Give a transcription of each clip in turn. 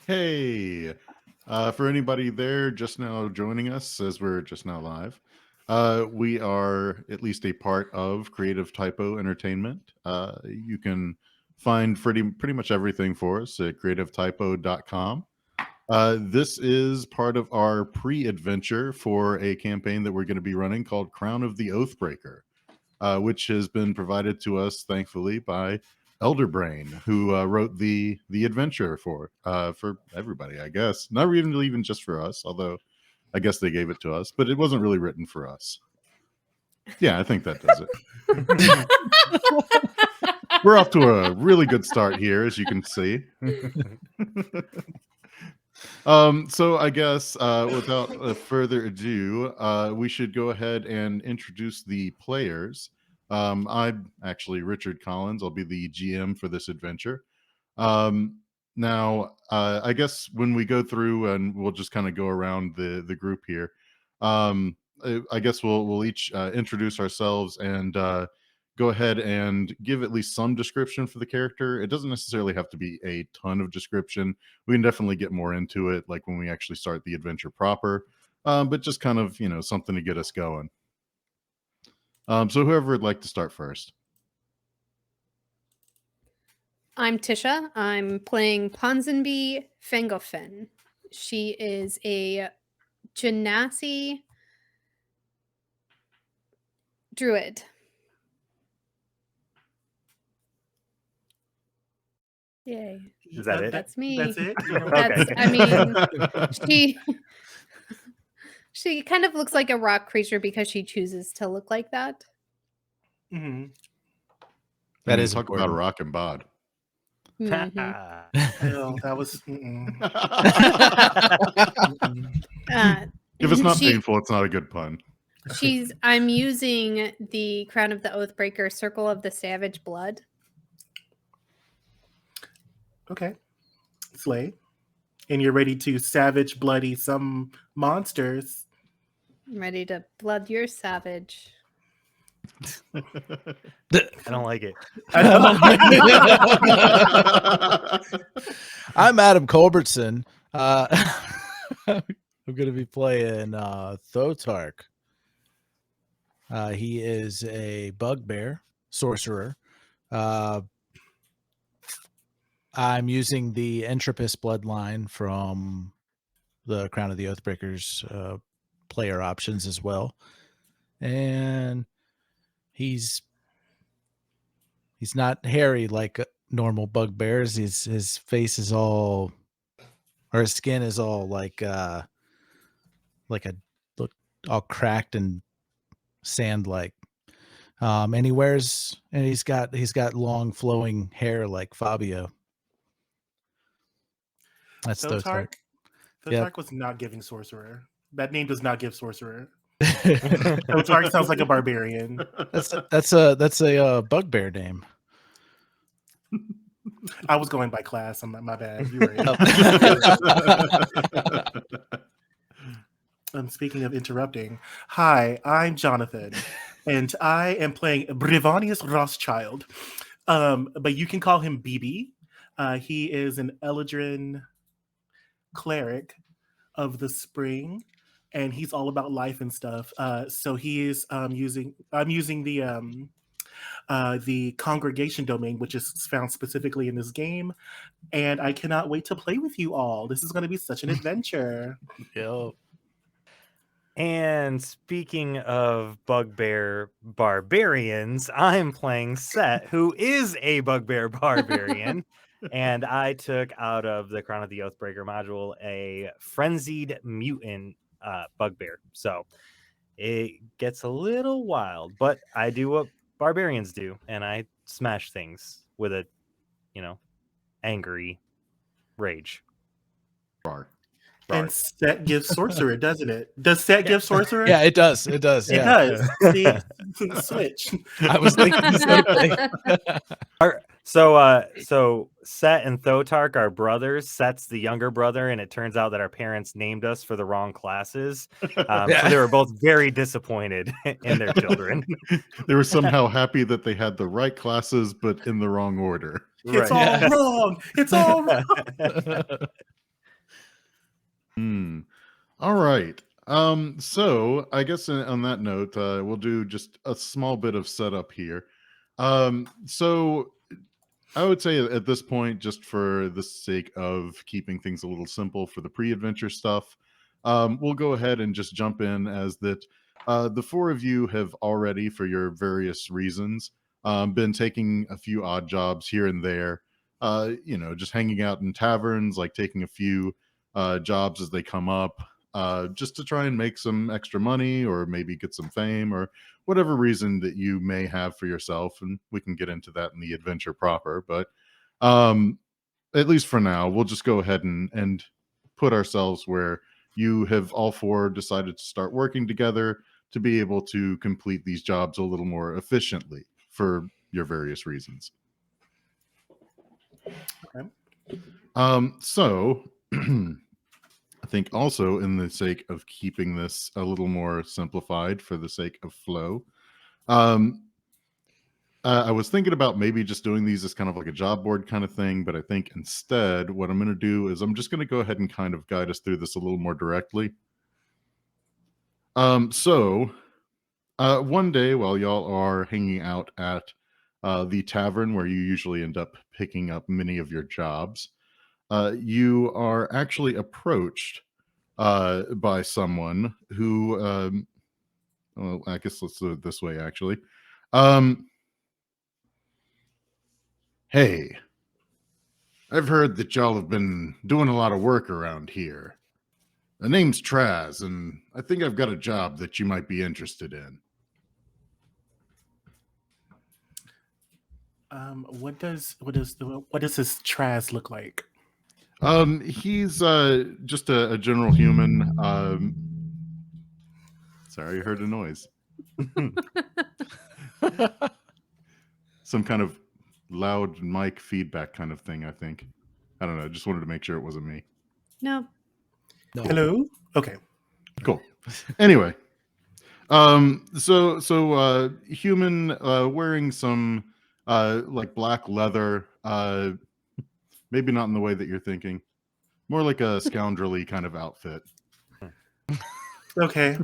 Hey, for anybody there just now joining us as we're just now live, we are at least a part of Creative Typo Entertainment. You can find pretty much everything for us at creativetypo.com. This is part of our pre-adventure for a campaign that we're going to be running called Crown of the Oathbreaker, which has been provided to us, thankfully, by Elderbrain, who wrote the adventure for everybody, I guess. Not even just for us, although I guess they gave it to us, but it wasn't really written for us. Yeah, I think that does it. We're off to a really good start here, as you can see. So I guess without further ado, we should go ahead and introduce the players. I'm actually Richard Collins. I'll be the GM for this adventure. Now, I guess when we go through, and we'll just kind of go around the group here. I guess we'll each introduce ourselves and go ahead and give at least some description for the character. It doesn't necessarily have to be a ton of description. We can definitely get more into it, like when we actually start the adventure proper. But just kind of, something to get us going. So whoever would like to start first. I'm Tisha. I'm playing Ponzenby Fengofen. She is a Genasi druid. Yay. Is that it? That's me. That's it? That's, I mean, she kind of looks like a rock creature because she chooses to look like that. Mm-hmm. That is talk about a rock and bod. Mm-hmm. That was. If it's not painful, it's not a good pun. I'm using the Crown of the Oathbreaker Circle of the Savage Blood. Okay. Slay. And you're ready to savage, bloody some monsters. I'm ready to blood your savage. I don't like it. I'm Adam Culbertson. I'm going to be playing Thotark. He is a bugbear sorcerer. I'm using the Entropist bloodline from the Crown of the Oathbreakers player options as well. And he's not hairy like normal bugbears. His face is all, or his skin is all like all cracked and sand like. And he's got long flowing hair like Fabio. That's Thotark. Thotark was not giving sorcerer. That name does not give sorcerer. Thotark sounds like a barbarian. That's a bugbear name. I was going by class. My bad. You're right. Speaking of interrupting, hi, I'm Jonathan, and I am playing Brevanius Rothschild. But you can call him BB. He is an Eldrin cleric of the spring, and he's all about life and stuff. So he is I'm using the congregation domain, which is found specifically in this game, and I cannot wait to play with you all. This is going to be such an adventure. Yo. And speaking of bugbear barbarians, I'm playing Set, who is a bugbear barbarian. And I took out of the Crown of the Oathbreaker module a frenzied mutant bugbear. So it gets a little wild, but I do what barbarians do, and I smash things with a, angry rage. Bar. And Set gives sorcerer, doesn't it? Does Set give sorcerer? Yeah, it does. It does. It does. See, switch. I was thinking the same thing. So Set and Thotark are brothers. Set's the younger brother, and it turns out that our parents named us for the wrong classes. So they were both very disappointed in their children. They were somehow happy that they had the right classes, but in the wrong order. It's all wrong. It's all wrong. Hmm. All right. So I guess on that note, we'll do just a small bit of setup here. So I would say at this point, just for the sake of keeping things a little simple for the pre-adventure stuff, we'll go ahead and just jump in as that the four of you have already, for your various reasons, been taking a few odd jobs here and there. Just hanging out in taverns, like taking a few jobs as they come up, just to try and make some extra money or maybe get some fame or whatever reason that you may have for yourself, and we can get into that in the adventure proper. But at least for now, we'll just go ahead and put ourselves where you have all four decided to start working together to be able to complete these jobs a little more efficiently for your various reasons. Okay. So I think also in the sake of keeping this a little more simplified for the sake of flow, I was thinking about maybe just doing these as kind of like a job board kind of thing, but I think instead what I'm going to do is I'm just going to go ahead and kind of guide us through this a little more directly. So one day while y'all are hanging out at the tavern where you usually end up picking up many of your jobs, you are actually approached by someone who, well, I guess let's do it this way actually. Hey, I've heard that y'all have been doing a lot of work around here. The name's Traz, and I think I've got a job that you might be interested in. What does this Traz look like? He's just a general human. Sorry, I heard a noise. Some kind of loud mic feedback kind of thing, I think. I don't know. Just wanted to make sure it wasn't me. No. No. Hello. Okay. Cool. Anyway, so human wearing some like black leather, maybe not in the way that you're thinking, more like a scoundrelly kind of outfit. Okay.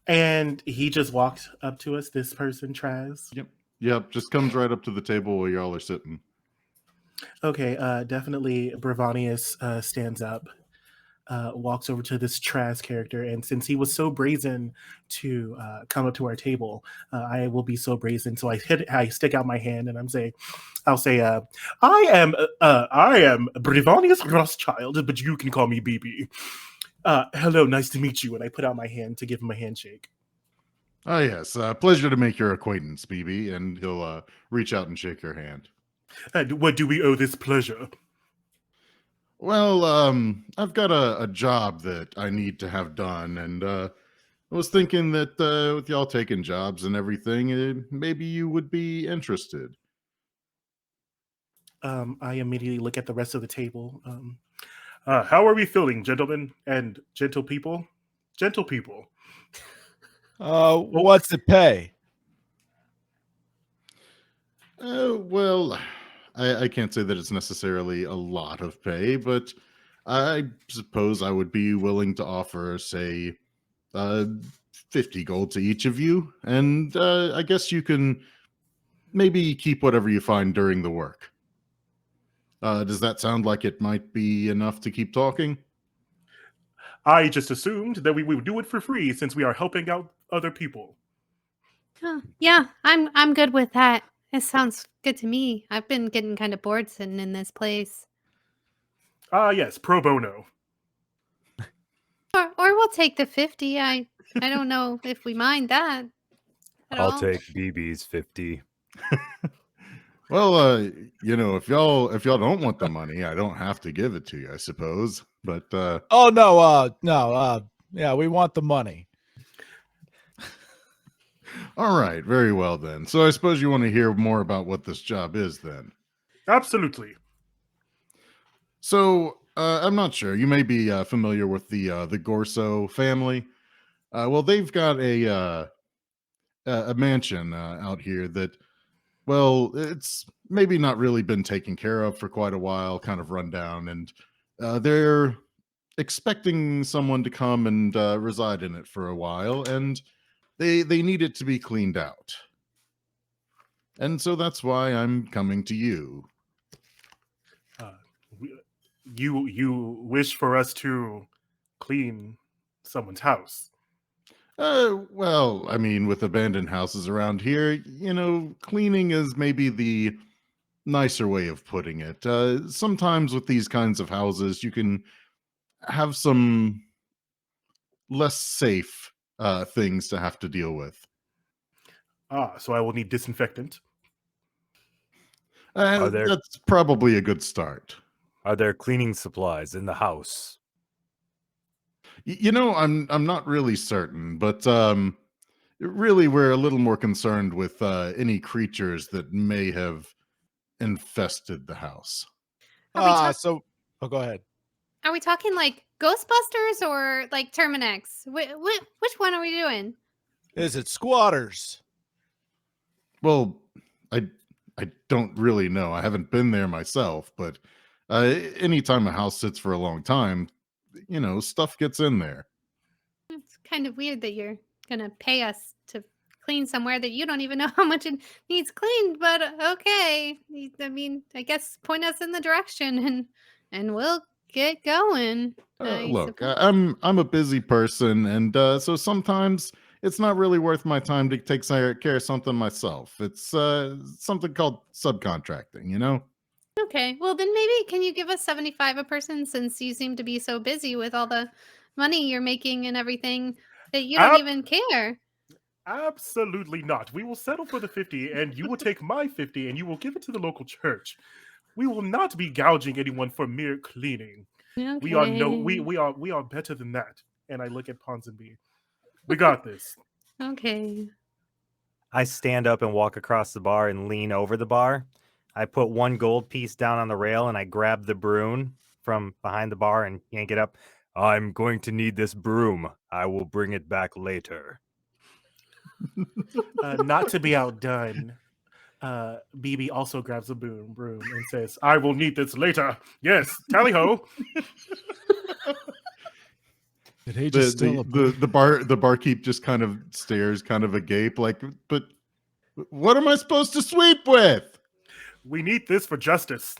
And he just walked up to us, this person, Traz. Yep, just comes right up to the table where y'all are sitting. Okay, definitely Bravanius stands up, walks over to this Traz character, and since he was so brazen to come up to our table, I will be so brazen. So I stick out my hand and I'll say, I am Bravanius Rothschild, but you can call me BB. Hello, nice to meet you. And I put out my hand to give him a handshake. Ah, yes, pleasure to make your acquaintance, BB, and he'll reach out and shake your hand. And what do we owe this pleasure? Well, I've got a job that I need to have done, and I was thinking that with y'all taking jobs and everything, maybe you would be interested. I immediately look at the rest of the table. How are we feeling, gentlemen and gentle people? Gentle people. What's it pay? Well, I can't say that it's necessarily a lot of pay, but I suppose I would be willing to offer, say, 50 gold to each of you, and I guess you can maybe keep whatever you find during the work. Does that sound like it might be enough to keep talking? I just assumed that we would do it for free since we are helping out other people. Huh. Yeah, I'm good with that. It sounds good to me. I've been getting kind of bored sitting in this place. Yes, pro bono. Or we'll take the 50. I don't know if we mind that at I'll all. take BB's 50. Well, if y'all don't want the money, I don't have to give it to you, I suppose. But Oh no, yeah, we want the money. all right, very well then. So I suppose you want to hear more about what this job is then. Absolutely. So I'm not sure. You may be familiar with the Gorso family. Well, they've got a mansion out here that, well, it's maybe not really been taken care of for quite a while, kind of run down, and they're expecting someone to come and reside in it for a while, and they need it to be cleaned out. And so that's why I'm coming to you. We- you wish for us to clean someone's house? Well, I mean, with abandoned houses around here, cleaning is maybe the nicer way of putting it. Sometimes with these kinds of houses, you can have some less safe things to have to deal with. So I will need disinfectant. Are there- That's probably a good start. Are there cleaning supplies in the house? I'm not really certain, but really we're a little more concerned with any creatures that may have infested the house. Go ahead. Are we talking like Ghostbusters or like Terminex? Which one are we doing? Is it squatters? Well, I don't really know. I haven't been there myself, but anytime a house sits for a long time, stuff gets in there. It's kind of weird that you're gonna pay us to clean somewhere that you don't even know how much it needs cleaned, but okay. I mean, I guess point us in the direction and we'll get going. Look, suppose. I'm a busy person, and so sometimes it's not really worth my time to take care of something myself. It's something called subcontracting. Okay, well then maybe can you give us 75 a person since you seem to be so busy with all the money you're making and everything that you don't Ab- even care. Absolutely not. We will settle for the 50, and you will take my 50 and you will give it to the local church. We will not be gouging anyone for mere cleaning. Okay. We are better than that. And I look at Ponsonby. We got this. Okay. I stand up and walk across the bar and lean over the bar. I put one gold piece down on the rail and I grab the broom from behind the bar and yank it up. I'm going to need this broom. I will bring it back later. Not to be outdone, BB also grabs a broom and says, I will need this later. Yes, tally ho. Did he just steal a The barkeep just kind of stares, kind of agape, like, but what am I supposed to sweep with? We need this for justice.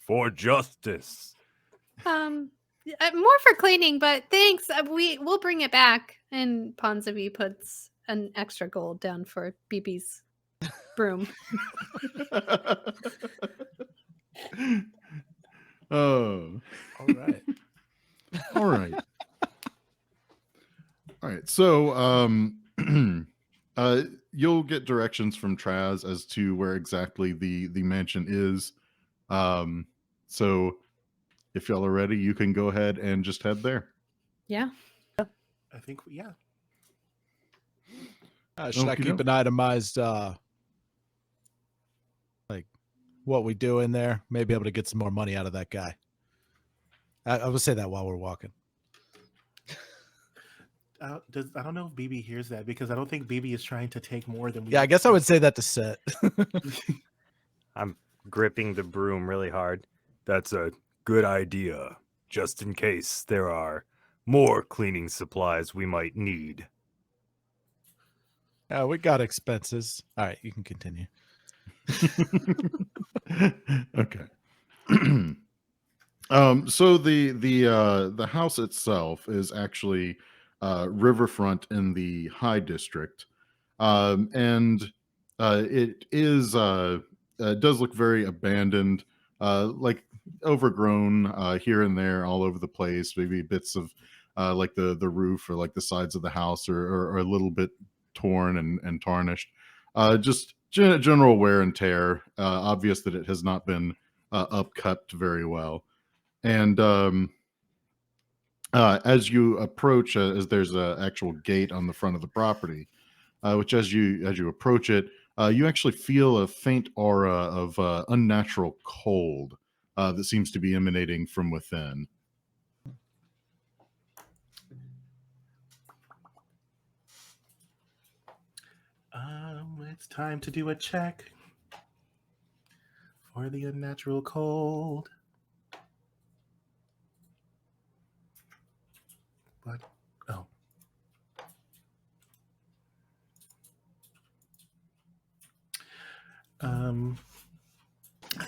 For justice. More for cleaning, but thanks. We'll bring it back. And Ponsonby puts an extra gold down for BB's broom. Oh, All right. all right. All right. So, you'll get directions from Traz as to where exactly the mansion is. So if y'all are ready, you can go ahead and just head there. Yeah. I think, yeah. Should I keep an itemized, like what we do in there? Maybe able to get some more money out of that guy. I will say that while we're walking. I don't know if BB hears that because I don't think BB is trying to take more than we. Yeah, I guess I would say that to Set. I'm gripping the broom really hard. That's a good idea, just in case there are more cleaning supplies we might need. We got expenses. All right, you can continue. Okay. So the house itself is actually riverfront in the High District, and it is does look very abandoned, like overgrown here and there, all over the place. Maybe bits of like the roof or like the sides of the house are a little bit torn and tarnished. Just general wear and tear. Obvious that it has not been upkept very well. And as you approach, as there's an actual gate on the front of the property, which as you approach it, you actually feel a faint aura of unnatural cold that seems to be emanating from within. It's time to do a check for the unnatural cold.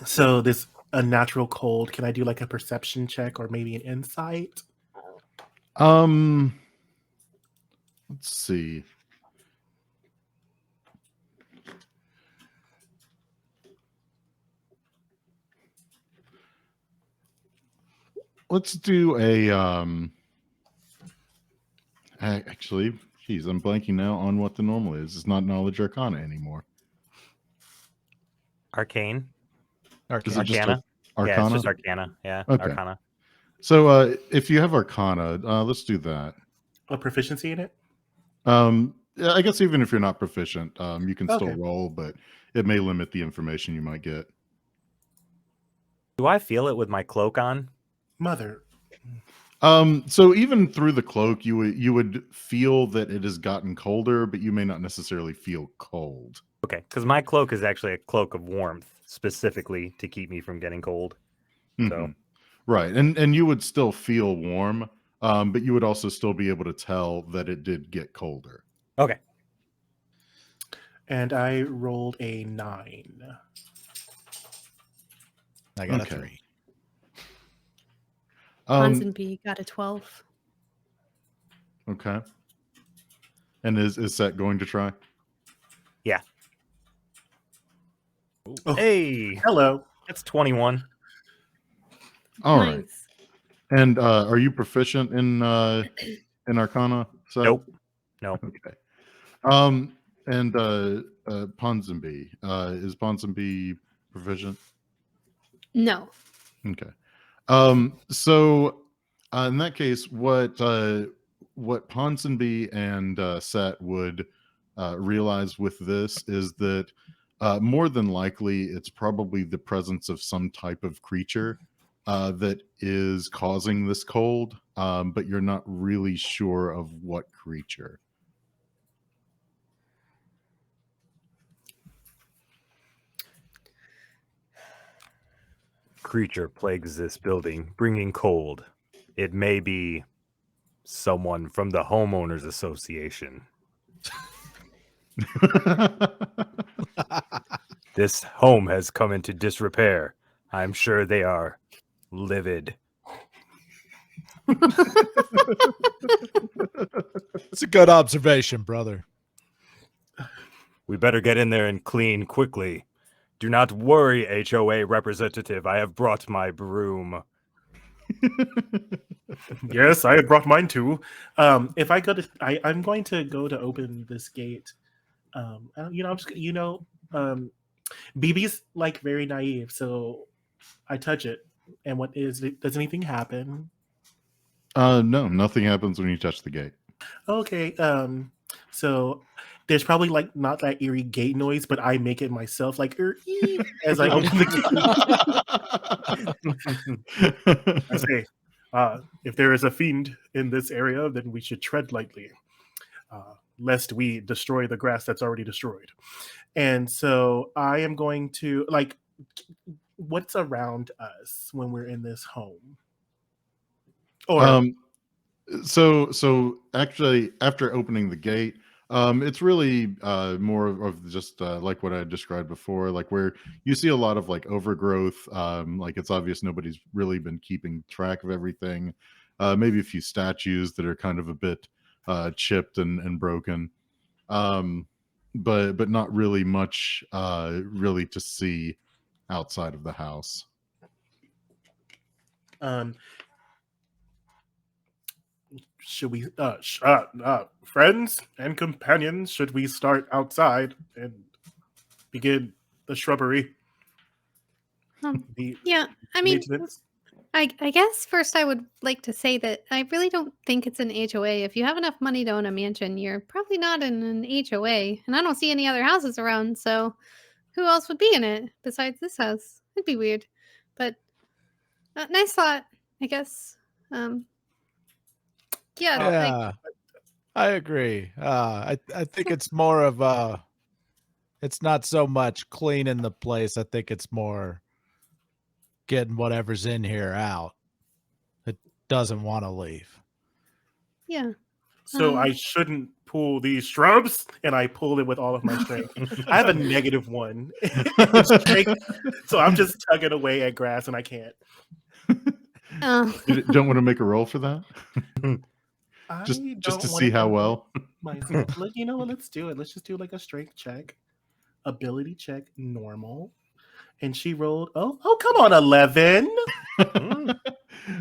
So this unnatural cold. Can I do like a perception check or maybe an insight? Let's see. Let's do a actually, geez, I'm blanking now on what the normal is. It's not knowledge arcana anymore. Arcane. Is it just Arcana. arcana? Yeah, it's just Arcana. Yeah, Okay. Arcana. So if you have arcana, let's do that. A proficiency in it? I guess even if you're not proficient, you can still Okay. roll, but it may limit the information you might get. Do I feel it with my cloak on? Mother. So even through the cloak, you would feel that it has gotten colder, but you may not necessarily feel cold. Okay, because my cloak is actually a cloak of warmth, specifically to keep me from getting cold. So Mhm. Right, and you would still feel warm, but you would also still be able to tell that it did get colder. okay. And I rolled a 9. I got Okay. a 3. Ponsonby got a 12. Okay. And is Set going to try? Yeah. Oh, Hey, hello. that's 21. All right. Nice. And are you proficient in Arcana? Set? Nope. No. Okay. And Ponsonby, is Ponsonby proficient? No. Okay. So in that case, what Ponsonby and Set would realize with this is that more than likely it's probably the presence of some type of creature that is causing this cold, but you're not really sure of what creature. Creature plagues this building, bringing cold. It may be someone from the homeowners association. This home has come into disrepair. I'm sure they are livid. It's a good observation, brother. We better get in there and clean quickly. Do not worry, HOA representative. I have brought my broom. Yes, I had brought mine too. If I go to, I'm going to go to open this gate. I'm just, BB's like very naive, so I touch it. And what is it? Does anything happen? No, nothing happens when you touch the gate. Okay. So there's probably like not that eerie gate noise, but I make it myself, like as I open the gate. I say, if there is a fiend in this area, then we should tread lightly, lest we destroy the grass that's already destroyed. And so I am going to what's around us when we're in this home? Or So actually, after opening the gate, it's really more of just like what I described before, like where you see a lot of like overgrowth. Like it's obvious nobody's really been keeping track of everything. Maybe a few statues that are kind of a bit chipped and broken, but not really much really to see outside of the house. should we friends and companions, should we start outside and begin the shrubbery? The Yeah, I mean, maintenance? I guess first I would like to say that I really don't think it's an HOA. If you have enough money to own a mansion, you're probably not in an HOA. And I don't see any other houses around, so who else would be in it besides this house? It'd be weird. But nice thought, I guess. Yeah, like, Yeah, I agree. I think it's more of it's not so much cleaning the place. I think it's more getting whatever's in here out. It doesn't want to leave. yeah. So I shouldn't pull these shrubs, and I pull it with all of my strength. I have a -1 in strength, so I'm just tugging away at grass, and I can't. You don't want to make a roll for that? I Just don't to wanna see how go well. You know what? Let's do it. Let's just do like a strength check, ability check, normal. And she rolled. Oh, come on, 11.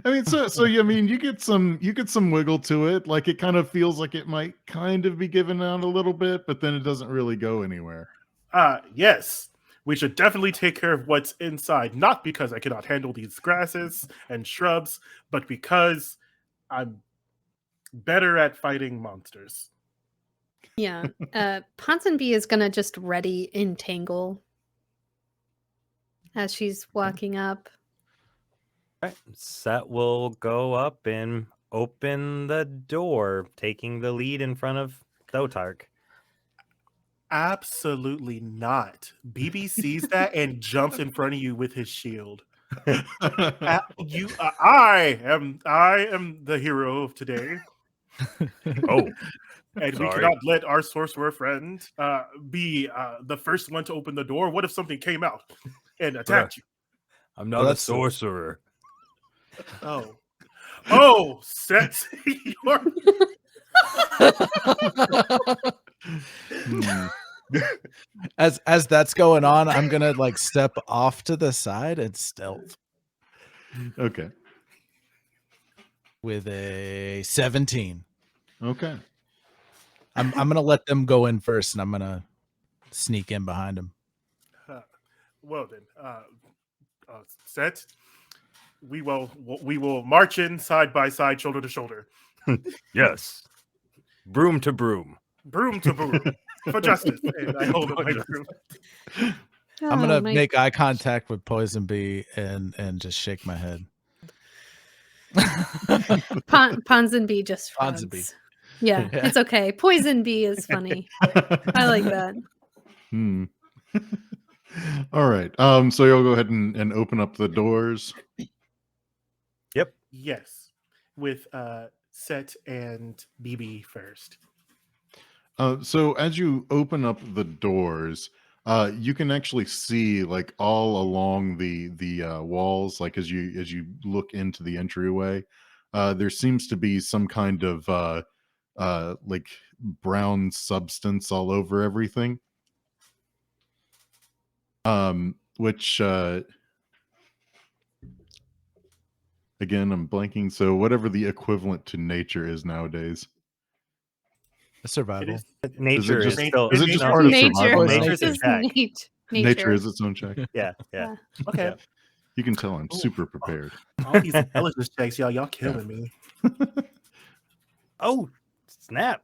I mean, you get some wiggle to it. Like it kind of feels like it might kind of be given out a little bit, but then it doesn't really go anywhere. Yes. We should definitely take care of what's inside, not because I cannot handle these grasses and shrubs, but because I'm better at fighting monsters. Yeah. Ponsonby is gonna just ready entangle as she's walking up. Right. Set will go up and open the door, taking the lead in front of Thotark. Absolutely not. BB sees that and jumps in front of you with his shield. I am the hero of today. Oh, And we sorry. cannot let our sorcerer friend be the first one to open the door. What if something came out and attacked you? I'm not a sorcerer. Oh, set your As that's going on, I'm gonna like step off to the side and stealth Okay. with a 17. Okay. I'm gonna let them go in first, and I'm gonna sneak in behind them. well then, set. We will march in side by side, shoulder to shoulder, Yes. Broom to broom. broom to broom for justice. And I hold up my broom. I'm gonna Oh, my- make eye contact with Poison Bee and just shake my head. Ponsonby just Ponsonby. shrugs. Yeah, Yeah. it's okay. Poison Bee is funny. I like that. All right. So you'll go ahead and open up the doors. Yes, with Set and BB first. So as you open up the doors, you can actually see like all along the walls, like as you look into the entryway, there seems to be some kind of like brown substance all over everything. Which again, I'm blanking. So whatever the equivalent to nature is nowadays. Survival. Nature just- is still. is it just no, part of Nature. survival now? Nature's a Just check. Nature is its own check. Yeah. Yeah. Okay. Yeah. You can tell I'm Ooh. super prepared. All these intelligence checks, y'all killing me. Oh, snap.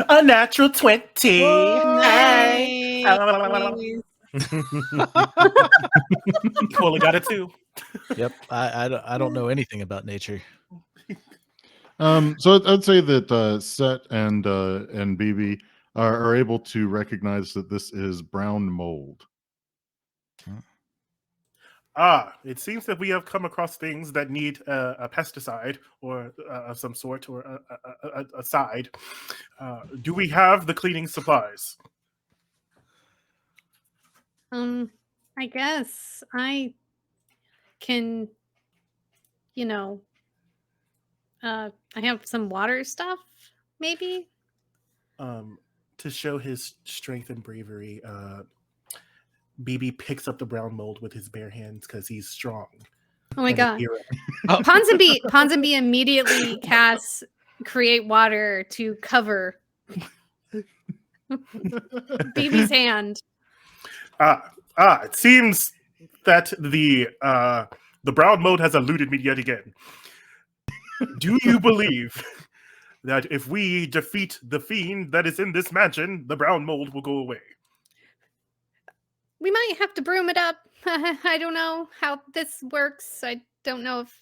A natural 20. Nice. Cola got it too. Yep. I don't know anything about nature. So I'd say that Set and BB are able to recognize that this is brown mold. It seems that we have come across things that need a pesticide or of some sort or a side. Do we have the cleaning supplies? I guess I can, I have some water stuff, maybe. To show his strength and bravery, BB picks up the brown mold with his bare hands because he's strong. Oh my and a god. hero. Ponsonby immediately casts create water to cover BB's hand. It seems that the brown mold has eluded me yet again. Do you believe that if we defeat the fiend that is in this mansion, the brown mold will go away? We might have to broom it up. I don't know how this works. I don't know if,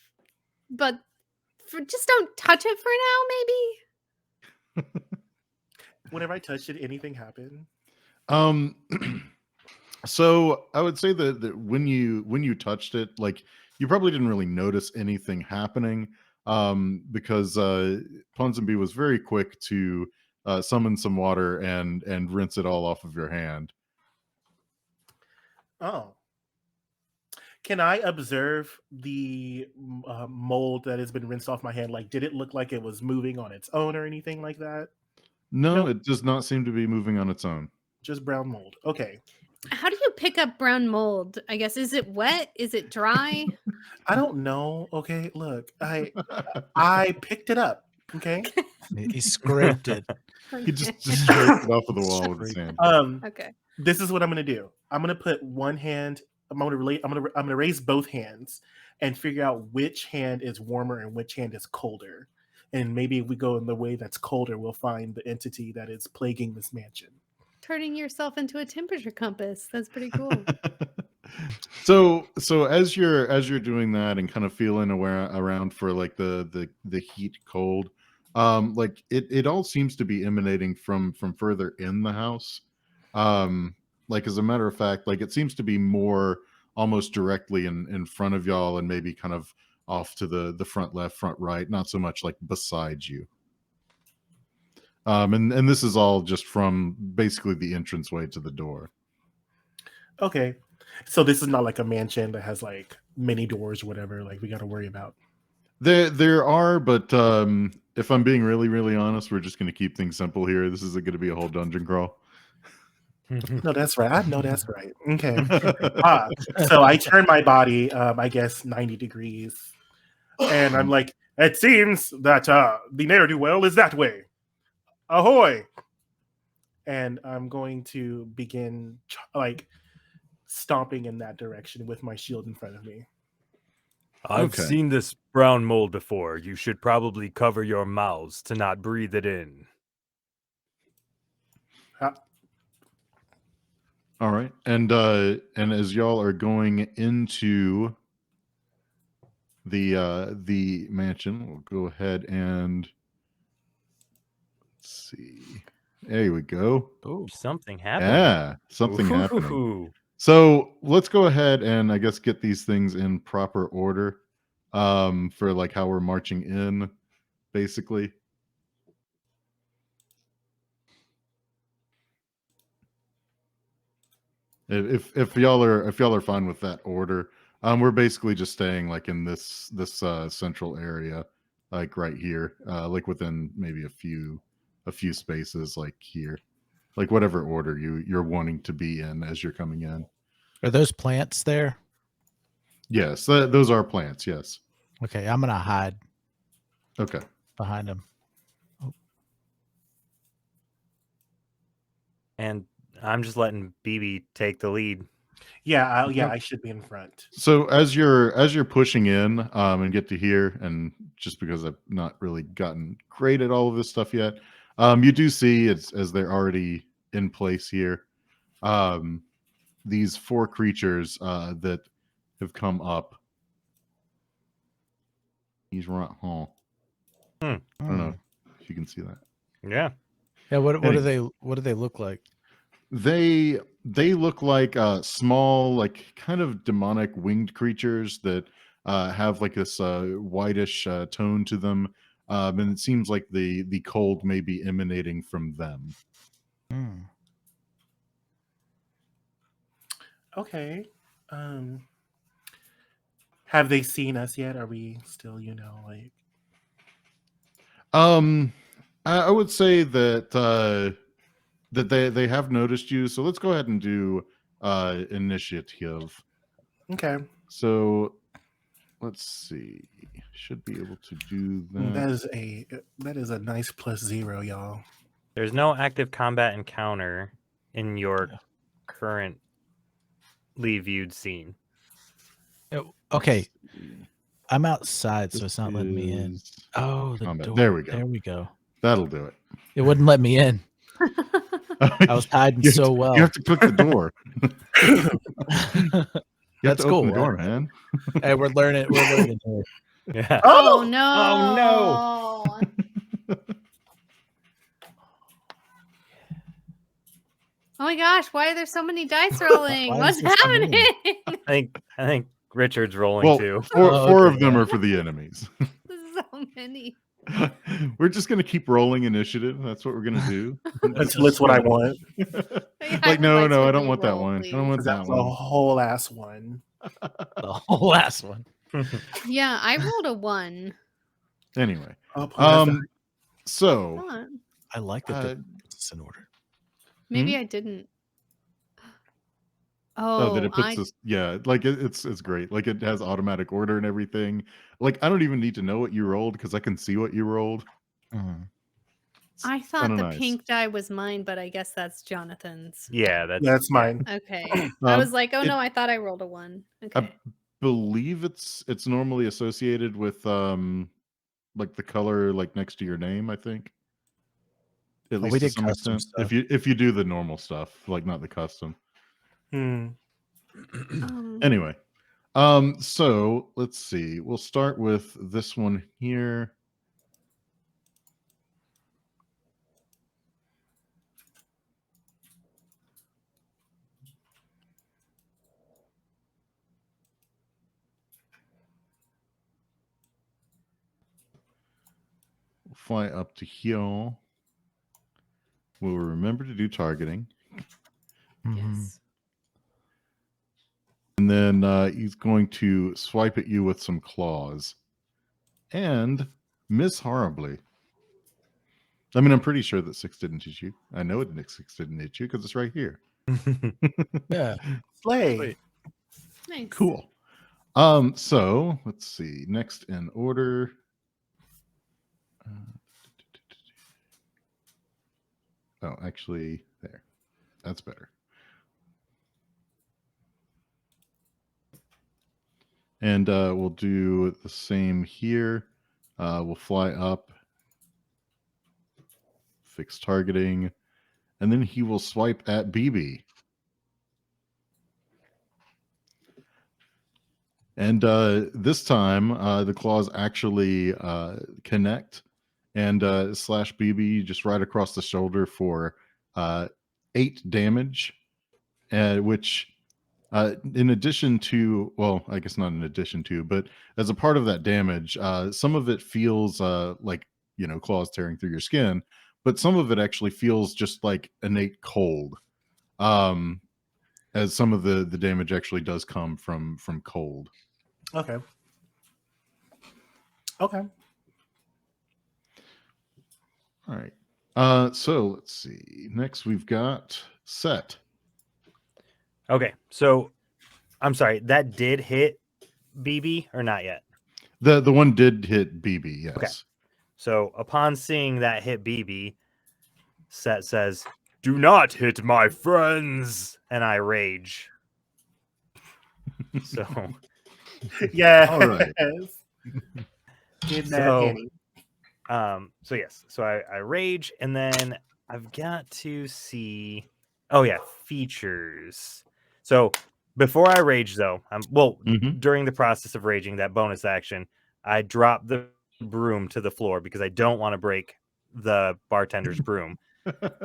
but just don't touch it for now, maybe. Whenever I touched it, anything happened? So I would say that when you touched it, like you probably didn't really notice anything happening. because Ponsonby was very quick to summon some water and rinse it all off of your hand. Oh. Can I observe the mold that has been rinsed off my hand? Like, did it look like it was moving on its own or anything like that? No, Nope. it does not seem to be moving on its own. Just brown mold. Okay. How do you pick up brown mold? I guess, is it wet? Is it dry? I don't know. Okay, look, I picked it up. Okay. He scraped it. He just scraped it off of the wall with his hand. Okay. This is what I'm gonna do. I'm gonna put one hand. I'm gonna raise both hands and figure out which hand is warmer and which hand is colder. And maybe if we go in the way that's colder, we'll find the entity that is plaguing this mansion. Turning yourself into a temperature compass. That's pretty cool. So as you're doing that and kind of feeling around for like the heat cold, like it all seems to be emanating from further in the house. Like as a matter of fact, like it seems to be more almost directly in front of y'all and maybe kind of off to the front left, front right, not so much like beside you. And this is all just from basically the entranceway to the door. Okay. So this is not like a mansion that has like many doors or whatever, like we got to worry about. There are, but if I'm being really honest, we're just going to keep things simple here. This isn't going to be a whole dungeon crawl. No, that's right. I know that's right. Okay. So I turn my body, I guess 90 degrees, and I'm like, it seems that the ne'er-do-well is that way. Ahoy! And I'm going to begin like stomping in that direction with my shield in front of me. I've Okay. seen this brown mold before. You should probably cover your mouths to not breathe it in. All right, and as y'all are going into the mansion, we'll go ahead and let's see. There we go. Ooh. Something happened. Yeah, something happening. Ooh. So let's go ahead and I guess get these things in proper order, for like how we're marching in, basically. If y'all are fine with that order, we're basically just staying like in this central area, like right here, like within maybe a few spaces, like here, like whatever order you're wanting to be in as you're coming in. Are those plants there? Yes, those are plants. Yes. Okay, I'm gonna hide Okay. behind them. And I'm just letting BB take the lead. Yeah, I should be in front. So as you're pushing in and get to here, and just because I've not really gotten great at all of this stuff yet, you do see it's as they're already in place here. These 4 creatures that have come up. He's right, huh? I don't know if you can see that. Yeah. Yeah. What Hey. do they look like? They look like small, like kind of demonic winged creatures that have like this whitish tone to them, and it seems like the cold may be emanating from them. Hmm. Okay. Have they seen us yet? Are we still, like I would say that that they have noticed you. So let's go ahead and do initiative. okay. So let's see. Should be able to do that. That is a nice +0, y'all. There's no active combat encounter in your currently viewed scene. Okay, I'm outside, so it's not letting me in. Is Oh, the combat. door. There we go. There we go. That'll do it. It wouldn't let me in. I was hiding You have so to- well. You have to click the door. You have That's to open cool. the door, man. Hey, we're learning. We're learning here. Yeah. Oh no! Oh, Oh my gosh! Why are there so many dice rolling? Why What's is there so many? happening? I think Richard's rolling Well, too. four Oh, of okay, them yeah. are for the enemies. So any. We're just gonna keep rolling initiative. That's what we're gonna do. Until it's what I want. I Like, would no, like no, to I don't want that re-roll, one. I please. don't want 'Cause that that was a one. whole ass one. The whole last one. Yeah, I rolled a 1. Anyway, Oh, poor ass die. so Thought. I like that Uh, it's in order. Maybe I didn't. oh, that Oh, it puts I this, yeah, like it's great. Like it has automatic order and everything. Like I don't even need to know what you rolled because I can see what you rolled. Mhm. It's I thought kinda the nice. pink die was mine, but I guess that's Jonathan's. Yeah, that's That's mine. Okay. I was like, oh it- no, I thought I rolled a 1. Okay. I believe it's normally associated with like the color like next to your name, I think. At Oh, least we to did some custom extent. stuff. If you do the normal stuff, like not the custom. Hmm. Anyway, so let's see. We'll start with this one here. We'll fly up to here. We'll remember to do targeting. Mhm. Yes. And then he's going to swipe at you with some claws. And miss horribly. I mean, I'm pretty sure that 6 didn't hit you. I know it 6 didn't hit you because it's right here. Yeah. Slay. Sweet. Nice. Cool. So let's see. Next in order. Oh, actually, there. That's better. And we'll do the same here. We'll fly up, fix targeting, and then he will swipe at BB. And this time, the claws actually connect and slash BB just right across the shoulder for 8 damage, which, in addition to, well, I guess not in addition to, but as a part of that damage, some of it feels like, claws tearing through your skin, but some of it actually feels just like innate cold. As some of the damage actually does come from cold. Okay. Okay. All right. So let's see. Next, we've got Set. Okay, so I'm sorry, that did hit BB or not yet? The one did hit BB. Yes. Okay. So upon seeing that hit BB, Set says, "Do not hit my friends," and I rage. So, Yeah. All right. Did that, So- Henny. so yes, so I rage, and then I've got to see. Oh yeah, features. So before I rage, though, Mhm. during the process of raging, that bonus action, I drop the broom to the floor because I don't want to break the bartender's broom.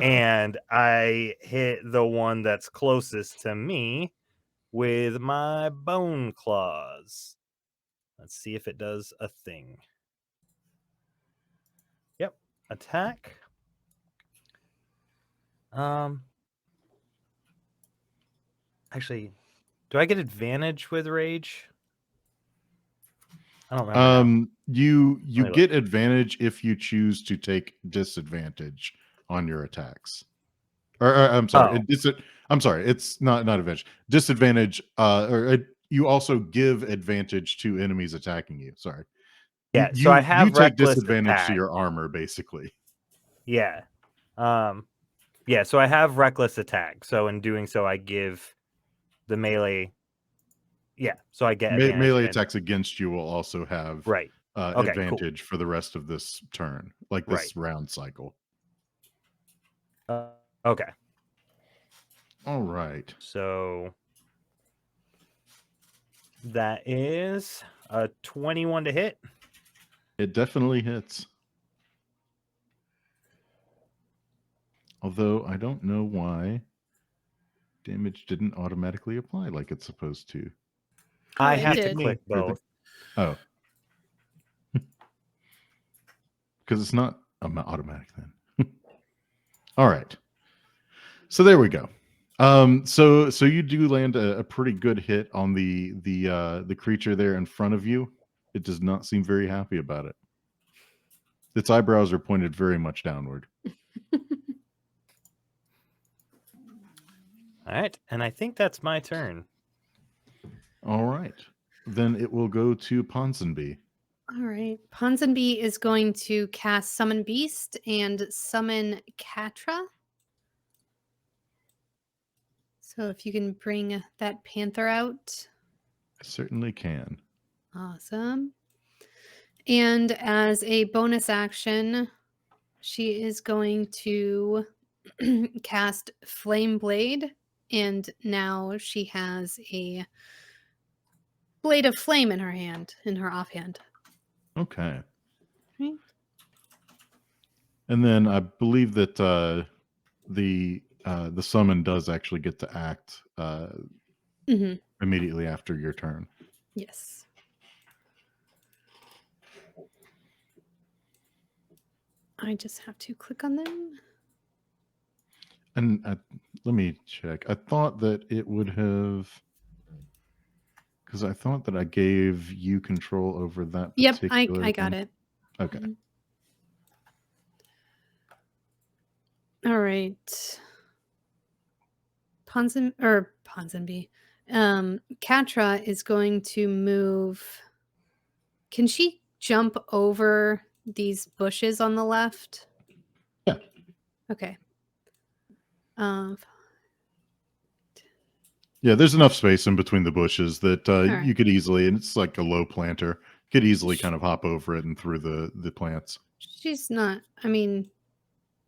And I hit the one that's closest to me with my bone claws. Let's see if it does a thing. Yep, attack. Actually, do I get advantage with rage? I don't remember. now. You Let me look. get advantage if you choose to take disadvantage on your attacks. Or I'm sorry, Oh. I'm sorry, it's not advantage. Disadvantage. You also give advantage to enemies attacking you. Sorry. Yeah, so I You have take reckless disadvantage to attack. your armor, basically. Yeah. Yeah, so I have reckless attack. So in doing so, I give the melee. Yeah, so I get advantage. Melee and- attacks against you will also have Right. Okay, cool. advantage for the rest of this turn, like this round cycle. Okay. All right. So that is a 21 to hit. It definitely hits. Although I don't know why damage didn't automatically apply like it's supposed to. I it have to did. click Or the- both. Oh. because it's not automatic then. All right. So there we go. So you do land a pretty good hit on the creature there in front of you. It does not seem very happy about it. Its eyebrows are pointed very much downward. All right, and I think that's my turn. All right. Then it will go to Ponsonby. All right. Ponsonby is going to cast Summon Beast and summon Catra. So if you can bring that panther out. I certainly can. Awesome. And as a bonus action, she is going to cast Flame Blade. And now she has a blade of flame in her hand, in her offhand. Okay. Right. And then I believe that the summon does actually get to act Mm-hmm. immediately after your turn. Yes. I just have to click on them. And let me check. I thought that it would have, because I thought that I gave you control over that Yep, particular I got one. it. Okay. Mhm. All right. Ponsonby. Catra is going to move. Can she jump over these bushes on the left? Yeah. Okay. Yeah, there's enough space in between the bushes that right. you could easily, and it's like a low planter, could easily kind of hop over it and through the plants. She's not. I mean,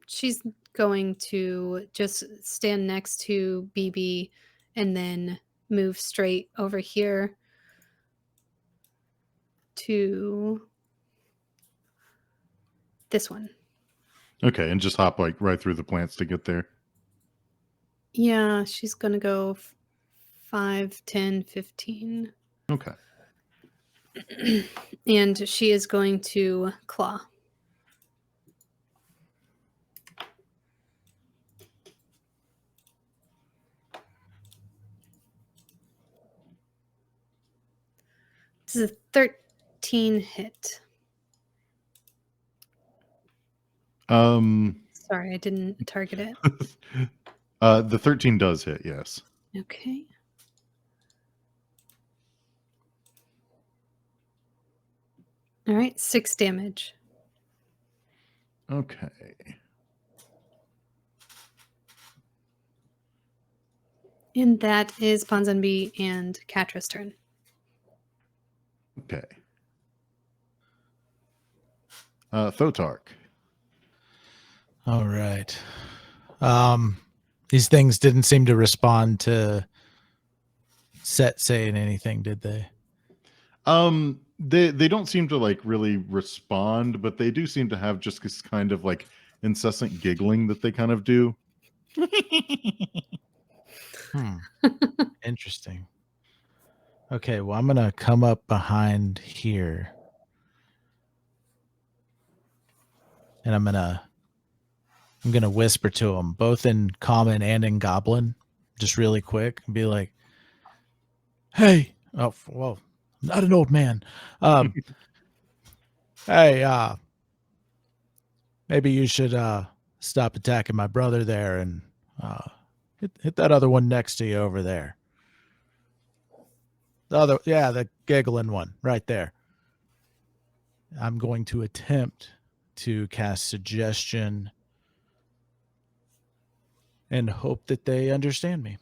she's going to just stand next to BB and then move straight over here to this one. Okay, and just hop like right through the plants to get there. Yeah, she's going to go 5, 10, 15. Okay. And she is going to claw. This is a 13 hit. Sorry, I didn't target it. The 13 does hit, yes. Okay. All right, 6 damage. Okay. And that is Ponsonby and Catra's turn. Okay. Thotark. All right. These things didn't seem to respond to Set saying anything, did they? They don't seem to like really respond, but they do seem to have just this kind of like incessant giggling that they kind of do. Interesting. Okay, well, I'm gonna come up behind here, and I'm gonna whisper to them, both in common and in goblin, just really quick, and be like, "Hey, oh, well, I'm not an old man. Hey, maybe you should stop attacking my brother there and hit that other one next to you over there. The giggling one right there. I'm going to attempt to cast suggestion and hope that they understand me.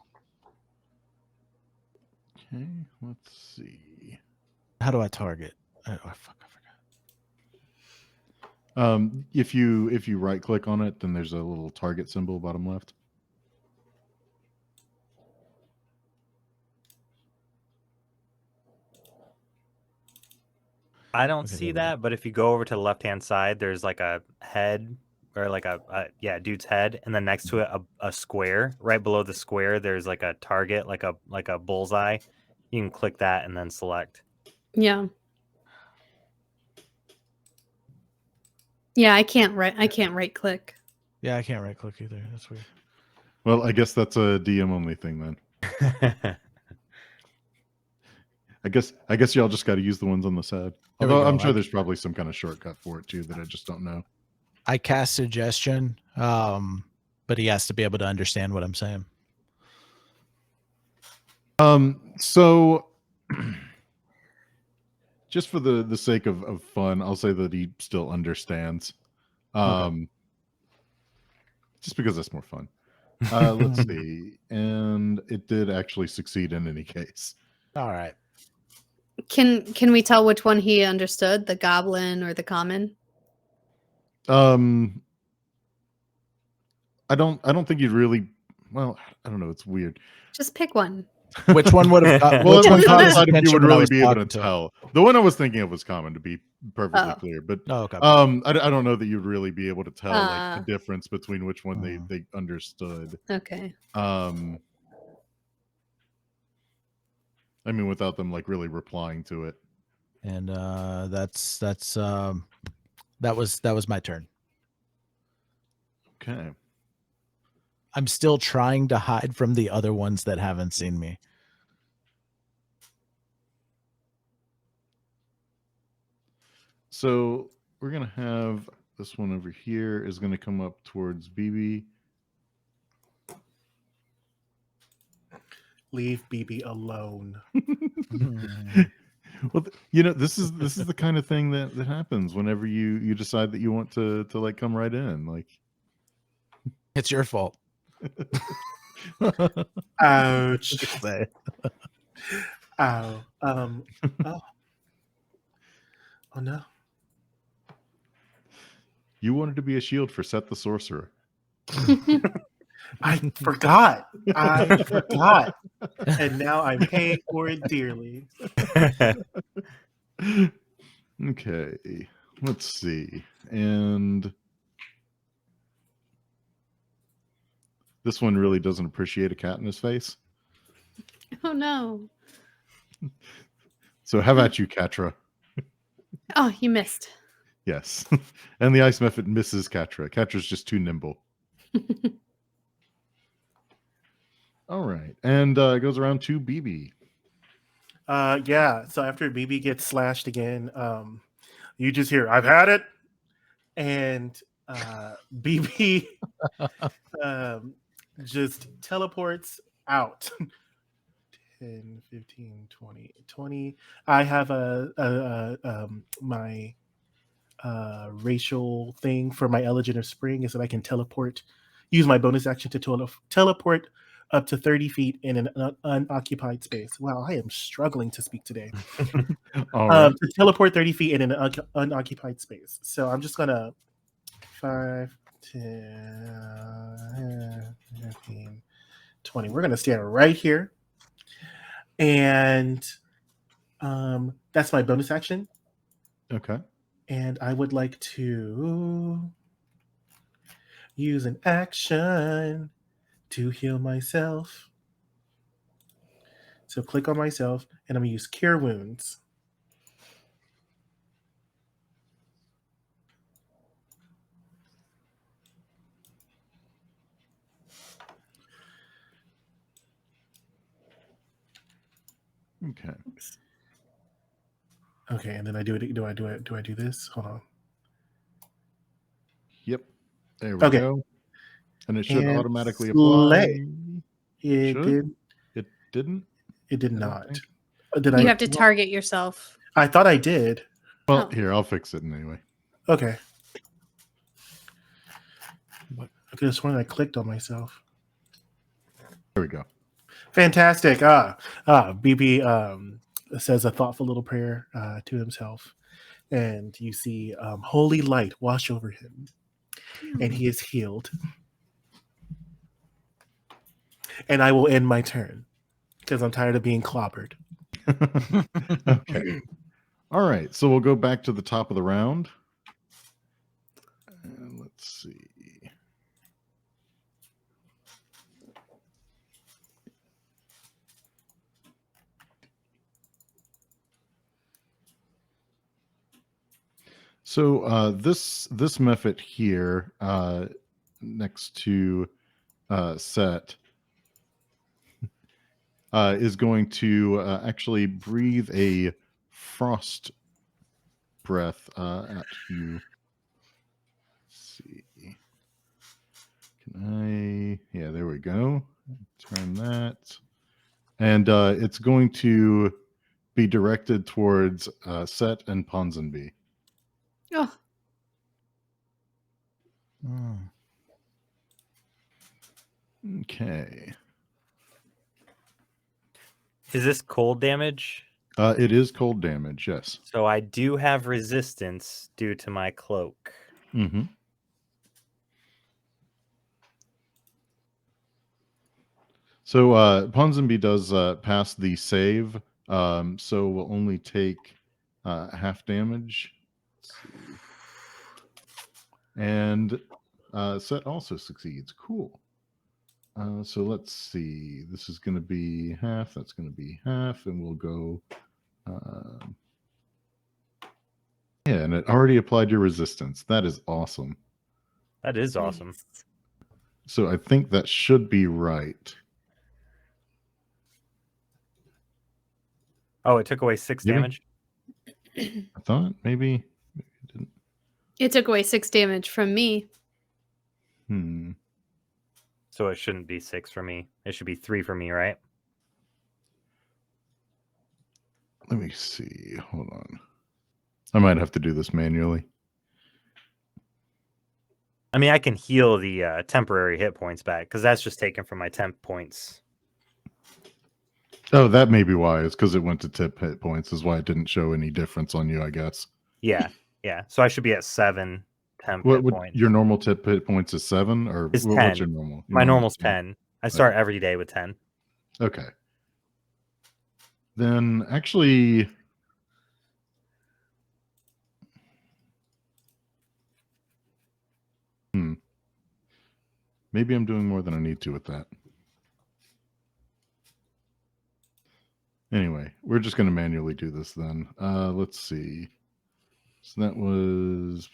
Okay, let's see. How do I target? I forgot. If you right click on it, then there's a little target symbol bottom left. I don't Okay, see there we that, but if you go over to the left-hand side, there's like a head or like a dude's head, and then next to it a square. Right below the square, there's like a target, like a bullseye. You can click that and then select. Yeah. Yeah, I can't right click. Yeah, I can't right click either. That's weird. Well, I guess that's a DM only thing then. I guess y'all just got to use the ones on the side. There we Although I'm go. sure there's probably some kind of shortcut for it too that I just don't know. I cast suggestion, but he has to be able to understand what I'm saying. So just for the sake of fun, I'll say that he still understands. Just because that's more fun. Let's see. And it did actually succeed in any case. All right. Can we tell which one he understood, the goblin or the common? I don't think you'd really. Well, I don't know. It's weird. Just pick one. Which one would have got? Well, Which one caught his you attention would when I really was be able to talking to him? tell. The one I was thinking of was common, to be perfectly Oh. clear. But Oh, okay. I don't know that you'd really be able to tell like the difference between which one they understood. Okay. I mean, without them like really replying to it. And that was my turn. Okay. I'm still trying to hide from the other ones that haven't seen me. So we're gonna have this one over here is gonna come up towards BB. Leave BB alone. Well, this is the kind of thing that happens whenever you decide that you want to like come right in. Like, It's your fault. Ouch. Ow. Oh. Oh no. you wanted to be a shield for Set the Sorcerer. I forgot. I forgot. And now I'm paying for it dearly. Okay, let's see. And this one really doesn't appreciate a cat in his face. Oh no. So how about you, Catra? Oh, you missed. Yes. And the ice method misses Catra. Catra's just too nimble. All right. And it goes around to BB. Yeah. So after BB gets slashed again, you just hear, "I've had it," and BB just teleports out. 10, 15, 20, 20. I have my racial thing for my Elegant of Spring is that I can use my bonus action to teleport up to 30 feet in an unoccupied space. Wow, I am struggling to speak today. All right. To teleport 30 feet in an unoccupied space. So I'm just going to 5, 10, 15, 20. We're going to stand right here. And that's my bonus action. Okay. And I would like to use an action to heal myself. So click on myself, and I'm going to use Cure Wounds. Okay. Okay, and then I do it. Do I do this? Hold on. Yep. There we go. And it should And automatically apply. It Should? did. It didn't? It did I don't not. think. Did You I? have to target yourself. I thought I did. Well, Oh. here, I'll fix it anyway. Okay. I could have sworn I clicked on myself. There we go. Fantastic. BB says a thoughtful little prayer to himself, and you see holy light wash over him, and he is healed. And I will end my turn because I'm tired of being clobbered. Okay. All right. So we'll go back to the top of the round. And let's see. So this method here, next to set, is going to actually breathe a frost breath at you. Let's see. Can I? Yeah, there we go. Turn that. And it's going to be directed towards Set and Ponsonby. Oh, Hmm. Okay. Is this cold damage? It is cold damage, yes. So I do have resistance due to my cloak. Mm-hmm. So Ponsonby does pass the save, so we'll only take half damage. Let's see. And Set also succeeds. Cool. So let's see. This is going to be half. That's going to be half, and we'll go. Yeah, and it already applied your resistance. That is awesome. That is awesome. nice. So I think that should be right. Oh, it took away 6 Maybe. damage? I thought maybe it didn't. It took away 6 damage from me. So it shouldn't be 6 for me. It should be 3 for me, right? Let me see. Hold on. I might have to do this manually. I mean, I can heal the temporary hit points back because that's just taken from my temp points. Oh, that may be why. It's because it went to tip hit points, is why it didn't show any difference on you, I guess. Yeah, yeah. So I should be at 7 temp What hit would points. your normal tip hit points is 7, or It's what's 10. your normal? Your My normal's normal's 10. I start every day with 10. Okay. Then actually, maybe I'm doing more than I need to with that. Anyway, we're just going to manually do this then. Let's see. So that was.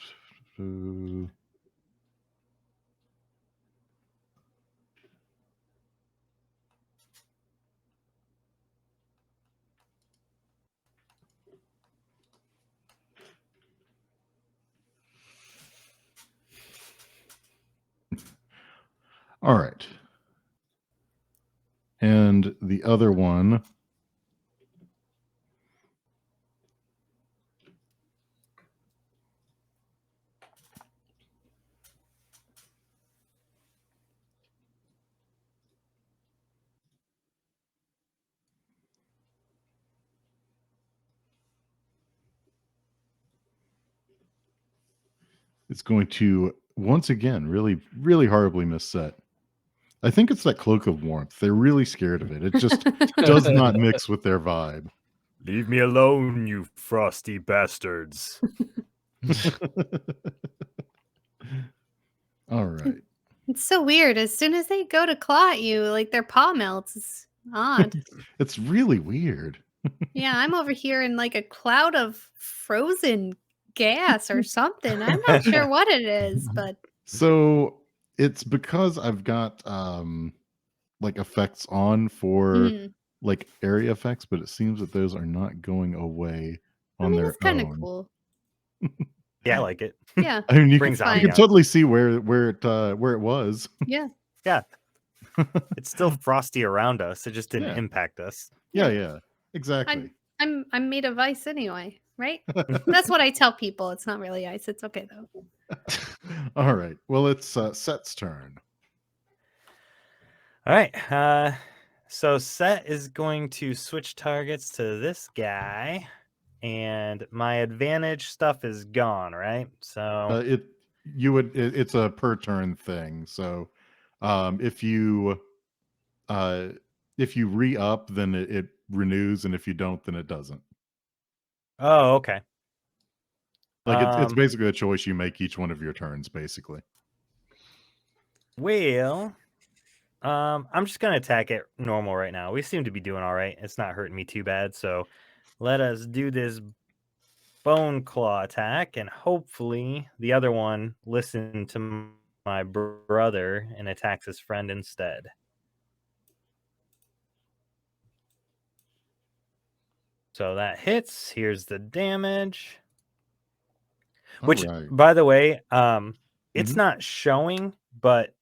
All right. And the other one. It's going to once again really, really horribly miss Set. I think it's that cloak of warmth. They're really scared of it. It just does not mix with their vibe. Leave me alone, you frosty bastards. All right. It's so weird. As soon as they go to claw at you, like their paw melts. It's odd. It's really weird. Yeah, I'm over here in like a cloud of frozen gas or something. I'm not sure what it is, but So it's because I've got like effects on for mm, like area effects, but it seems that those are not going away I on mean, their it's kind of own. cool. Yeah, I like it. Yeah, I mean, you Brings can, ambiance. you can totally see where it was. yeah. Yeah. It's still frosty around us. It just didn't Yeah. impact us. Yeah, exactly. I'm made of ice anyway, right? That's what I tell people. It's not really ice. It's okay though. All right. Well, it's Set's turn. All right. So Set is going to switch targets to this guy, and my advantage stuff is gone, right? So It's a per turn thing. So if you re-up, then it renews, and if you don't, then it doesn't. oh, okay. Like it's basically a choice you make each one of your turns, basically. Well, I'm just gonna attack it normal right now. We seem to be doing all right. It's not hurting me too bad. So let us do this bone claw attack, and hopefully the other one listened to my brother and attacks his friend instead. So that hits. Here's the damage. Which, All right. by the way, it's Mhm. not showing, but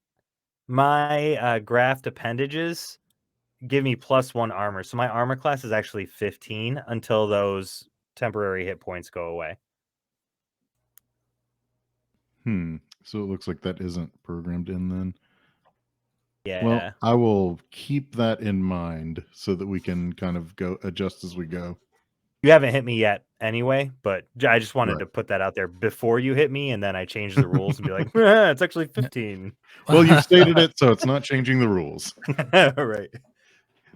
my graphed appendages give me +1 armor. So my armor class is actually 15 until those temporary hit points go away. So it looks like that isn't programmed in then. Yeah. Well, I will keep that in mind so that we can kind of go adjust as we go. You haven't hit me yet anyway, but I just wanted Right. to put that out there before you hit me, and then I changed the rules and be like, it's actually 15. Well, you've stated it, so it's not changing the rules. Right.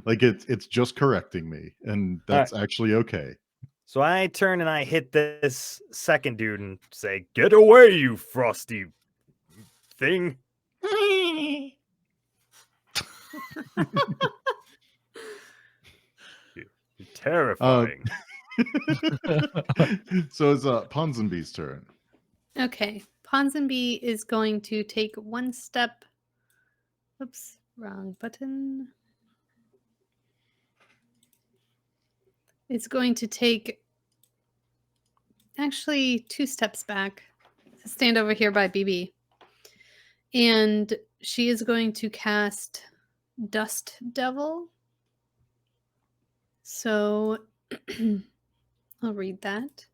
Like it's just correcting me, and that's actually okay. So I turn and I hit this second dude and say, "Get away, you frosty thing." You're terrifying. So it's Ponsonby's turn. Okay. Ponsonby is going to take one step. Oops, wrong button. It's going to take actually 2 steps back to stand over here by BB. And she is going to cast Dust Devil. So I'll read that.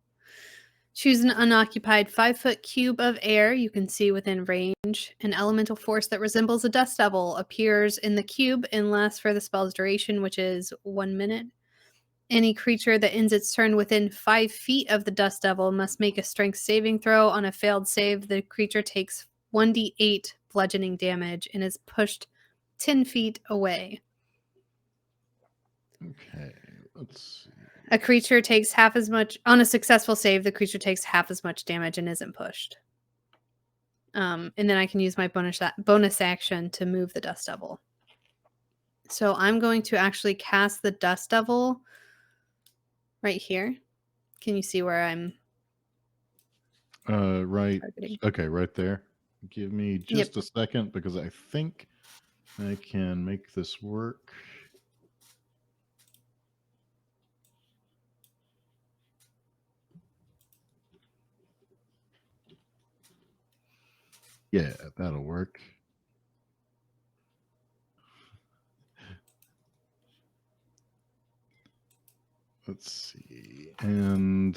Choose an unoccupied 5-foot cube of air you can see within range. An elemental force that resembles a dust devil appears in the cube and lasts for the spell's duration, which is 1 minute. Any creature that ends its turn within 5 feet of the dust devil must make a strength saving throw. On a failed save, the creature takes 1d8 bludgeoning damage and is pushed 10 feet away. Okay, let's see. A creature takes half as much on a successful save. The creature takes half as much damage and isn't pushed. And then I can use my bonus action to move the dust devil. So I'm going to actually cast the dust devil right here. Can you see where I'm Right. targeting? Okay, right there. Give me just a second because I think I can make this work. Yeah, that'll work. Let's see. And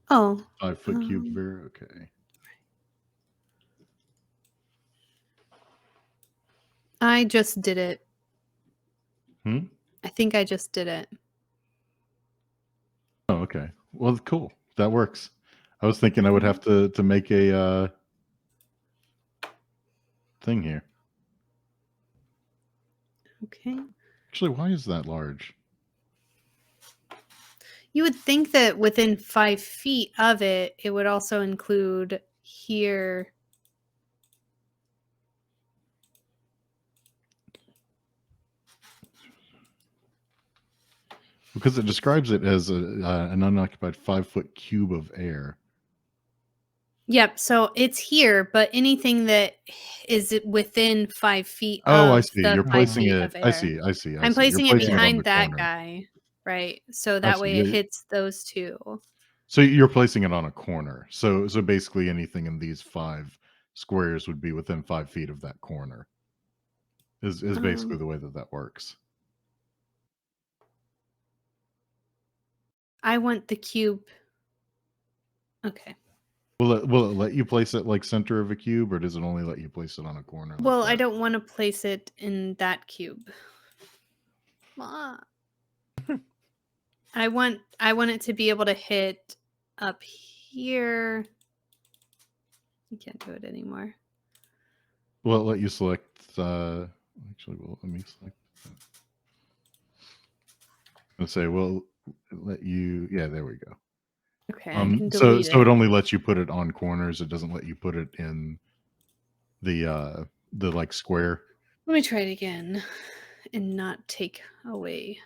5-foot cube of air. Okay. I just did it. I think I just did it. Oh, okay. Well, cool. That works. I was thinking I would have to make a thing here. Okay. Actually, why is that large? You would think that within 5 feet of it, it would also include here. Because it describes it as an unoccupied 5-foot cube of air. Yep. So it's here, but anything that is within 5 feet Oh, of I see. the You're 5 placing feet it. of air. I see. I'm placing it You're placing on behind the that corner. guy, right? So that way it hits those two. So you're placing it on a corner. So basically anything in these 5 squares would be within 5 feet of that corner. Is basically the way that works. I want the cube. Okay. Will it let you place it like center of a cube, or does it only let you place it on a corner? Like Well, that? I don't want to place it in that cube. I want it to be able to hit up here. You can't do it anymore. Will it let you select? Actually, let me select. And say, well, let you. Yeah, there we go. Okay, I can delete so it only lets you put it on corners. It doesn't let you put it in the like square. Let me try it again and not take away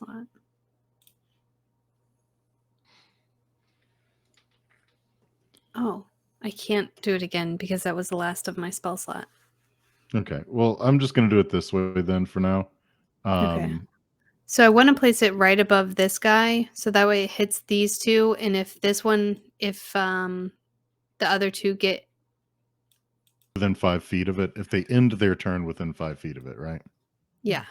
slot. Oh, I can't do it again because that was the last of my spell slot. Okay. Well, I'm just going to do it this way then for now. Okay. So I want to place it right above this guy, so that way it hits these two. And if the other two get Within 5 feet of it, if they end their turn within 5 feet of it, right? yeah,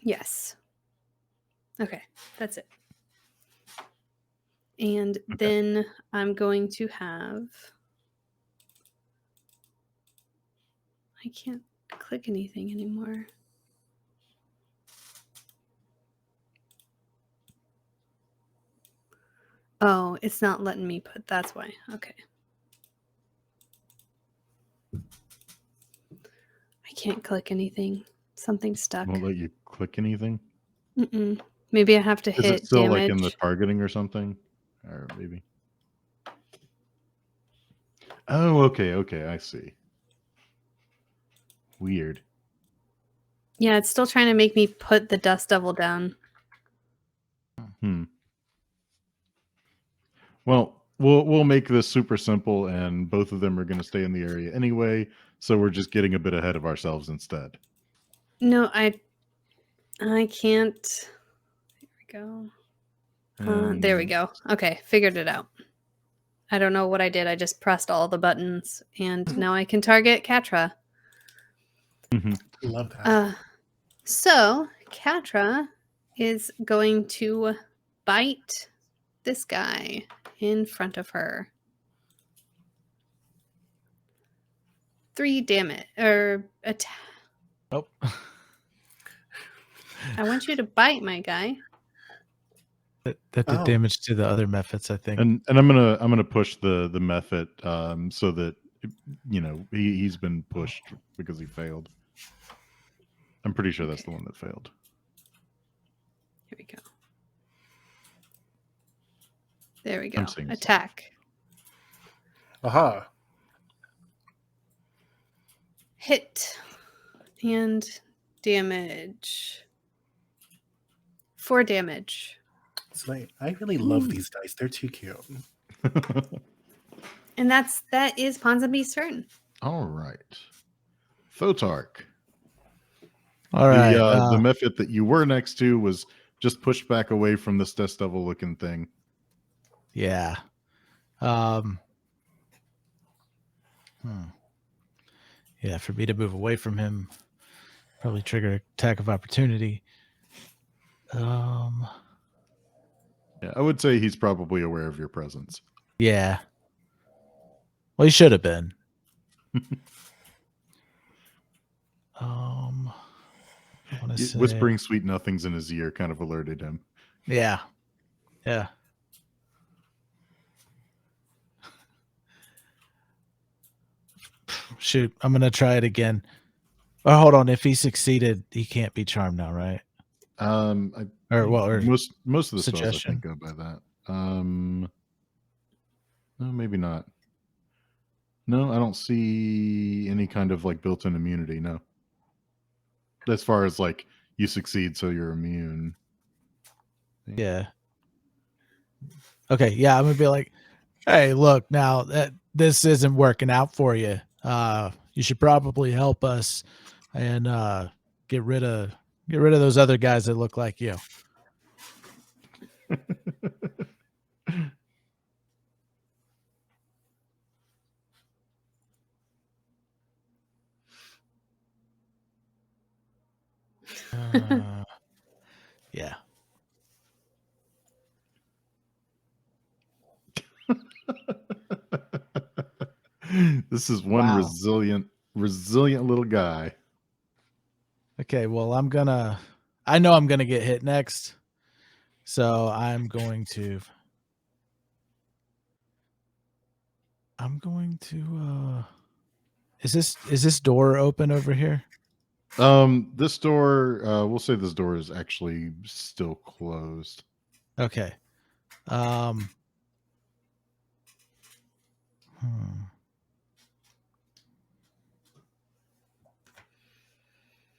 yes, okay, that's it. And then I'm going to have. I can't click anything anymore. Oh, it's not letting me put. That's why. Okay. I can't click anything. Something's stuck. Won't let you click anything. Mm-mm. Maybe I have to Is hit it still damage. like in the targeting or something? Or maybe. Oh, okay, okay, I see. Weird. Yeah, it's still trying to make me put the Dust Devil down. Well, we'll make this super simple, and both of them are going to stay in the area anyway. So we're just getting a bit ahead of ourselves instead. No, I can't. There we go. There we And- go. Okay, figured it out. I don't know what I did. I just pressed all the buttons, and now I can target Katra. Mhm. Love that. So Katra is going to bite this guy in front of her. 3 damage or attack. Nope. I want you to bite my guy. That did Oh. damage to the other methods, I think. And I'm gonna push the method so that he's been pushed because he failed. I'm pretty sure that's the one that failed. Here we go. There we go. I'm seeing Attack. Aha. Hit. And damage. 4 damage. Slay. I really love these dice. They're too cute. And that is Ponsonby's turn. All right, Photark. All right. The method that you were next to was just pushed back away from this Dust Devil looking thing. Yeah. Yeah, for me to move away from him, probably trigger an attack of opportunity. Yeah, I would say he's probably aware of your presence. Yeah. Well, he should have been. I want to say, Whispering sweet nothings in his ear kind of alerted him. yeah. Yeah. Shoot, I'm gonna try it again. Oh, hold on. If he succeeded, he can't be charmed now, right? Or most of the spells I suggestion. think go by that. No, maybe not. No, I don't see any kind of like built-in immunity. No, as far as like you succeed, so you're immune. Yeah. Okay. Yeah, I'm gonna be like, hey, look, now that this isn't working out for you, you should probably help us and get rid of those other guys that look like you. Yeah. This is one Wow. resilient little guy. Okay, well, I know I'm gonna get hit next. So I'm going to is this door open over here? This door, we'll say this door is actually still closed. Okay.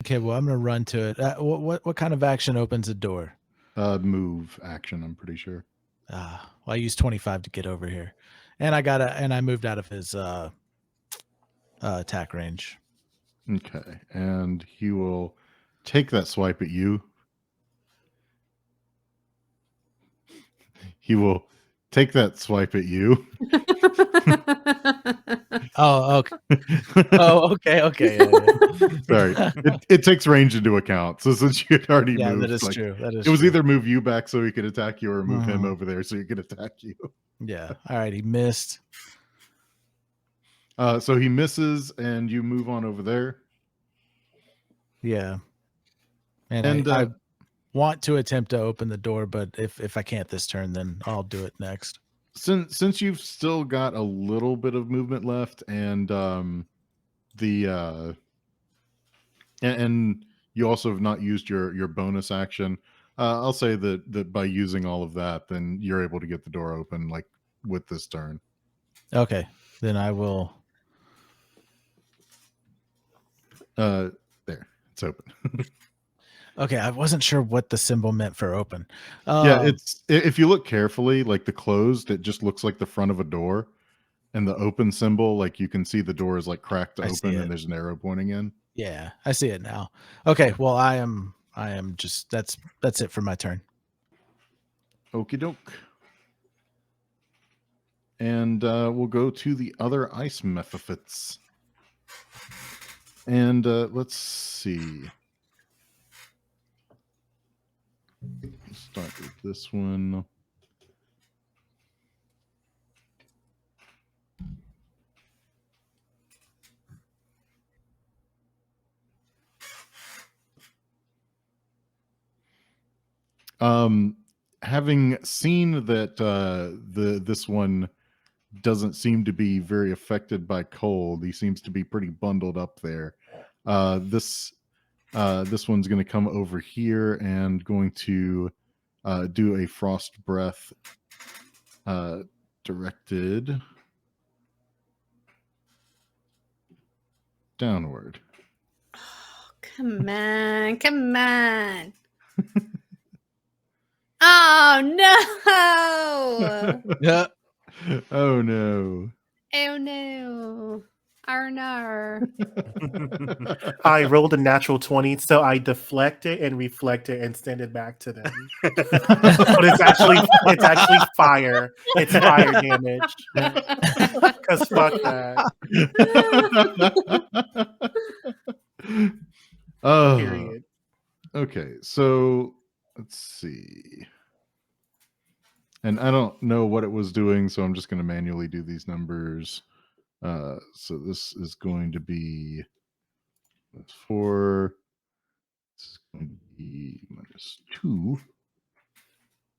Okay, well, I'm gonna run to it. What kind of action opens a door? Move action, I'm pretty sure. Well, I used 25 to get over here, and I moved out of his attack range. Okay, and he will take that swipe at you. He will take that swipe at you. Oh, okay. Oh, okay. Yeah. Sorry, it takes range into account. So since you had already Yeah, moved, that is like, true. That is. it was true. either move you back so he could attack you, or move him Mhm. over there so he could attack you. Yeah. All right. He missed. So he misses, and you move on over there. Yeah. And And I want to attempt to open the door, but if I can't this turn, then I'll do it next. since you've still got a little bit of movement left, and and you also have not used your bonus action, I'll say that by using all of that, then you're able to get the door open, like, with this turn. Okay. Then I will. There, it's open. Okay. I wasn't sure what the symbol meant for open. Yeah, it's, if you look carefully, like the closed, it just looks like the front of a door, and the open symbol, like, you can see the door is like cracked I see open, it. and there's an arrow pointing in. Yeah, I see it now. Okay. Well, I am just that's it for my turn. Okie doke. And we'll go to the other ice mephits. And let's see. Let's start with this one. Having seen that this one doesn't seem to be very affected by cold, he seems to be pretty bundled up there. This one's going to come over here and going to do a frost breath directed downward. Come on. Oh no! Yeah. Oh no. Oh no! Arnar. I rolled a natural 20, so I deflect it and reflect it and send it back to them. But it's actually fire. It's fire damage. Because fuck that. Period. Okay, so let's see. And I don't know what it was doing, so I'm just going to manually do these numbers. So this is going to be -4. This is going to be -2.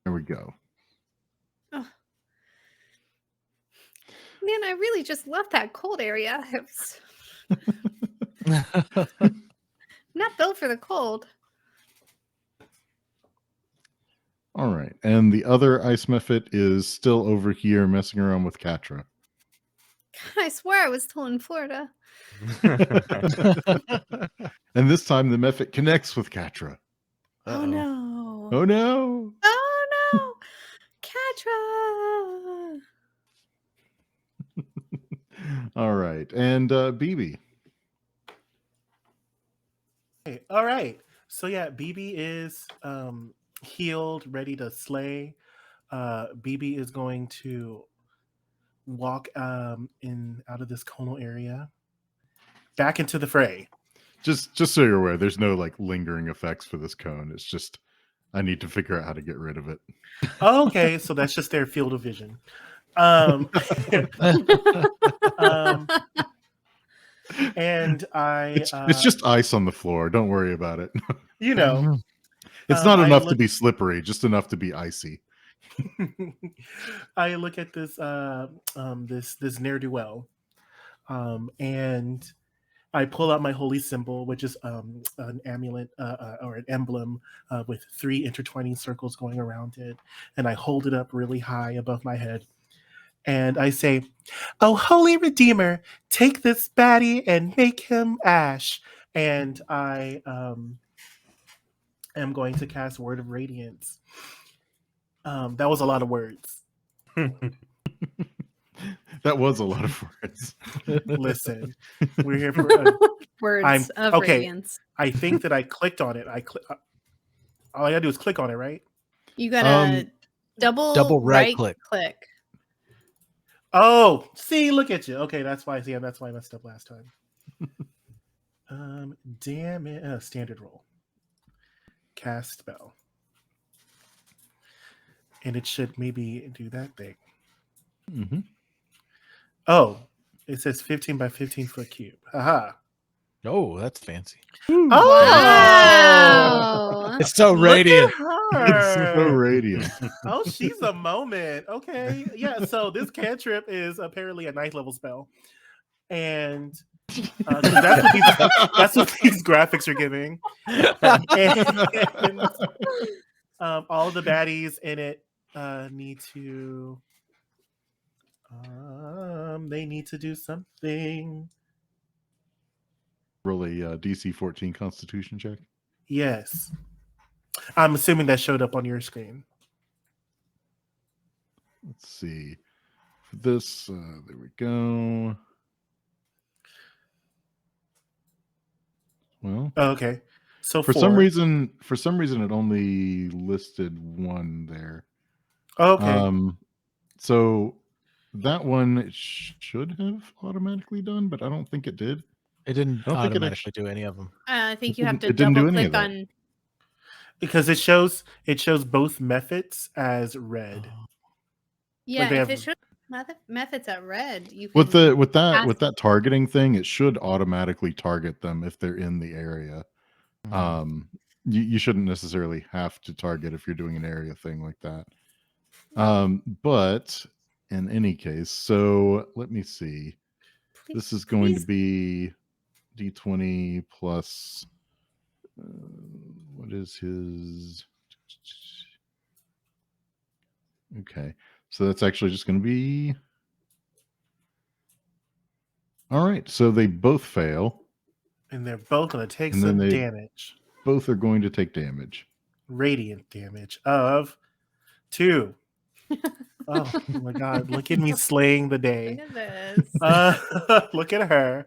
There we go. Oh. Man, I really just love that cold area. It's not built for the cold. All right, and the other ice mephit is still over here messing around with Katra. I swear I was still in Florida. And this time the mephit connects with Katra. Oh no! Oh no! Oh no! Katra! All right, and BB. Okay, all right. So yeah, BB is healed, ready to slay. BB is going to walk in out of this conal area back into the fray. Just so you're aware, there's no like lingering effects for this cone. It's just I need to figure out how to get rid of it. Okay, so that's just their field of vision. And It's just ice on the floor. Don't worry about it. you know, It's not I enough to look- be slippery, just enough to be icy. I look at this this ne'er do well, and I pull out my holy symbol, which is an amulet or an emblem with 3 intertwining circles going around it, and I hold it up really high above my head, and I say, "Oh, holy redeemer, take this baddie and make him ash. and I am going to cast Word of Radiance. That was a lot of words. That was a lot of words. Listen, we're here for. Words of okay. radiance. I think that I clicked on it. All I gotta do is click on it, right? You gotta double right right click. Oh, see, look at you. Okay, that's why. See, that's why I messed up last time. Damn it. Standard roll. Cast spell. And it should maybe do that thing. Mm-hmm. Oh, it says 15 by 15 foot cube. Haha. Oh, that's fancy. Oh, Wow. It's so look radiant. at It's so her. radiant. Oh, she's a moment. Okay. Yeah, so this cantrip is apparently a ninth level spell. And 'cause that's what these graphics are giving. And, all the baddies in it need to they need to do something. Roll a DC 14 Constitution check. Yes. I'm assuming that showed up on your screen. Let's see. For this, there we go. Well, Okay. So for 4. some reason, it only listed 1 there. Okay. So that one it should have automatically done, but I don't think it did. It didn't I don't think it automatically do any of them. I think you have to It didn't do double any of click that. on. Because it shows both methods as red. Yeah, they if have- it shows methods at red, you can. With cast- that targeting thing, it should automatically target them if they're in the area. You shouldn't necessarily have to target if you're doing an area thing like that. But in any case, so let me see. This is going to be D20 plus. What is his? Okay, so that's actually just going to be. All right, so they both fail. And they're both going to take And then some they- damage. Both are going to take damage. Radiant damage of 2. Oh my god, look at me slaying the Look day. at this. Look at her.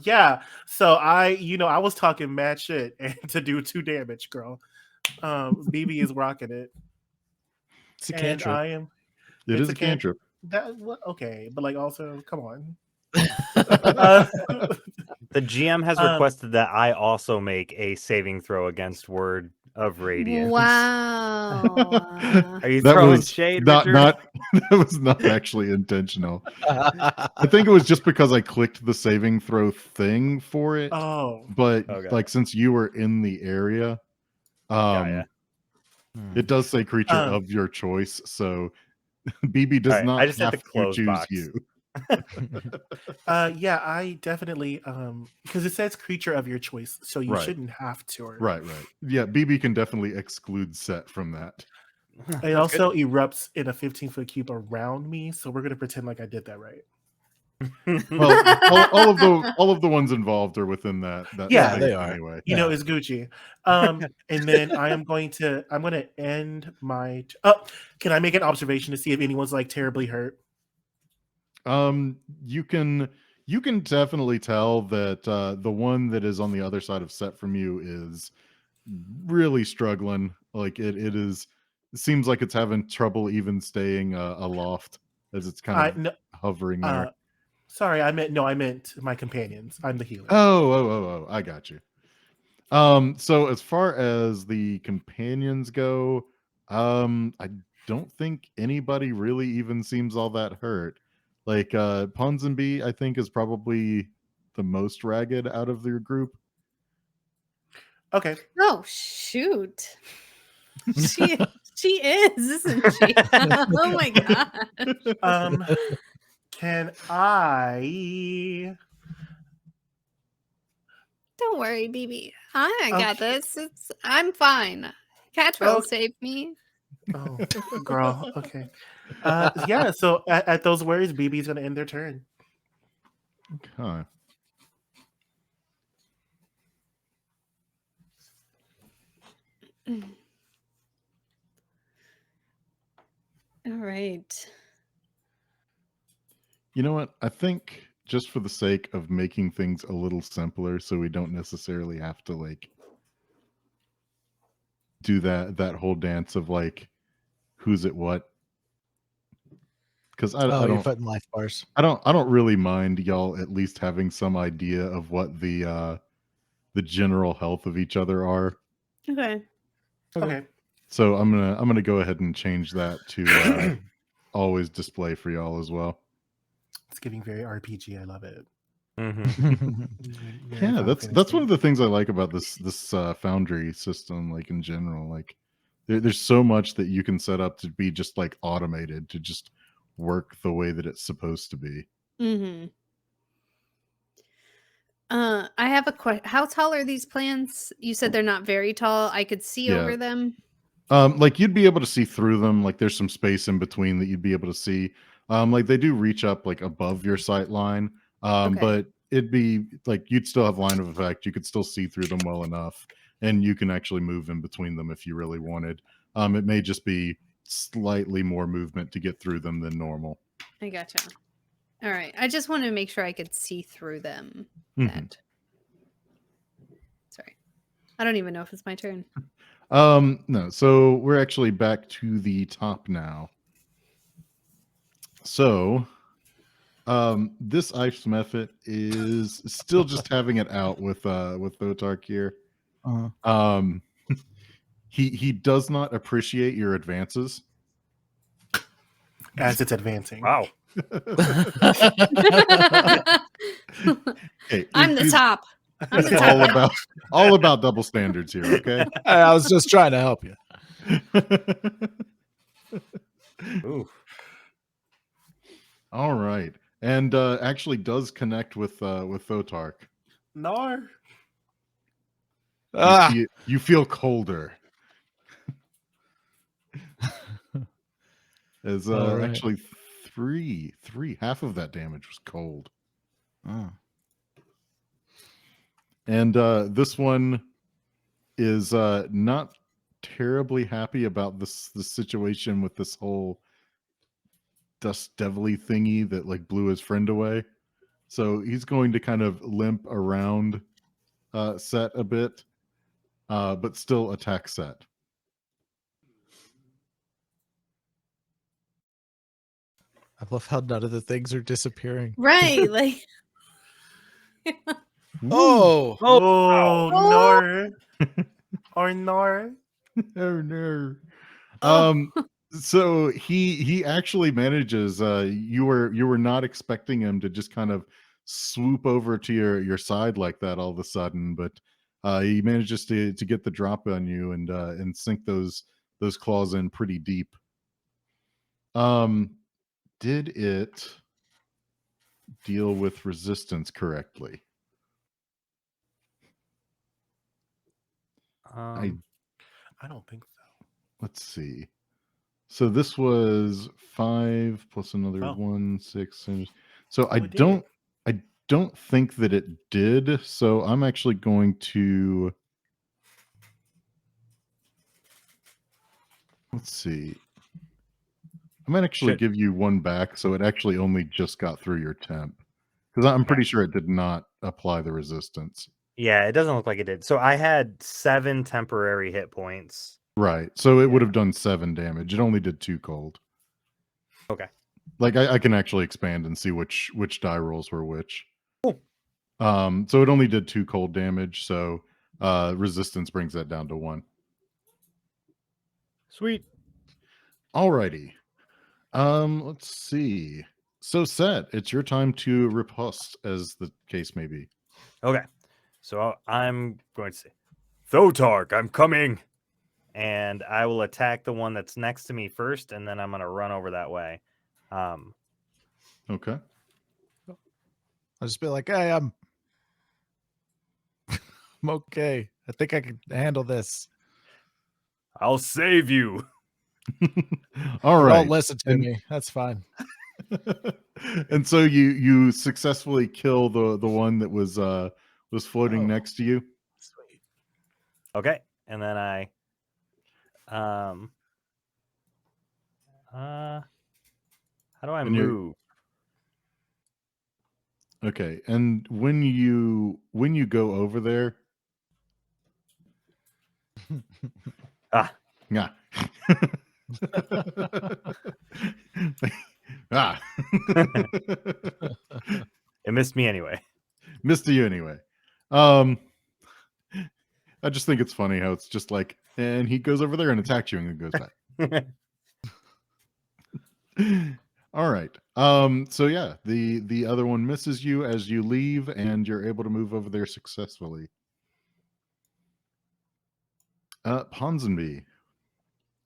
Yeah, so I was talking mad shit and to do 2 damage, girl. BB is rocking it. It's a And cantrip. I am It It's is a a cantrip. okay, but like also come on. The GM has Um, requested that I also make a saving throw against Word of Radiance. Wow. Are you That throwing was shade, not Richard? that was not actually intentional. I think it was just because I clicked the saving throw thing for it. Oh, But Okay. like since you were in the area, Got ya. it does say creature Um, of your choice. So BB does Alright, not I just hit have the to close choose box. you. yeah, I definitely because it says creature of your choice, so you Right. shouldn't have to. Right. Yeah, BB can definitely exclude Set from that. It also erupts in a 15-foot cube around me, so we're gonna pretend like I did that right. Well, all of the ones involved are within that. Yeah, space they are. anyway. You know, it's Gucci. And then I'm gonna end my. Can I make an observation to see if anyone's like terribly hurt? You can definitely tell that the one that is on the other side of Set from you is really struggling. Like it seems like it's having trouble even staying aloft as it's kind of hovering there. Sorry, I meant my companions. I'm the healer. Oh, I got you. So as far as the companions go, I don't think anybody really even seems all that hurt. Like Ponsonby, I think, is probably the most ragged out of their group. Okay. Oh shoot. She is, isn't she? Oh my god. Can I? Don't worry, BB. I got Okay. this. I'm fine. Cattrall Okay. saved me. Oh, girl. Okay. Yeah. So at those words, BB's gonna end their turn. Okay. All right. You know what? I think just for the sake of making things a little simpler, so we don't necessarily have to like do that whole dance of like who's it what. Because I Oh, you're don't putting life bars. I don't really mind y'all at least having some idea of what the general health of each other are. Okay. Okay. So I'm gonna go ahead and change that to always display for y'all as well. It's getting very RPG. I love it. Mhm. Very Yeah, Final that's Fantasy. one of the things I like about this Foundry system, like in general. Like there's so much that you can set up to be just like automated to just work the way that it's supposed to be. Mm-hmm. I have a question. How tall are these plants? You said they're not very tall. I could see Yeah. over them. Like you'd be able to see through them. Like there's some space in between that you'd be able to see. Like they do reach up like above your sight line. Okay. But it'd be like you'd still have line of effect. You could still see through them well enough, and you can actually move in between them if you really wanted. It may just be slightly more movement to get through them than normal. I gotcha. All right. I just wanted to make sure I could see through them. Mhm. That. Sorry. I don't even know if it's my turn. No, so we're actually back to the top now. So, this ice method is still just having it out with Thotark here. Uh-huh. He does not appreciate your advances. As it's advancing. Wow. Hey, I'm the he's- top. I'm the It's top. all about double standards here, okay? I was just trying to help you. Ooh. All right, and actually does connect with Thotark. Nar. Ah, You feel colder. As All right. actually three half of that damage was cold. oh. And this one is not terribly happy about the situation with this whole dust devilly thingy that like blew his friend away. So he's going to kind of limp around Set a bit, but still attack Set. I love how none of the things are disappearing. Right. Like Oh, Oh, Oh. Nar. Or Nar. Oh no. Oh. So he actually manages you were not expecting him to just kind of swoop over to your side like that all of a sudden, but he manages to get the drop on you and sink those claws in pretty deep. Did it deal with resistance correctly? I don't think so. Let's see. So this was 5 plus another Oh. 1, 6. So Oh, it did. I don't think that it did. So I'm actually going to let's see. I might actually Should- give you one back, so it actually only just got through your temp. Because I'm pretty sure it did not apply the resistance. Yeah, it doesn't look like it did. So I had 7 temporary hit points. Right. So it would Yeah. have done 7 damage. It only did 2 cold. Okay. Like I can actually expand and see which die rolls were which. Cool. So it only did 2 cold damage, so resistance brings that down to 1. Sweet. Alrighty. Let's see. So Set, it's your time to riposte, as the case may be. Okay. So I'm going to say, Thotark, I'm coming. And I will attack the one that's next to me first, and then I'm going to run over that way. Okay. I'll just be like, hey, I'm okay. I think I can handle this. I'll save you. All Don't right. listen to And- me. That's fine. And so you successfully kill the one that was floating Oh. next to you. Sweet. Okay. And then I How do I And you're- move? Okay, and when you go over there, Ah. yeah, ah, It missed me anyway. missed you anyway. I just think it's funny how it's just like, and he goes over there and attacks you, and then goes back. All right. So yeah, the other one misses you as you leave, and you're able to move over there successfully. Ponsonby.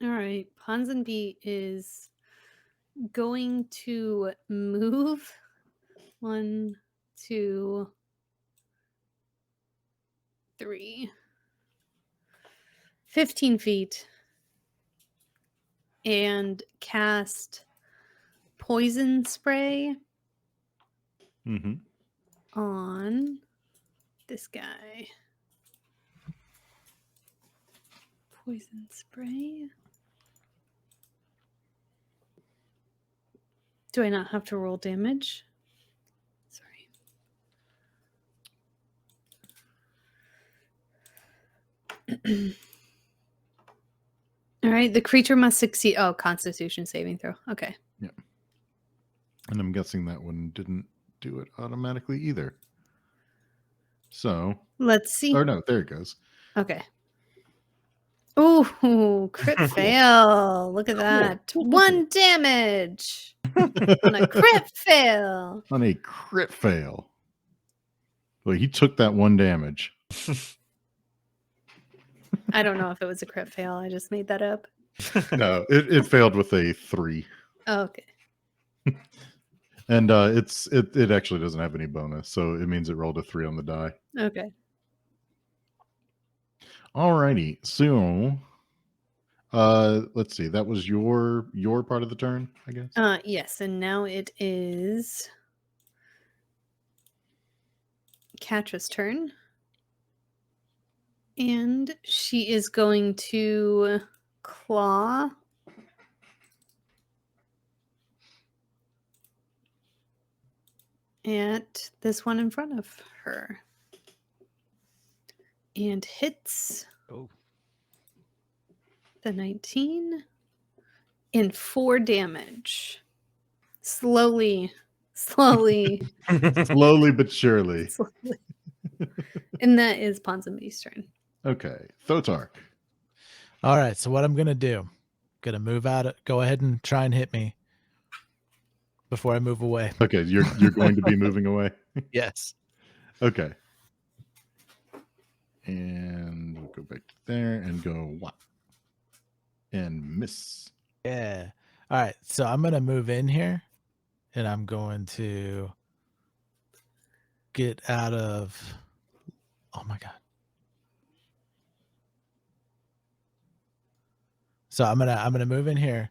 All right. Ponsonby is going to move 1, 2, 3, 15 feet and cast poison spray Mm-hmm. on this guy. Poison spray. Do I not have to roll damage? Sorry. All right, the creature must succeed. Oh, Constitution saving throw. Okay. And I'm guessing that one didn't do it automatically either. So, Let's see. or no, there it goes. Okay. Ooh, crit fail. Look at that. 1 damage on a crit fail. On a crit fail. Well, he took that 1 damage. I don't know if it was a crit fail. I just made that up. No, it failed with a 3. Oh, okay. And it actually doesn't have any bonus, so it means it rolled a 3 on the die. Okay. Alrighty, so let's see. That was your part of the turn, I guess. Yes, and now it is Katra's turn. And she is going to claw at this one in front of her. And hits Oh. the 19 and 4 damage. Slowly. Slowly but surely. Slowly. And that is Ponsonby's turn. Okay, Thotark. All right. So what I'm gonna do? Gonna move out. Go ahead and try and hit me before I move away. Okay, you're going to be moving away. Yes. Okay. And we'll go back to there and go what? And miss. Yeah. All right. So I'm gonna move in here, and I'm going to get out of. Oh my god. So I'm gonna move in here,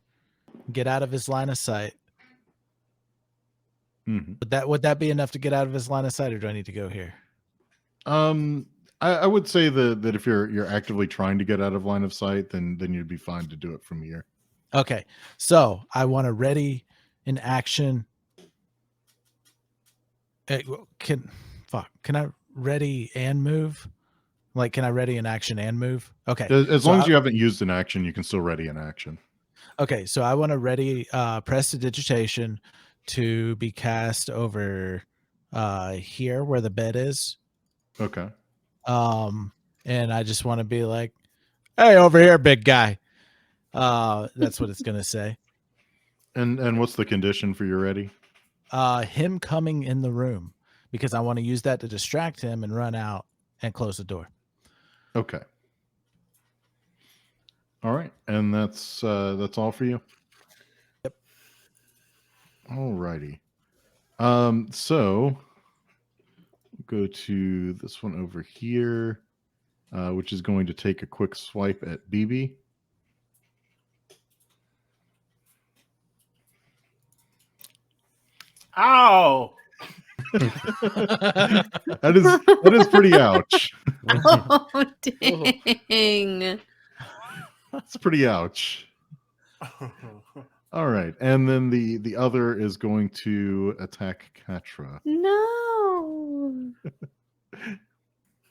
get out of his line of sight. Mm-hmm. Would that be enough to get out of his line of sight, or do I need to go here? I would say that if you're actively trying to get out of line of sight, then you'd be fine to do it from here. Okay. So I want to ready in action. Can I ready and move? Like, can I ready in action and move? Okay. As so long as you haven't used an action, you can still ready an action. Okay, so I want to ready prestidigitation to be cast over here where the bed is. Okay. And I just want to be like, "Hey, over here, big guy." That's what it's gonna say. And what's the condition for your ready? Him coming in the room, because I want to use that to distract him and run out and close the door. Okay. All right, and that's all for you. Yep. All righty. So go to this one over here, which is going to take a quick swipe at BB. Ow! That is pretty ouch. Oh, dang. It's pretty ouch. All right, and then the other is going to attack Katra. No.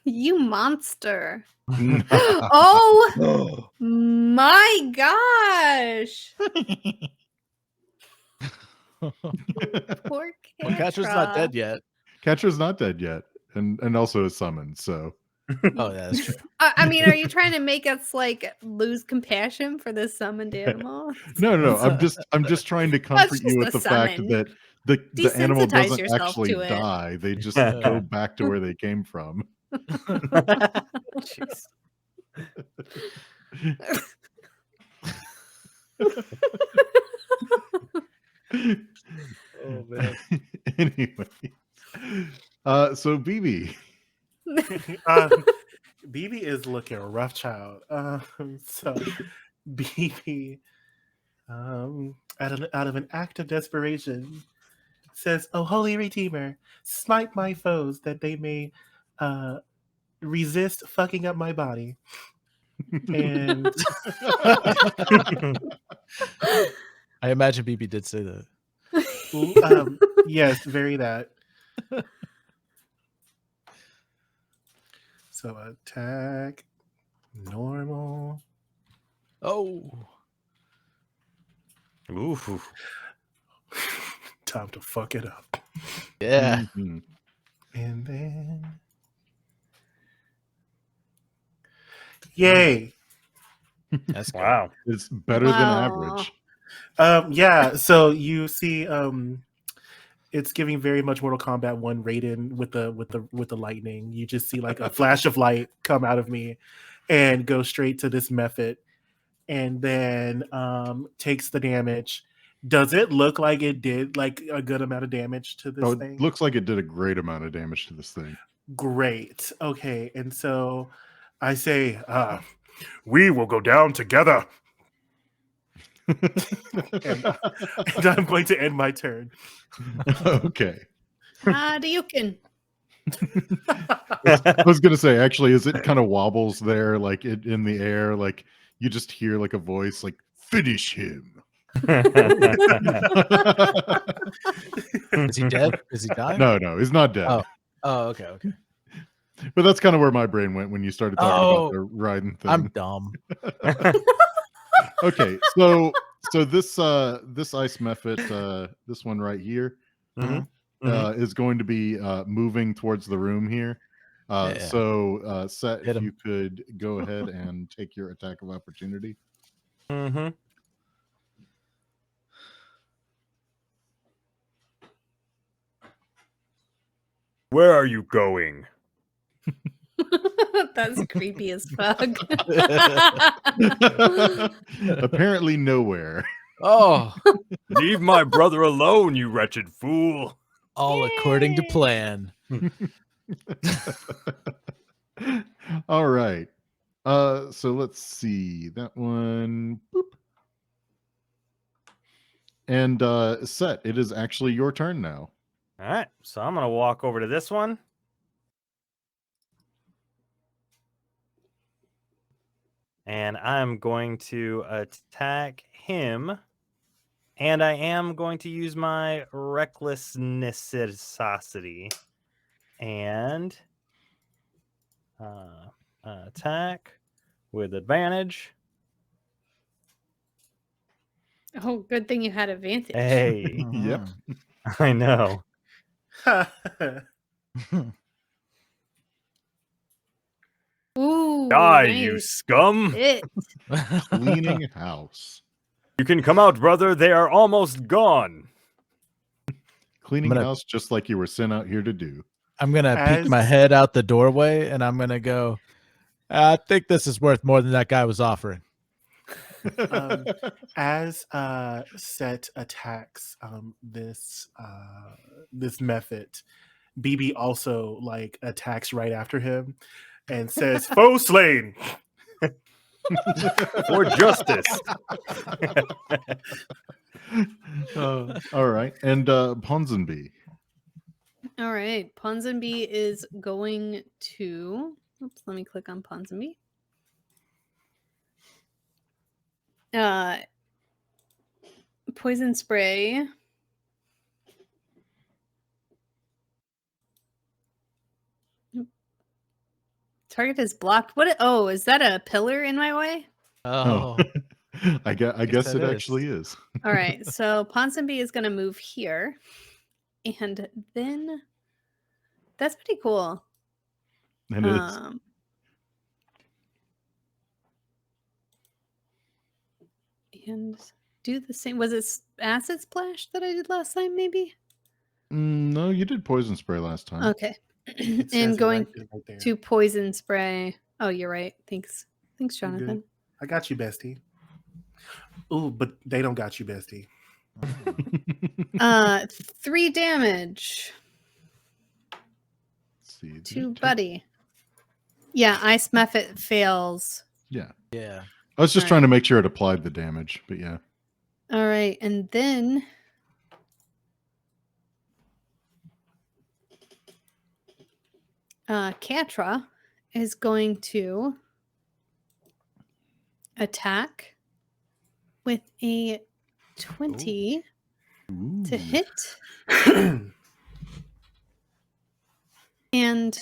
You monster. Oh my gosh. Poor Well, Catra's not dead yet. Katra's not dead yet, and also is summoned. So Oh, yeah, that's true. I mean, are you trying to make us like lose compassion for this summoned animal? no. I'm just trying to comfort you just with a the fact summon. that the animal Desensitize doesn't yourself actually to it. die. They just go back to where they came from. Jeez. Oh, man. Anyway, so BB. BB is looking rough, child. So BB, out of an act of desperation, says, "Oh, holy Redeemer, smite my foes that they may resist fucking up my body." And I imagine BB did say that. yes, very that. So attack, normal. Oh. Ooh. Time to fuck it up. Yeah. Mhm. And then, yay. That's good. Wow. It's better than average. Yeah, so you see it's giving very much Mortal Kombat 1 Raiden with the lightning. You just see like a flash of light come out of me and go straight to this method, and then takes the damage. Does it look like it did like a good amount of damage to this Oh, thing? it looks like it did a great amount of damage to this thing. Great. Okay, and so I say, we will go down together. And I'm going to end my turn. Okay. Hadouken. I was gonna say, actually, as it kind of wobbles there, like it in the air, like you just hear like a voice, like "Finish him." Is he dead? Is he dying? No, he's not dead. Oh. Oh, okay. But that's kind of where my brain went when you started talking Oh, about the riding thing. I'm dumb. Okay, so this ice method, this one right here, Mhm. is going to be moving towards the room here. Yeah. So Set, Hit if you him. could go ahead and take your attack of opportunity. Mhm. Where are you going? That's creepy as fuck. Apparently nowhere. Oh, Leave my brother alone, you wretched fool. all according to plan. All right. So let's see that one. Boop. And Set, it is actually your turn now. All right, so I'm gonna walk over to this one. And I'm going to attack him. And I am going to use my recklessness and attack with advantage. Oh, good thing you had advantage. Hey, Yep. I know. Ooh, Die, nice. you scum! Hit. Cleaning house. You can come out, brother. They are almost gone. Cleaning gonna- house just like you were sent out here to do. I'm gonna peek As- my head out the doorway and I'm gonna go, I think this is worth more than that guy was offering. As Set attacks this method, BB also like attacks right after him and says, "Foe slain." For justice. All right. And Ponsonby. All right. Ponsonby is going to. Oops, let me click on Ponsonby. Poison spray. Target is blocked. What? Oh, is that a pillar in my way? Oh, I guess it actually is. All right. So Ponsonby is going to move here. And then that's pretty cool. And it's And do the same. Was it acid splash that I did last time, maybe? no, you did poison spray last time. Okay. It says And it going right there. to poison spray. Oh, you're right. Thanks. Thanks, You're good. Jonathan. I got you, bestie. Ooh, but they don't got you, bestie. 3 damage Let's see. to Buddy. Yeah, Ice Method fails. Yeah. yeah. I was just All trying to make sure it applied the damage, but yeah. All right, and then Katra is going to attack with a 20 to Ooh. hit and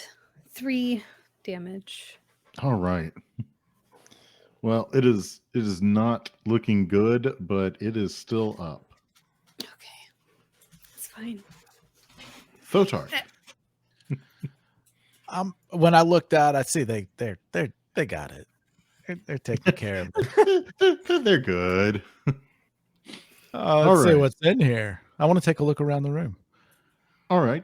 3 damage. All right. Well, it is not looking good, but it is still up. Okay, it's fine. Thotar. When I looked out, I see they got it. They're taking care of it. They're good. Let's see right. what's in here. I want to take a look around the room. All right.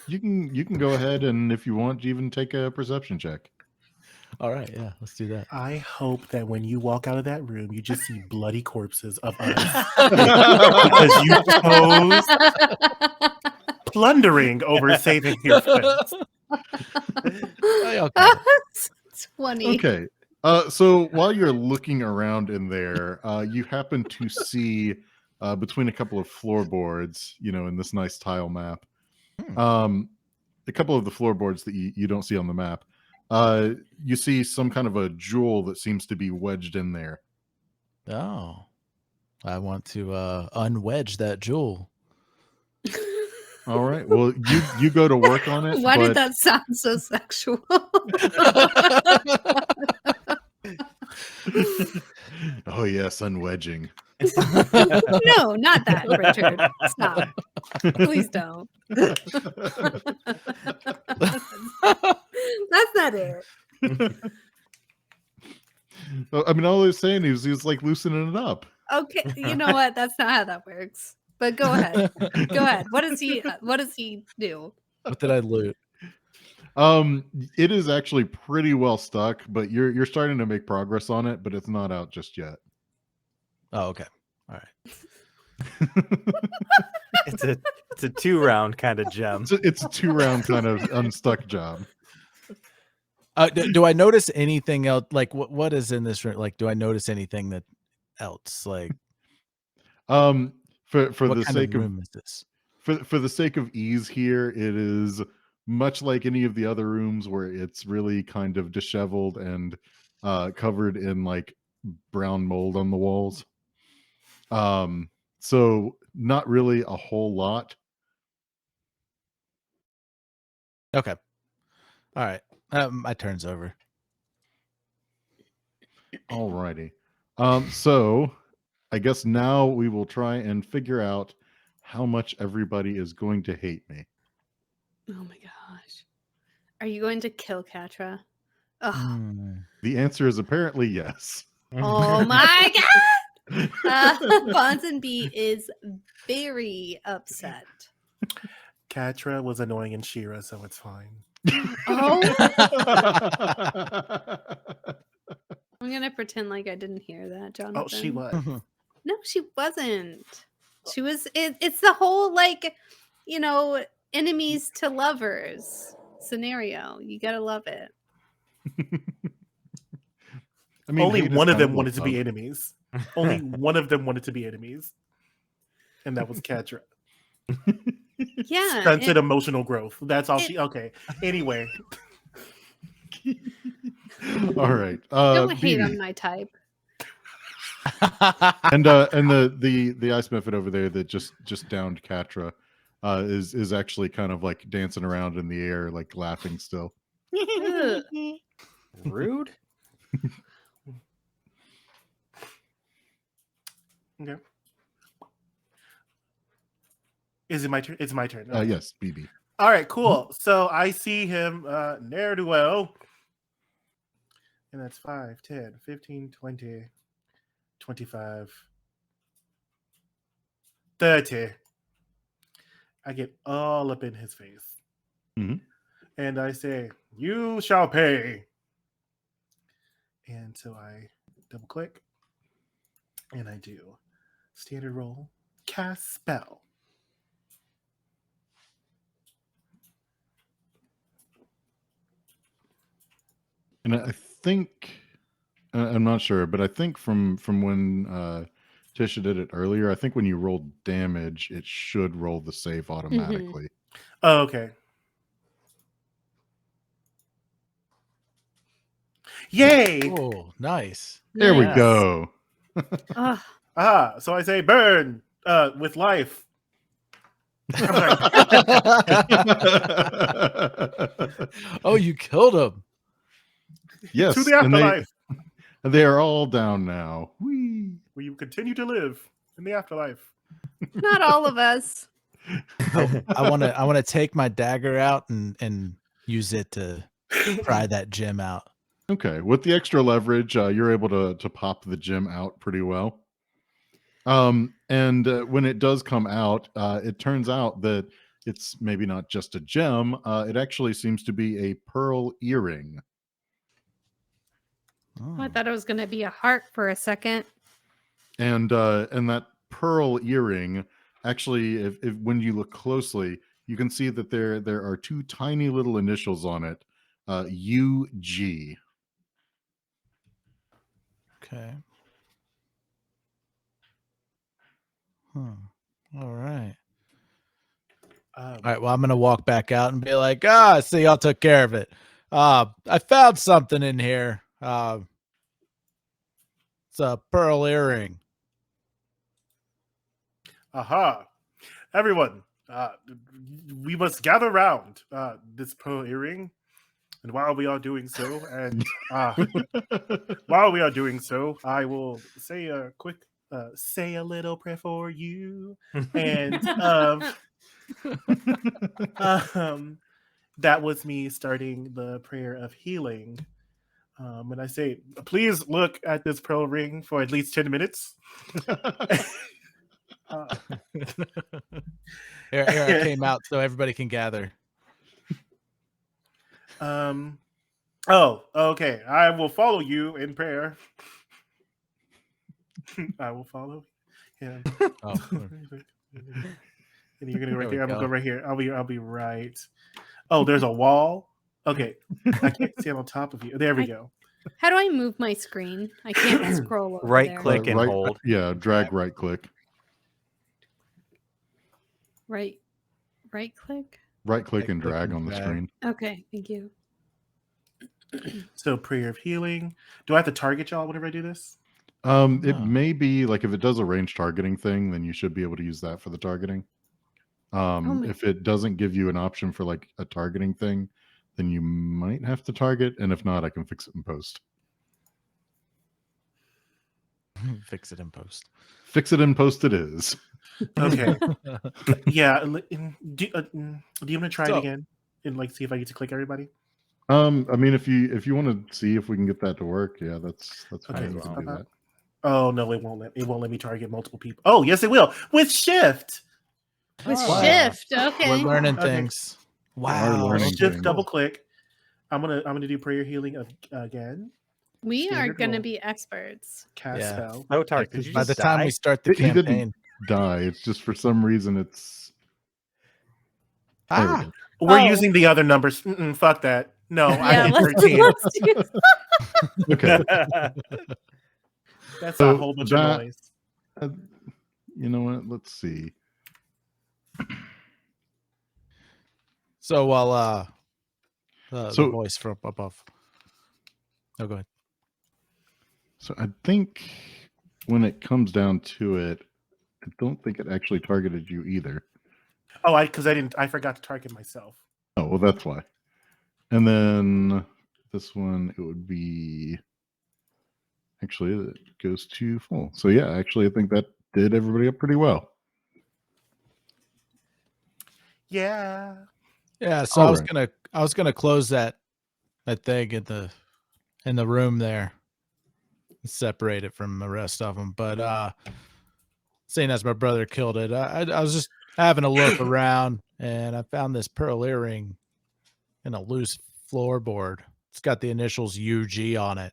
You can go ahead and if you want, even take a perception check. All right, yeah, let's do that. I hope that when you walk out of that room, you just see bloody corpses of us because you chose plundering over saving your friends. Okay. 20. Okay. So while you're looking around in there, you happen to see between a couple of floorboards, in this nice tile map, a couple of the floorboards that you don't see on the map. You see some kind of a jewel that seems to be wedged in there. Oh, I want to unwedge that jewel. All right. Well, you go to work on it. Why did that sound so sexual? Oh yes, unwedging. No, not that, Richard. Stop. Please don't. That's not it. I mean, all I was saying is he was like loosening it up. Okay, you know what? That's not how that works. But go ahead. Go ahead. What does he do? What did I loot? It is actually pretty well stuck, but you're starting to make progress on it, but it's not out just yet. Oh, okay. All right. It's a 2-round kind of gem. It's a 2-round kind of unstuck job. Do I notice anything else? Like what is in this room? Like, do I notice anything that else? Like, for what the kind sake of of room is this? for the sake of ease here, it is much like any of the other rooms where it's really kind of disheveled and covered in like brown mold on the walls. So not really a whole lot. Okay. All right. My turn's over. Alrighty. So I guess now we will try and figure out how much everybody is going to hate me. Oh my gosh. Are you going to kill Katra? Oh, The answer is apparently yes. oh my god! Ponsonby is very upset. Katra was annoying in Shira, so it's fine. Oh, I'm gonna pretend like I didn't hear that, Jonathan. Oh, she was. No, she wasn't. She was. It's the whole like, enemies to lovers scenario. You gotta love it. I mean, Only hate is one of kind them wanted to be love. enemies. Only one of them wanted to be enemies. And that was Katra. Yeah. Stunted emotional growth. That's all she. Okay. Anyway. All right. Don't hate BB. on my type. And the ice method over there that just downed Katra is actually kind of like dancing around in the air, like laughing still. Ugh. Rude. Okay. Is it my turn? It's my turn. Okay. Yes, BB. All right, cool. So I see him ne'er do well. And that's 5, 10, 15, 20, 25, 30. I get all up in his face. Mhm. And I say, "You shall pay." And so I double click. And I do standard roll, cast spell. And I think I'm not sure, but I think from when Tisha did it earlier, I think when you roll damage, it should roll the save automatically. Oh, okay. Yay! Oh, nice. There we Nice. go. Ugh. Ah, so I say burn with life. I'm sorry. Oh, you killed him. Yes, To the and afterlife, they are all down now. Whee! where you continue to live in the afterlife. Not all of us. I want to take my dagger out and use it to pry that gem out. Okay, with the extra leverage, you're able to pop the gem out pretty well. And when it does come out, it turns out that it's maybe not just a gem. It actually seems to be a pearl earring. Oh, I thought it was going to be a heart for a second. And that pearl earring, actually, if when you look closely, you can see that there are two tiny little initials on it, UG. Okay. Huh. All right. All right. Well, I'm gonna walk back out and be like, so y'all took care of it. I found something in here. It's a pearl earring. Aha. Everyone, we must gather round this pearl earring. And while we are doing so, I will say a quick, say a little prayer for you. And that was me starting the prayer of healing. And I say, please look at this pearl ring for at least 10 minutes. Here I came out so everybody can gather. Oh, okay. I will follow you in prayer. I will follow him. Oh, And you're gonna go right There we there. I'm gonna go go. right here. I'll be right. Oh, there's a wall. Okay, I can't stand on top of you. There we go. How do I move my screen? I can't scroll over Right there. click and right, hold. Yeah, drag right click. Right click. Right click and click drag and on the drag. screen. Okay, thank you. So prayer of healing. Do I have to target y'all whenever I do this? It No. may be like if it does a range targeting thing, then you should be able to use that for the targeting. my- If it doesn't give you an option for like a targeting thing, then you might have to target. And if not, I can fix it in post. Fix it in post. Fix it in post. It is. Okay. Yeah. Do you want to try it So- again and like see if I get to click everybody? I mean, if you want to see if we can get that to work, yeah, that's fine. Okay. We can do that. Oh no, it won't let me target multiple people. Oh yes, it will with shift. With Wow. shift. We're Okay. learning Okay. things. are Wow. learning Shift things. double click. I'm gonna do prayer healing again. We are Standard going to roll. be experts. Cast Yeah. spell. Oh, Tark, Yeah, did you By just the time die? we start the He didn't campaign. die. It's just for some reason it's. There we Ah, go. We're Oh. using the other numbers. Fuck that. No, I Yeah, hit let's 13. do Okay. That's a So whole bunch that- of noise. You know what? Let's see. so while the So- voice from above. Oh, go ahead. So I think when it comes down to it, I don't think it actually targeted you either. Oh, I forgot to target myself. Oh, well, that's why. And then this one, it would be actually it goes to full. So yeah, actually, I think that did everybody up pretty well. Yeah. Yeah, so All I was right. gonna close that thing in the room there, separate it from the rest of them. But seeing as my brother killed it, I was just having a look around, and I found this pearl earring in a loose floorboard. It's got the initials UG on it.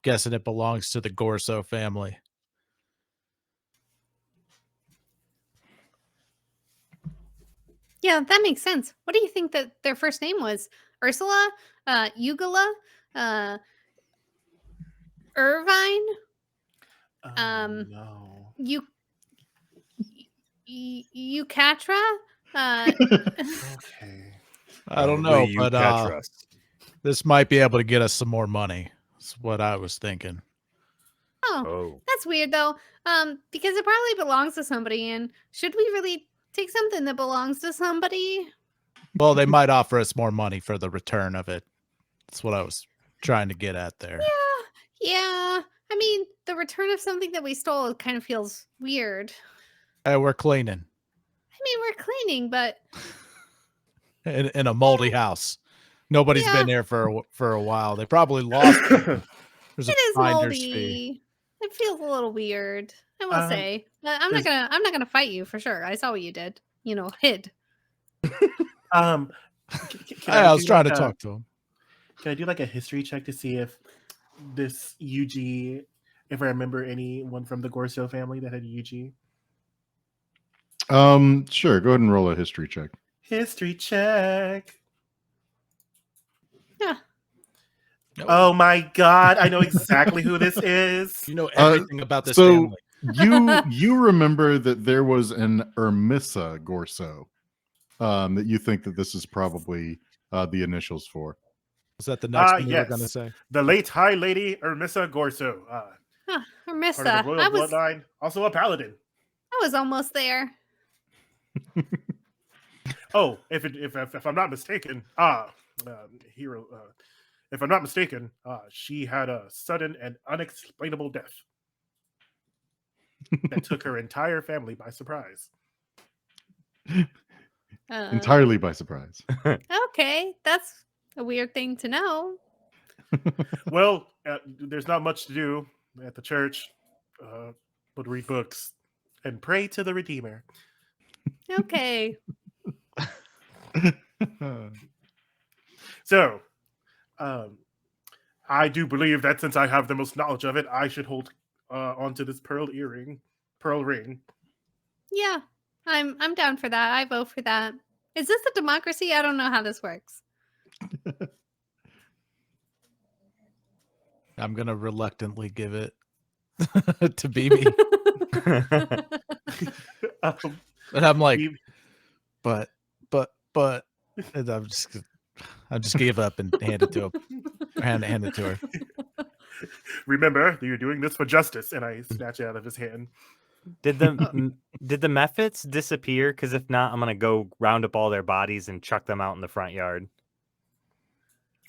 Guessing it belongs to the Gorso family. Yeah, that makes sense. What do you think that their first name was? Ursula? Ugula? Uh, Irvine? No. Eucatra? Okay. I don't Probably know, you but catch us. this might be able to get us some more money. That's what I was thinking. Oh, Oh, that's weird though. Because it probably belongs to somebody, and should we really take something that belongs to somebody? Well, they might offer us more money for the return of it. That's what I was trying to get at there. Yeah. I mean, the return of something that we stole kind of feels weird. Hey, we're cleaning I mean, we're cleaning, but in a moldy house. Nobody's yeah, been here for a while. They probably lost it. There's a it is finder's fee. moldy. It feels a little weird, I will Um, say. But I'm there's- not gonna fight you for sure. I saw what you did. Hid. um, can Hey, I was do trying like to talk to him. Can I do like a history check to see if this UG, if I remember anyone from the Gorso family that had UG? Sure. Go ahead and roll a history check. History check. Yeah. Oh my god, I know exactly who this is. You know everything about this so family. you remember that there was an Ermissa Gorso that you think that this is probably the initials for. Is that the next one you were Yes. going to say? The late High Lady Ermissa Gorso. Huh, Part of Armissa. the royal bloodline. Also a paladin. I was almost there. Oh, if I'm not mistaken, hero. If I'm not mistaken, she had a sudden and unexplainable death that took her entire family by surprise. Entirely by surprise. Okay, that's a weird thing to know. Well, there's not much to do at the church, but read books and pray to the Redeemer. Okay. So, I do believe that since I have the most knowledge of it, I should hold onto this pearl ring. Yeah, I'm down for that. I vote for that. Is this a democracy? I don't know how this works. I'm going to reluctantly give it to BB. Um, And I'm like, we- but, and I just gave up and handed to him. Hand it to her. remember that you're doing this for justice, and I snatch it out of his hand. did the Mephits disappear? Because if not, I'm gonna go round up all their bodies and chuck them out in the front yard.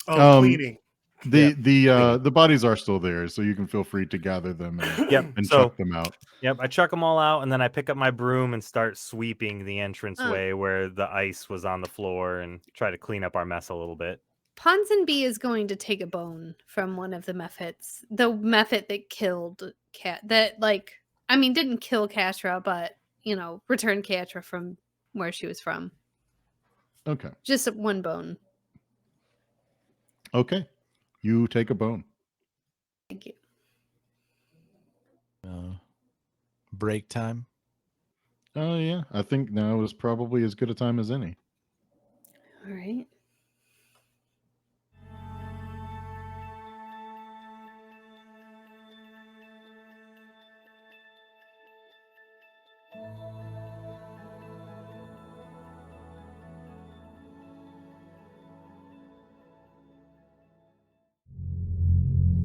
Oh, cleaning. The bodies are still there, so you can feel free to gather them Yep. and So chuck them out. yep, I chuck them all out, and then I pick up my broom and start sweeping the entranceway where the ice was on the floor, and try to clean up our mess a little bit. Ponsonby is going to take a bone from one of the Mephits. The Mephit that killed didn't kill Catra, but returned Catra from where she was from. Okay. Just one bone. Okay. You take a bone. Thank you. Break time. Oh yeah. I think now is probably as good a time as any. All right.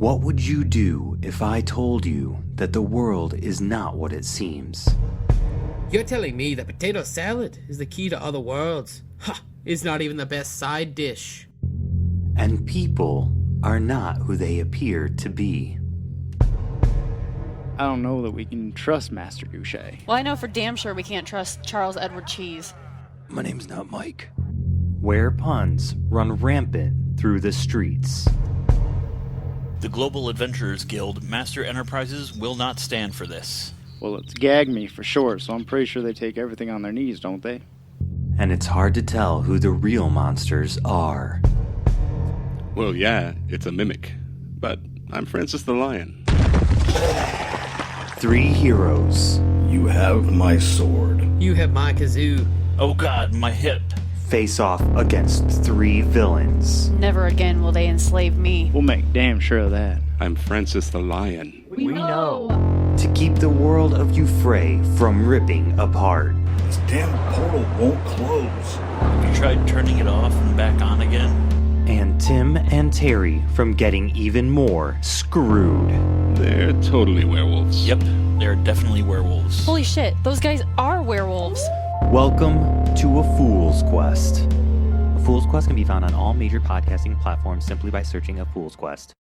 What would you do if I told you that the world is not what it seems? You're telling me that potato salad is the key to other worlds? Ha! It's not even the best side dish. And people are not who they appear to be. I don't know that we can trust Master Goucher. Well, I know for damn sure we can't trust Charles Edward Cheese. My name's not Mike. Where puns run rampant through the streets. The Global Adventurers Guild Master Enterprises will not stand for this. Well, it's gag me for short, so I'm pretty sure they take everything on their knees, don't they? And it's hard to tell who the real monsters are. Well, yeah, it's a mimic. But I'm Francis the Lion. 3 heroes. You have my sword. You have my kazoo. Oh god, my hip. Face off against 3 villains. Never again will they enslave me. We'll make damn sure of that. I'm Francis the Lion. We know. To keep the world of Euphrae from ripping apart. This damn portal won't close. Have you tried turning it off and back on again? And Tim and Terry from getting even more screwed. They're totally werewolves. Yep, they're definitely werewolves. Holy shit, those guys are werewolves. Welcome to A Fool's Quest. A Fool's Quest can be found on all major podcasting platforms simply by searching A Fool's Quest.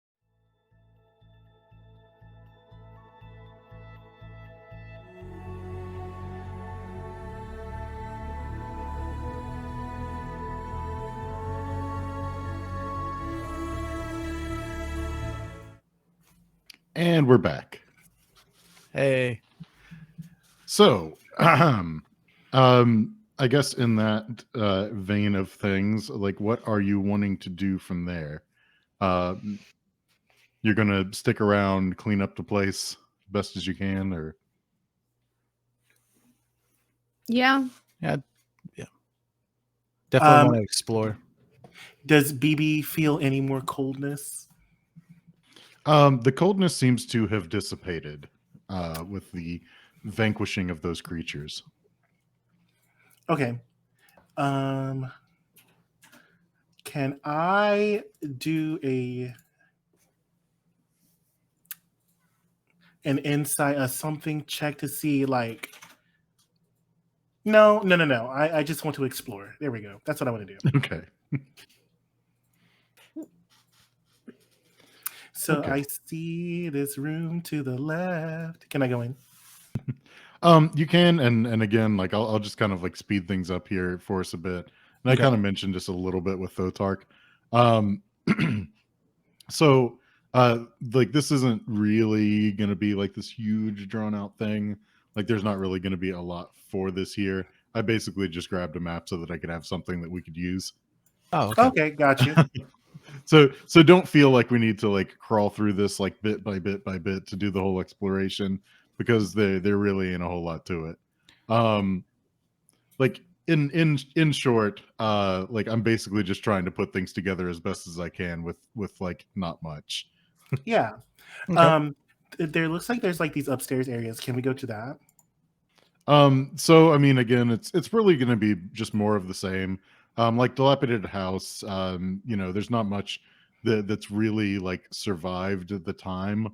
And we're back. Hey. So, I guess in that vein of things, like, what are you wanting to do from there? You're gonna stick around, clean up the place best as you can, or Yeah. Definitely want to explore. Does BB feel any more coldness? the coldness seems to have dissipated with the vanquishing of those creatures. Okay. Can I do an insight, a something check to see, like, no. I just want to explore. There we go. That's what I want to do. Okay. So Okay. I see this room to the left. Can I go in? You can, and again, like I'll just kind of like speed things up here for us a bit. And I Okay. kind of mentioned just a little bit with Thotark. So like this isn't really gonna be like this huge drawn out thing. Like there's not really gonna be a lot for this here. I basically just grabbed a map so that I could have something that we could use. Oh, okay. Okay, got you. So don't feel like we need to like crawl through this like bit by bit by bit to do the whole exploration, because there really ain't a whole lot to it. Like in short, like I'm basically just trying to put things together as best as I can with like not much. Yeah. Okay. There looks like there's like these upstairs areas. Can we go to that? So I mean, again, it's really going to be just more of the same. Like dilapidated house. You know, there's not much that's really like survived at the time.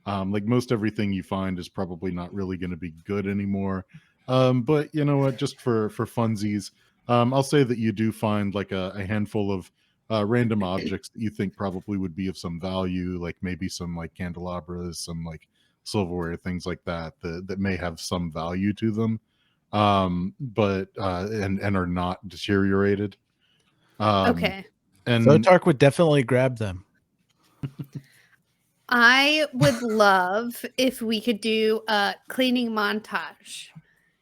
Like most everything you find is probably not really going to be good anymore. But you know what? Just for funsies, I'll say that you do find like a handful of random objects that you think probably would be of some value, like maybe some like candelabras, some like silverware, things like that that may have some value to them, but and are not deteriorated. Okay. And Thotark would definitely grab them. I would love if we could do a cleaning montage.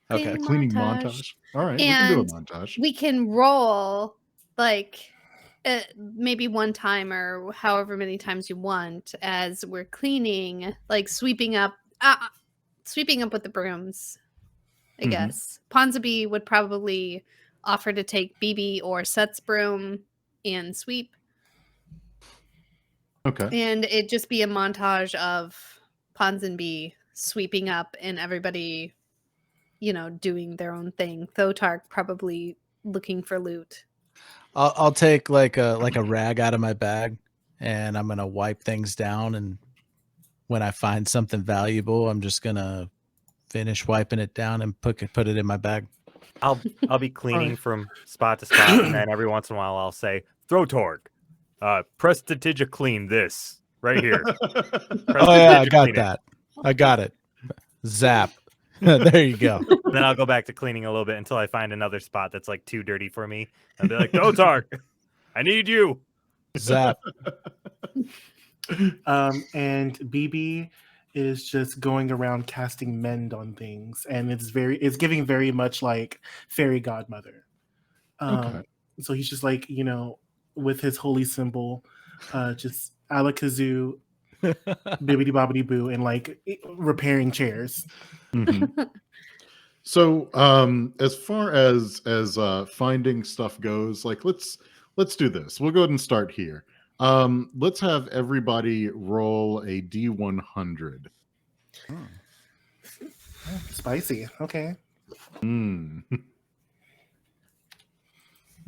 Okay. cleaning montage. All right, we can do a And montage. we can roll like maybe one time or however many times you want as we're cleaning, like sweeping up with the brooms. I Mhm. guess Ponsonby would probably offer to take BB or Set's broom and sweep, Okay. and it just be a montage of Ponsonby sweeping up and everybody, you know, doing their own thing. Thotark probably looking for loot. I'll take like a rag out of my bag and I'm gonna wipe things down. And when I find something valuable, I'm just gonna finish wiping it down and put it in my bag. I'll be cleaning from spot to spot, and then every once in a while I'll say, "Throw torque, prestidigita clean this right here." Oh yeah, I got that. I got it. Zap. There you go. Then I'll go back to cleaning a little bit until I find another spot that's like too dirty for me. I'll be like, "Dotark, I need you." Zap. And BB is just going around casting mend on things, and it's giving very much like fairy godmother. Okay. So he's just like, with his holy symbol, just alakazoo, bibbidi bobbidi boo, and like repairing chairs. Mhm. So, as far as finding stuff goes, like let's do this. We'll go ahead and start here. Let's have everybody roll a D100. Spicy. Okay.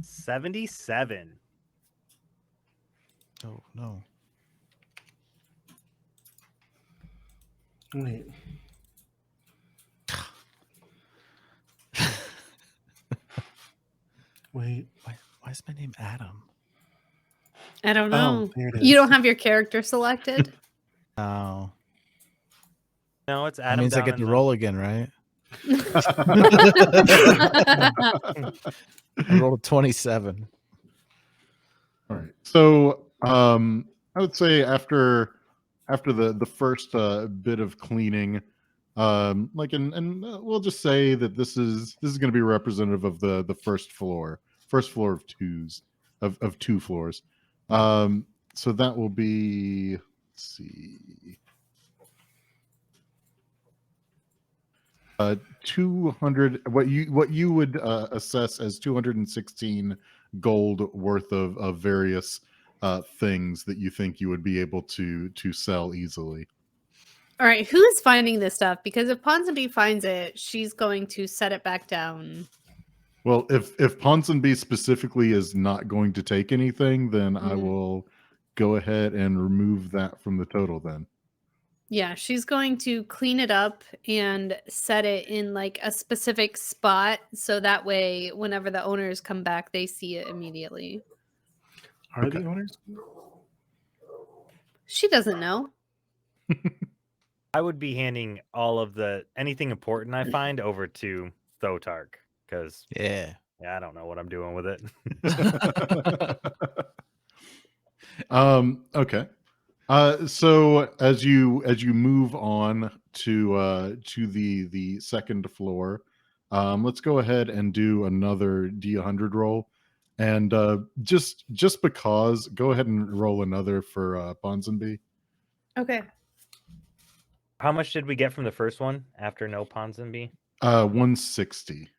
77. Oh no. Wait. Wait. Why is my name Adam? I don't know. There it is. You don't have your character selected? Oh. No, it's That Adam. means I get to roll again, right? I rolled a 27. All right. So, I would say after the first bit of cleaning, we'll just say that this is going to be representative of the first floor of two floors. So that will be, let's see, 200. What you would assess as 216 gold worth of various things that you think you would be able to sell easily. All right, who's finding this stuff? Because if Ponsonby finds it, she's going to set it back down. Well, if Ponsonby specifically is not going to take anything, then I will go ahead and remove that from the total then. Yeah, she's going to clean it up and set it in like a specific spot so that way whenever the owners come back, they see it immediately. Are the owners? She doesn't know. I would be handing all of anything important I find over to Thotark because Yeah, I don't know what I'm doing with it. Okay. So as you move on to the second floor, let's go ahead and do another D100 roll, and just because, go ahead and roll another for Ponsonby. Okay. How much did we get from the first one after no Ponsonby? 160.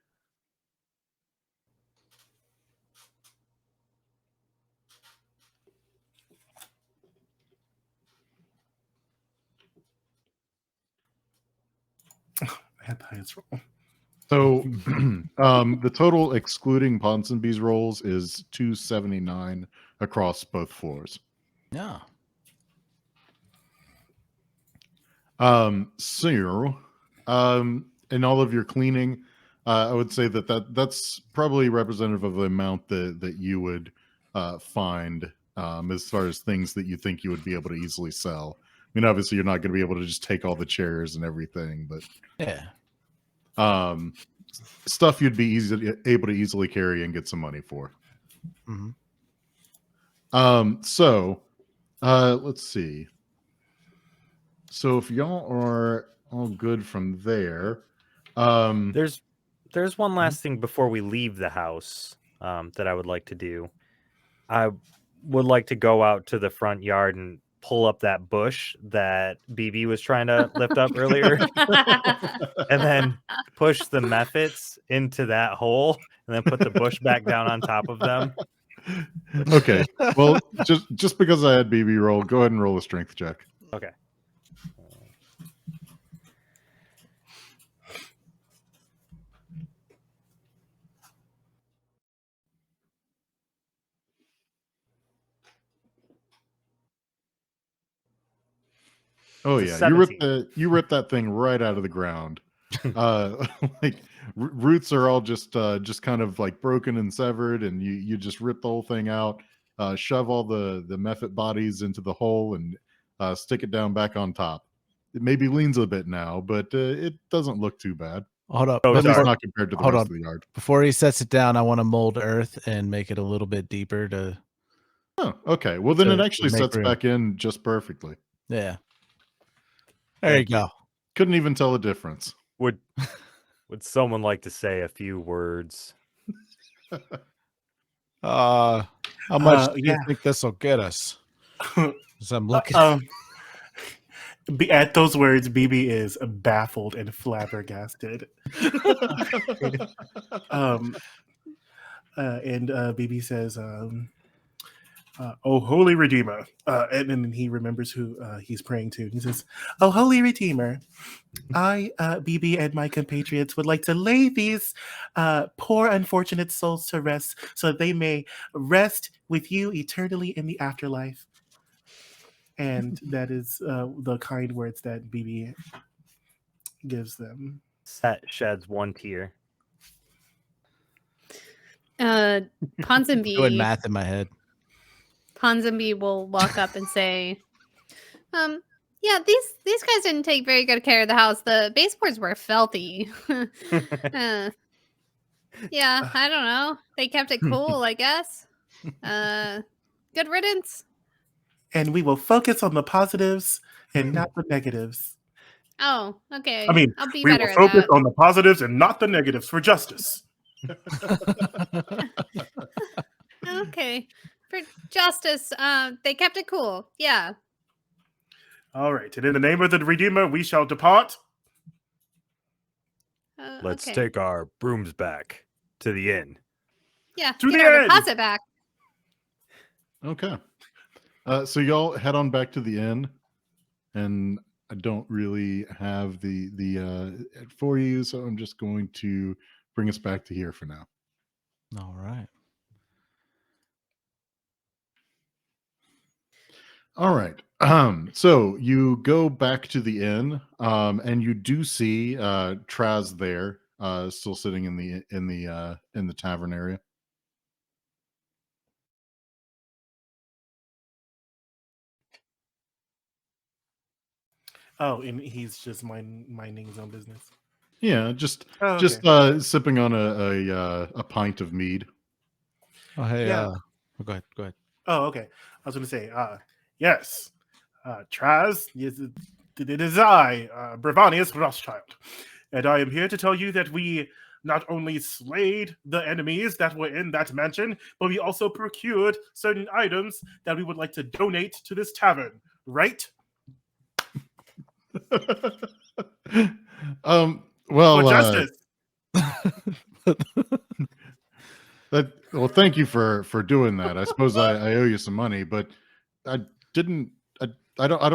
I had the highest roll. So the total excluding Ponsonby's rolls is 279 across both floors. Yeah. So, in all of your cleaning, I would say that's probably representative of the amount that you would find as far as things that you think you would be able to easily sell. I mean, obviously, you're not going to be able to just take all the chairs and everything, but Yeah. Stuff you'd be able to easily carry and get some money for. So, let's see. So if y'all are all good from there, There's one last thing before we leave the house that I would like to do. I would like to go out to the front yard and pull up that bush that BB was trying to lift up earlier, and then push the mephits into that hole, and then put the bush back down on top of them. Okay. Well, just because I had BB roll, go ahead and roll a strength check. Okay. Oh It's a yeah, 17. you ripped that thing right out of the ground. Like roots are all just kind of like broken and severed, and you just rip the whole thing out, shove all the mephit bodies into the hole, and stick it down back on top. It maybe leans a bit now, but it doesn't look too bad. Hold up. Oh, At least sorry. not compared to the Hold rest on. of the yard. Before he sets it down, I want to mold earth and make it a little bit deeper to. Oh, okay. Well, then To it actually make sets room. back in just perfectly. Yeah. There you go. Couldn't even tell a difference. Would someone like to say a few words? How much do you Yeah. think this will get us? As I'm looking. At those words, BB is baffled and flabbergasted. And BB says, "Oh, Holy Redeemer," and then he remembers who he's praying to. He says, "Oh, Holy Redeemer, I, BB, and my compatriots would like to lay these poor, unfortunate souls to rest, so that they may rest with you eternally in the afterlife." And that is the kind words that BB gives them. Set sheds one tear. Doing Ponsonby math in my head. Ponsonby will walk up and say, yeah, these guys didn't take very good care of the house. The baseboards were filthy. Yeah, I don't know. They kept it cool, I guess. Good riddance. And we will focus on the positives and not the negatives. Oh, okay. I mean, I'll be we better will at focus that. on the positives and not the negatives for justice. Okay. For justice, they kept it cool. Yeah. All right. And in the name of the Redeemer, we shall depart. Let's Okay. take our brooms back to the inn. Yeah, To get the our end. deposit back. Okay. So y'all head on back to the inn, and I don't really have the for you, so I'm just going to bring us back to here for now. All right. All right. So you go back to the inn, and you do see Traz there, still sitting in the tavern area. Oh, and he's just minding his own business. Yeah, just sipping on a pint of mead. Oh, hey, Yeah. go ahead. Oh, okay. I was going to say, yes, Traz, yes, it is I, Brevanius Rothschild, and I am here to tell you that we not only slayed the enemies that were in that mansion, but we also procured certain items that we would like to donate to this tavern, right? Well, For justice. Well, thank you for doing that. I suppose I owe you some money, but I don't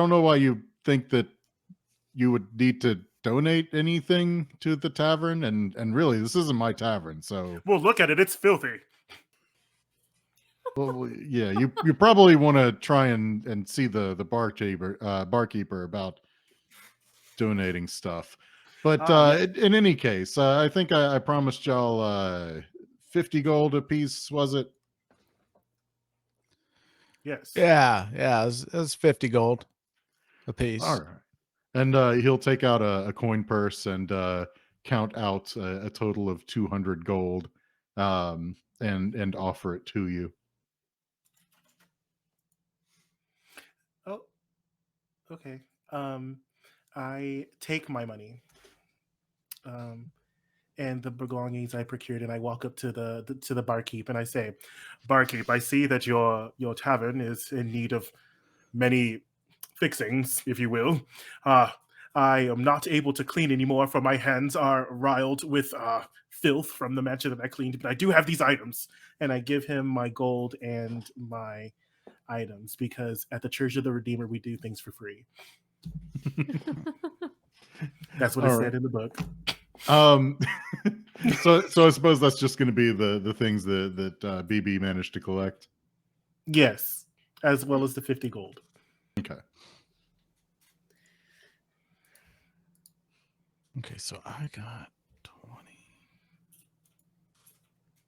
know why you think that you would need to donate anything to the tavern, and really this isn't my tavern, so Well, look at it, it's filthy. well, yeah, you probably want to try and see the barkeeper about donating stuff. But in any case, I think I promised y'all 50 gold a piece, was it? Yes. Yeah, it was 50 gold a piece. All right. And he'll take out a coin purse and count out a total of 200 gold, and offer it to you. Oh, okay. I take my money, and the belongings I procured, and I walk up to the barkeep, and I say, "Barkeep, I see that your tavern is in need of many fixings, if you will. I am not able to clean anymore, for my hands are riled with filth from the mansion that I cleaned, but I do have these items." And I give him my gold and my items, because at the Church of the Redeemer, we do things for free. That's what it said in the book. So I suppose that's just going to be the things that BB managed to collect. Yes, as well as the 50 gold. Okay. Okay, so I got 20.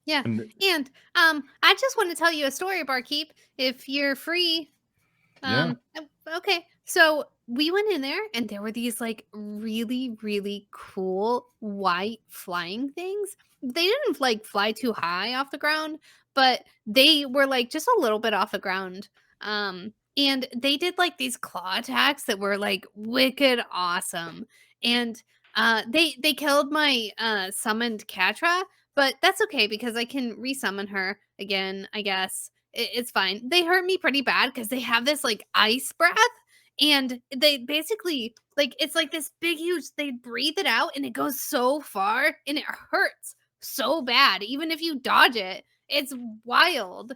Yeah. And I just want to tell you a story, Barkeep, if you're free. Okay. So we went in there and there were these like really, really cool white flying things. They didn't like fly too high off the ground, but they were like just a little bit off the ground. And they did like these claw attacks that were like wicked awesome. And they killed my summoned Catra, but that's okay because I can resummon her again, I guess. It's fine. They hurt me pretty bad because they have this like ice breath, and they basically like it's like this big huge, they breathe it out and it goes so far and it hurts so bad even if you dodge it. It's wild.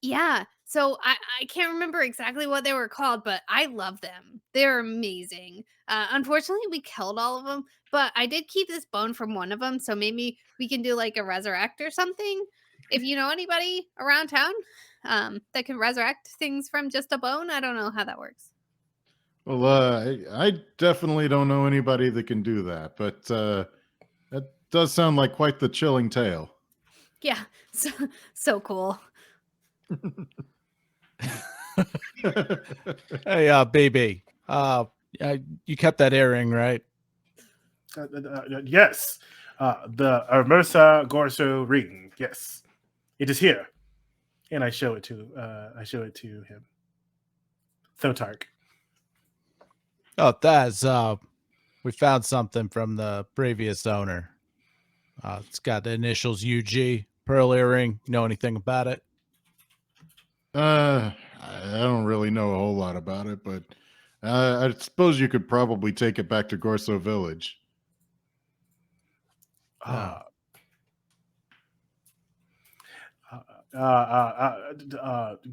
Yeah. So I can't remember exactly what they were called, but I love them. They're amazing. Unfortunately, we killed all of them, but I did keep this bone from one of them, so maybe we can do like a resurrect or something. If you know anybody around town that can resurrect things from just a bone, I don't know how that works. Well, I definitely don't know anybody that can do that, but that does sound like quite the chilling tale. Yeah, so cool. Hey, baby. You kept that earring, right? Yes. The Hermosa Gorso ring. Yes. It is here. And I show it to him. Thotark. Oh, that's we found something from the previous owner. It's got the initials UG, pearl earring. Know anything about it? I don't really know a whole lot about it, but I suppose you could probably take it back to Gorso Village.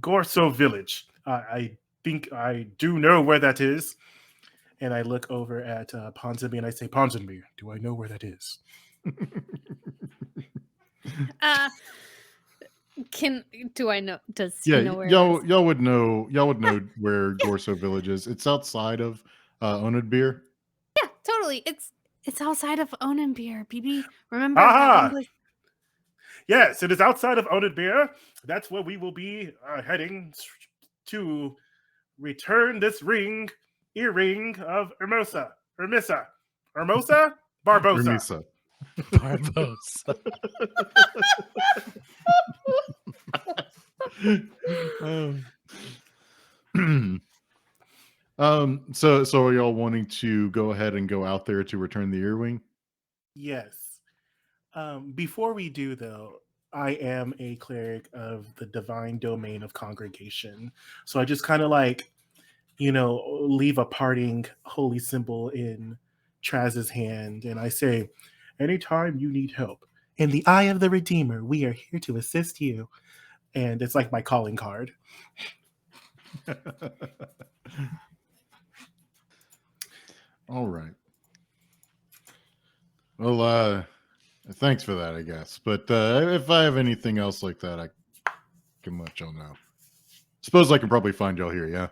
Gorso Village. I think I do know where that is. And I look over at Ponsonby and I say, Ponsonby, do I know where that is? Do I know? Does Yeah, he know where? y'all would know where Gorso Village is. It's outside of Onadbeer. Yeah, totally. It's outside of Onenbeer, BB. Remember Aha! that one place? Yes, it is outside of Onadbeer. That's where we will be heading to return this earring of Hermosa. Barbosa? Hermisa. Barbosa. So are y'all wanting to go ahead and go out there to return the earring? Yes. Before we do, though, I am a cleric of the divine domain of congregation. So I just kind of like, leave a parting holy symbol in Traz's hand. And I say, anytime you need help, in the eye of the Redeemer, we are here to assist you. And it's like my calling card. All right. Well, thanks for that, I guess. But if I have anything else like that, I can let y'all know. Suppose I can probably find y'all here, yeah?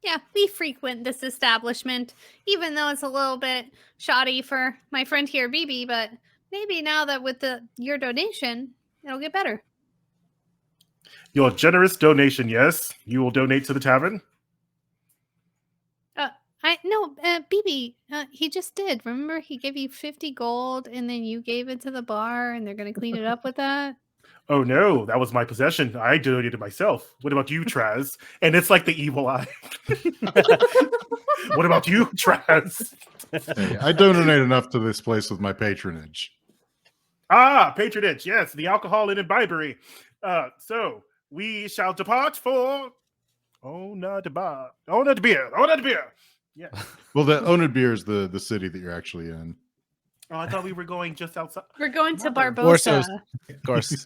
Yeah, we frequent this establishment, even though it's a little bit shoddy for my friend here, BB, but maybe now that with your donation, it'll get better. Your generous donation, yes? You will donate to the tavern? BB, he just did. Remember, he gave you 50 gold, and then you gave it to the bar, and they're going to clean it up with that? Oh no, that was my possession. I donated it myself. What about you, Traz? And it's like the evil eye. What about you, Traz? Hey, I donate enough to this place with my patronage. Patronage, yes, the alcohol and imbibery. So we shall depart for Onadbeer. Yeah. Well, the Onadbeer is the city that you're actually in. Oh, I thought we were going just outside. We're going to Barbosa. Of course.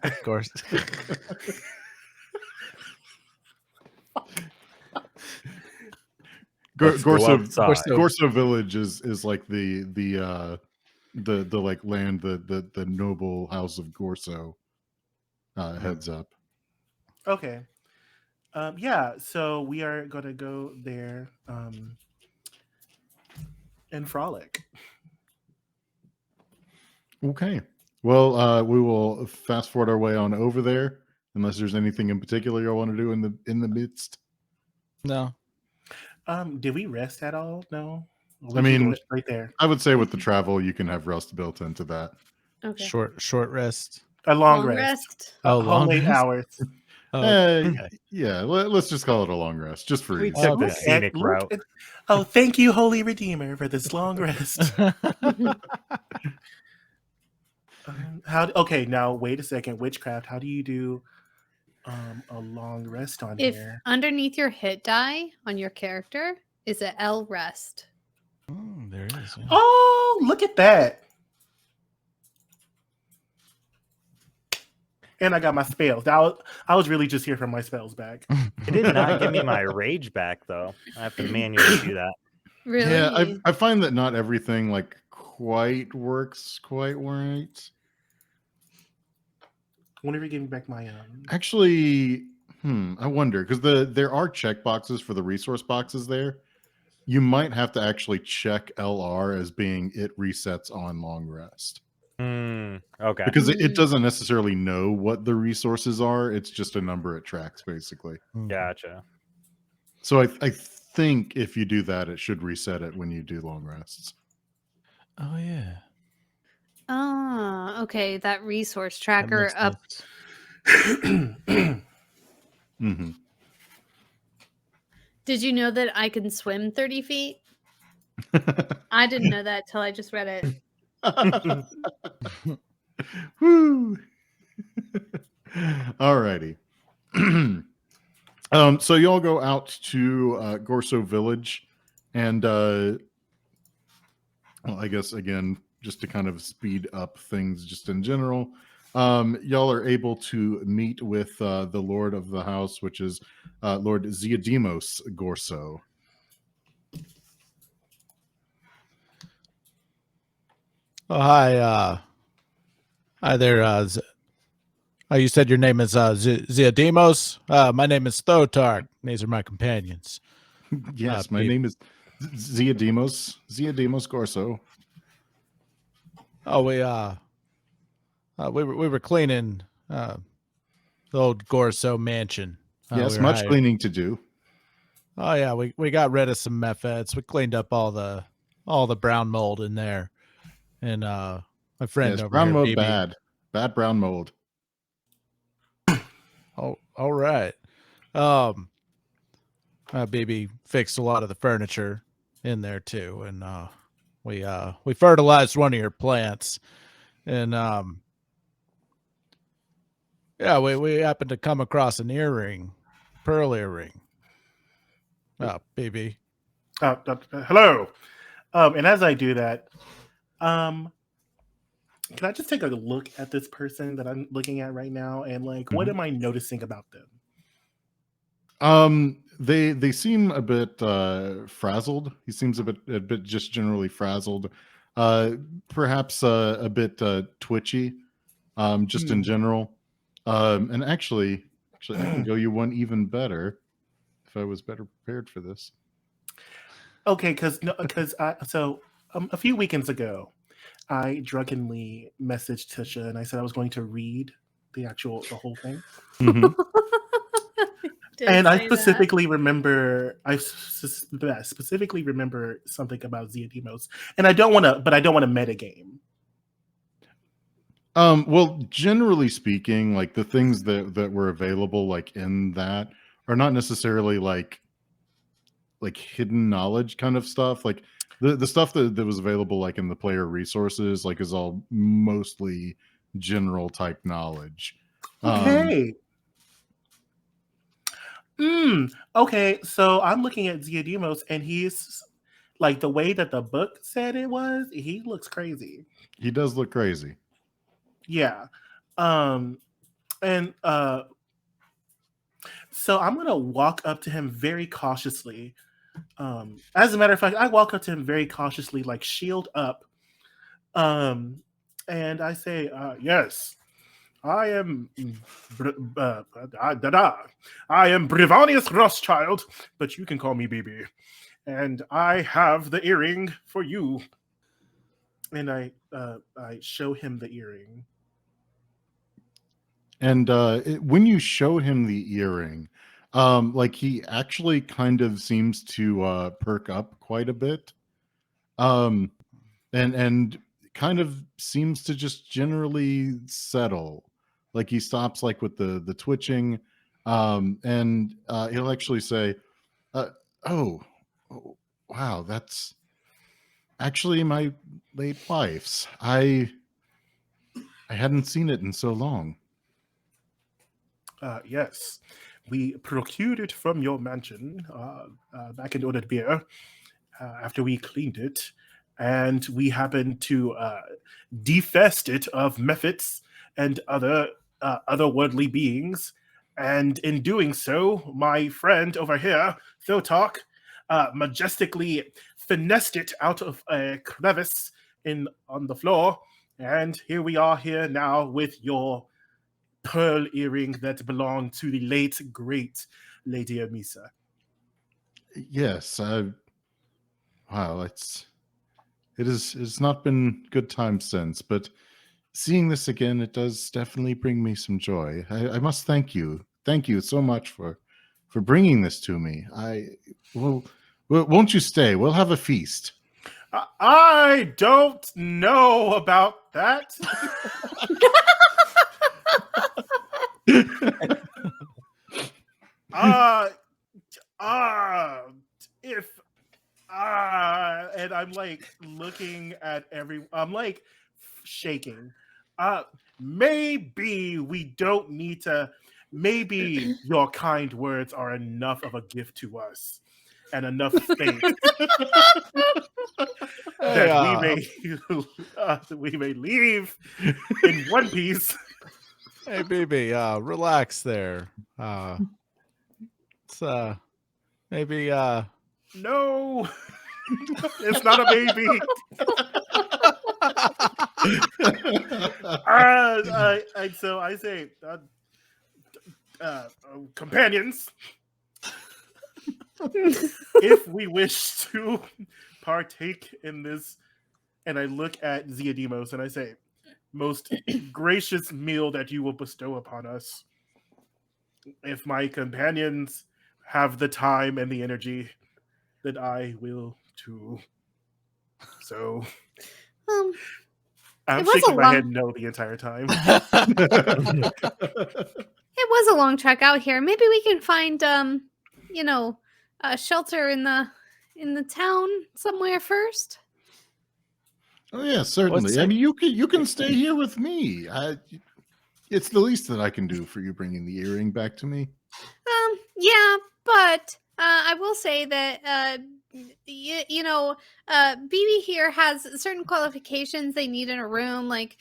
Gorso Village is like the like land the noble house of Gorso heads up. Okay. Yeah, so we are gonna go there. and frolic. Okay. Well, we will fast forward our way on over there, unless there's anything in particular you want to do in the midst. No. Did we rest at all? No. I mean, right there. I would say with the travel, you can have rest built into that. Okay. Short rest. A long rest. Oh, A whole long 8 rest? hours. Yeah, let's just call it a long rest, just for We ease. took the Look scenic look route. oh, thank you, Holy Redeemer, for this long rest. Okay, now wait a second. Witchcraft, how do you do a long rest on If here? underneath your hit die on your character is a L rest. There is. Yeah. Oh, look at that. And I got my spells. I was really just here for my spells back. It did not give me my rage back though. I have to manually do that. Really? Yeah, I find that not everything like quite works quite right. Whenever you give me back my Actually, I wonder, because there are check boxes for the resource boxes there. You might have to actually check LR as being it resets on long rest. Okay. Because it doesn't necessarily know what the resources are. It's just a number it tracks, basically. Gotcha. So I think if you do that, it should reset it when you do long rests. Oh yeah. Oh, okay. That resource tracker That up. Mm-hmm. Did you know that I can swim 30 feet? I didn't know that till I just read it. Woo! Alrighty. So you all go out to Gorso Village, and well, I guess again, just to kind of speed up things, just in general, y'all are able to meet with the Lord of the house, which is Lord Ziadimos Gorso. Oh, hi. Hi there. You said your name is Ziadimos. My name is Thotark. These are my companions. Yes, my name is Ziadimos Gorso. Oh, we were cleaning the old Gorso mansion. Yes, we were much cleaning to do. Oh yeah, we got rid of some methods. We cleaned up all the brown mold in there, and my friend over brown here, mold, BB. bad brown mold. Oh, all right. BB fixed a lot of the furniture in there too, and we fertilized one of your plants, and yeah, we happened to come across an earring, pearl earring. BB. Hello. And as I do that, can I just take a look at this person that I'm looking at right now, and like, what am I noticing about them? They seem a bit frazzled. He seems a bit just generally frazzled. Perhaps a bit twitchy. Just in general. And actually, I can go you one even better if I was better prepared for this. Okay, because a few weekends ago, I drunkenly messaged Tisha and I said I was going to read the whole thing. Mm-hmm. And I specifically remember something about Ziadimos, and I don't want to metagame. Well, generally speaking, like the things that were available like in that are not necessarily like hidden knowledge kind of stuff. Like the stuff that was available like in the player resources like is all mostly general type knowledge. Okay. Okay, so I'm looking at Ziadimos, and he's like, the way that the book said it was, he looks crazy. He does look crazy. Yeah. So I'm gonna walk up to him very cautiously. As a matter of fact, I walk up to him very cautiously, like shield up. And I say, yes. I am Brivanius Rothschild, but you can call me BB. and I have the earring for you. And I show him the earring. And when you show him the earring, like he actually kind of seems to perk up quite a bit, and kind of seems to just generally settle. Like he stops like with the twitching, and he'll actually say, "Oh, oh, wow, that's actually my late wife's. I hadn't seen it in so long." Yes, we procured it from your mansion back in Oathbreaker after we cleaned it, and we happened to defest it of mephits and other otherworldly beings. And in doing so, my friend over here, Thotark, majestically finessed it out of a crevice on the floor. And here we are here now with your pearl earring that belonged to the late, great Lady Amisa. Yes, wow, it's not been good times since, but seeing this again, it does definitely bring me some joy. I must thank you so much for bringing this to me. Won't you stay? We'll have a feast. I don't know about that. If and I'm like looking at I'm like shaking. Maybe we don't need to. Maybe your kind words are enough of a gift to us, and enough space that we may leave in one piece. Hey, BB, relax there. It's maybe No, it's not a baby. So I say, companions, if we wish to partake in this, and I look at Ziadimos and I say, most gracious meal that you will bestow upon us, if my companions have the time and the energy, then I will too. So I'm shaking my head no the entire time. It was a long trek out here. Maybe we can find a shelter in the town somewhere first. Oh yeah, certainly. I mean, you can stay here with me. It's the least that I can do for you bringing the earring back to me. Yeah, but I will say that BB here has certain qualifications they need in a room. Like,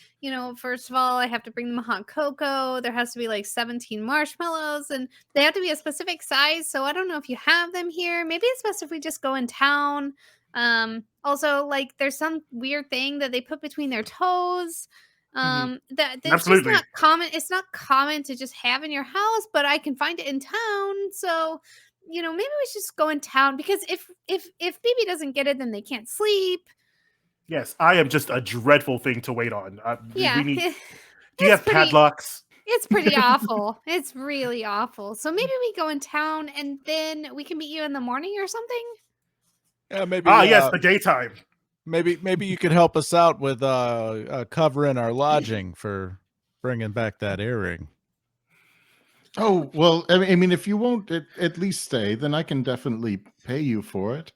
first of all, I have to bring them hot cocoa. There has to be like 17 marshmallows, and they have to be a specific size. So I don't know if you have them here. Maybe it's best if we just go in town. Also, like, there's some weird thing that they put between their toes. That's just not common. It's not common to just have in your house, but I can find it in town. So, maybe we should just go in town, because if BB doesn't get it, then they can't sleep. Yes, I am just a dreadful thing to wait on. Yeah. Do you have padlocks? It's pretty awful. It's really awful. So maybe we go in town and then we can meet you in the morning or something. Yeah, maybe. Yes, the daytime. Maybe you could help us out with covering our lodging for bringing back that earring. Oh, well, I mean, if you won't at least stay, then I can definitely pay you for it.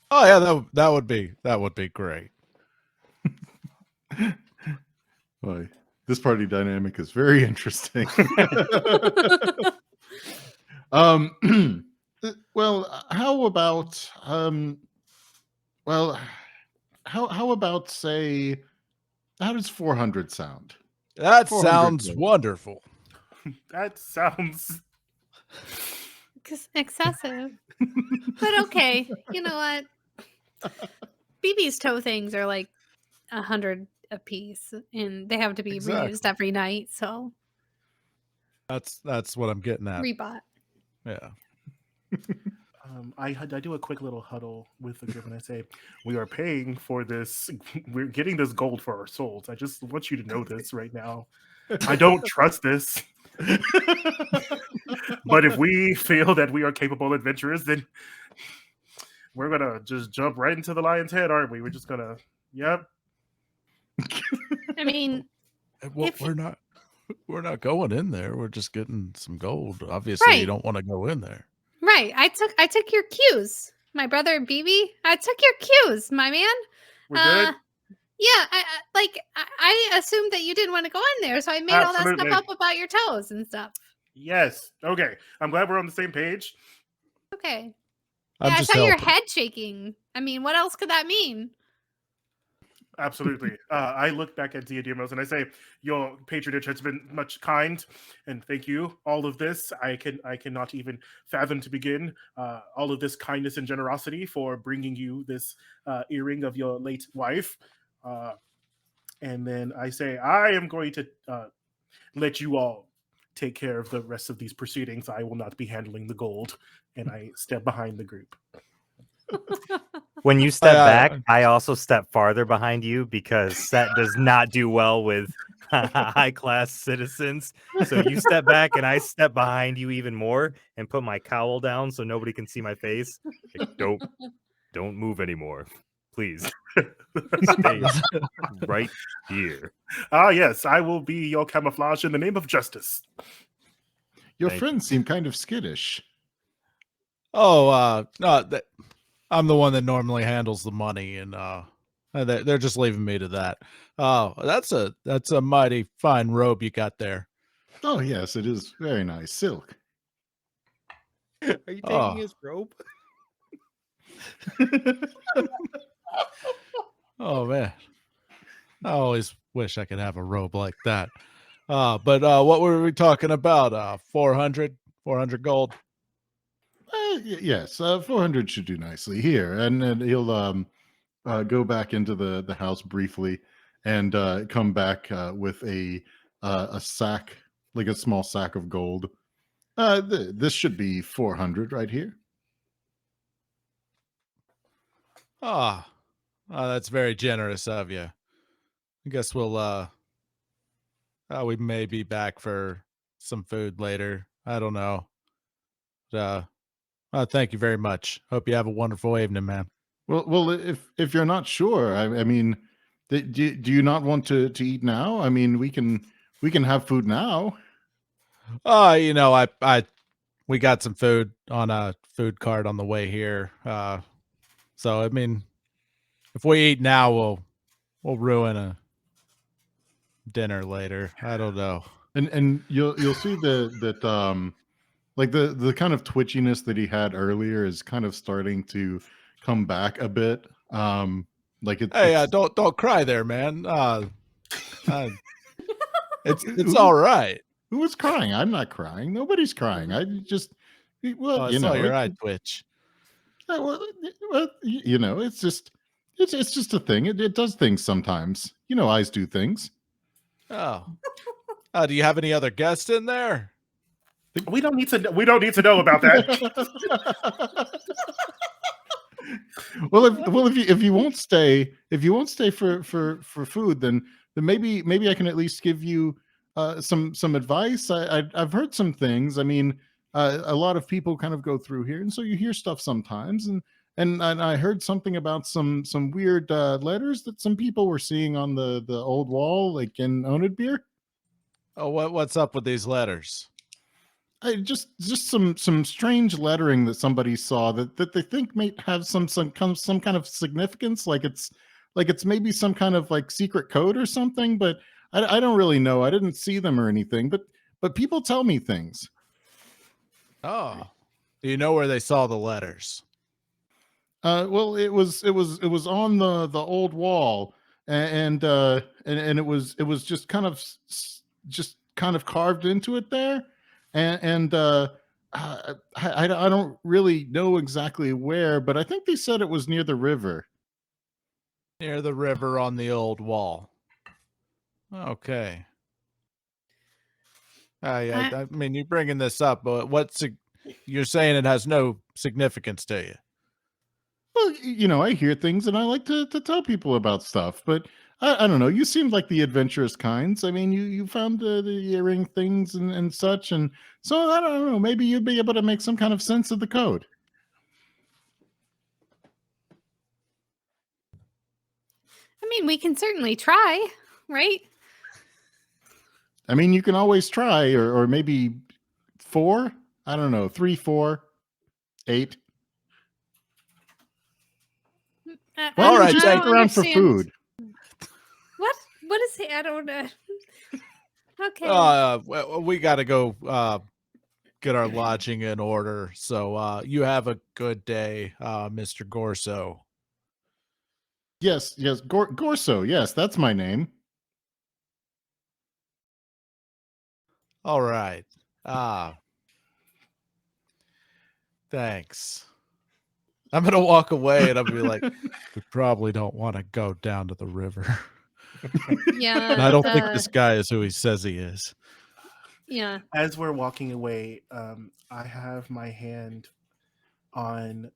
Oh yeah, that would be great. Boy, this party dynamic is very interesting. Well, how about how about, say, how does 400 sound? That sounds wonderful. That sounds excessive. But okay, you know what? BB's toe things are like 100 a piece, and they have to be reused every night. So that's what I'm getting at. Rebought. Yeah. I do a quick little huddle with the group and I say, "We are paying for this. We're getting this gold for our souls. I just want you to know this right now. I don't trust this, but if we feel that we are capable adventurers, then we're gonna just jump right into the lion's head, aren't we? We're just gonna, yep." I mean, Well, if we're not going in there. We're just getting some gold. Obviously, you right, don't want to go in there. right. I took your cues, my brother BB. I took your cues, my man. We're good. Yeah, I assumed that you didn't want to go in there, so I made all that Absolutely. stuff up about your toes and stuff. Yes. Okay. I'm glad we're on the same page. Okay. I'm Yeah, I just saw your helping. head shaking. I mean, what else could that mean? Absolutely. I look back at Diademos and I say, "Your patronage has been much kind, and thank you. All of this, I cannot even fathom to begin. All of this kindness and generosity for bringing you this earring of your late wife." And then I say, "I am going to let you all take care of the rest of these proceedings. I will not be handling the gold." And I step behind the group. When you step back, I- I also step farther behind you because Set does not do well with high class citizens. So you step back and I step behind you even more and put my cowl down so nobody can see my face. Like, don't move anymore. Please. Stay right here. Ah, yes, I will be your camouflage in the name of justice. Your Thank friends seem kind of skittish. Oh, no, I'm the one that normally handles the money, and they're just leaving me to that. Oh, that's a mighty fine robe you got there. Oh, yes, it is very nice. Silk. Are you taking Oh. his robe? Oh man, I always wish I could have a robe like that. But what were we talking about? 400 gold. Yes, 400 should do nicely here. And then he'll go back into the house briefly and come back with a sack, like a small sack of gold. This should be 400 right here. Ah, that's very generous of you. I guess we may be back for some food later. I don't know. Thank you very much. Hope you have a wonderful evening, man. Well, if you're not sure, I mean, do you not want to eat now? I mean, we can have food now. You know, we got some food on a food cart on the way here. So I mean, if we eat now, we'll ruin a dinner later. I don't know. And you'll see that like the kind of twitchiness that he had earlier is kind of starting to come back a bit. Like Hey, it's don't cry there, man. It's who- all right. Who was crying? I'm not crying. Nobody's crying. I just well, I you saw know, your eye twitch. you know, it's just a thing. It does things sometimes. You know, eyes do things. Oh, do you have any other guests in there? We don't need to know about that. Well, if you won't stay, for food, then maybe I can at least give you some advice. I've heard some things. I mean, a lot of people kind of go through here, and so you hear stuff sometimes. And I heard something about some weird letters that some people were seeing on the old wall, like in Oathbreaker. Oh, what's up with these letters? Just some strange lettering that somebody saw that they think may have some kind of significance, like it's maybe some kind of like secret code or something, but I don't really know. I didn't see them or anything, but people tell me things. Oh, do you know where they saw the letters? Well, it was on the old wall, and it was just kind of just kind of carved into it there, and I don't really know exactly where, but I think they said it was near the river. Near the river on the old wall. Okay. I mean, you're bringing this up, but you're saying it has no significance to you. Well, I hear things and I like to tell people about stuff, but I don't know. You seem like the adventurous kinds. I mean, you found the earring things and such, and so I don't know. Maybe you'd be able to make some kind of sense of the code. I mean, we can certainly try, right? I mean, you can always try, or maybe 4. I don't know, 3, 4, 8. Why All don't right, you Jake. stick around for food? What? What is it? I don't know. Okay. We got to go get our lodging in order. So you have a good day, Mr. Gorso. Yes, Gorso. Yes, that's my name. All right. Thanks. I'm going to walk away and I'll be like, we probably don't want to go down to the river. Yeah. And I don't think this guy is who he says he is. Yeah. As we're walking away, I have my hand on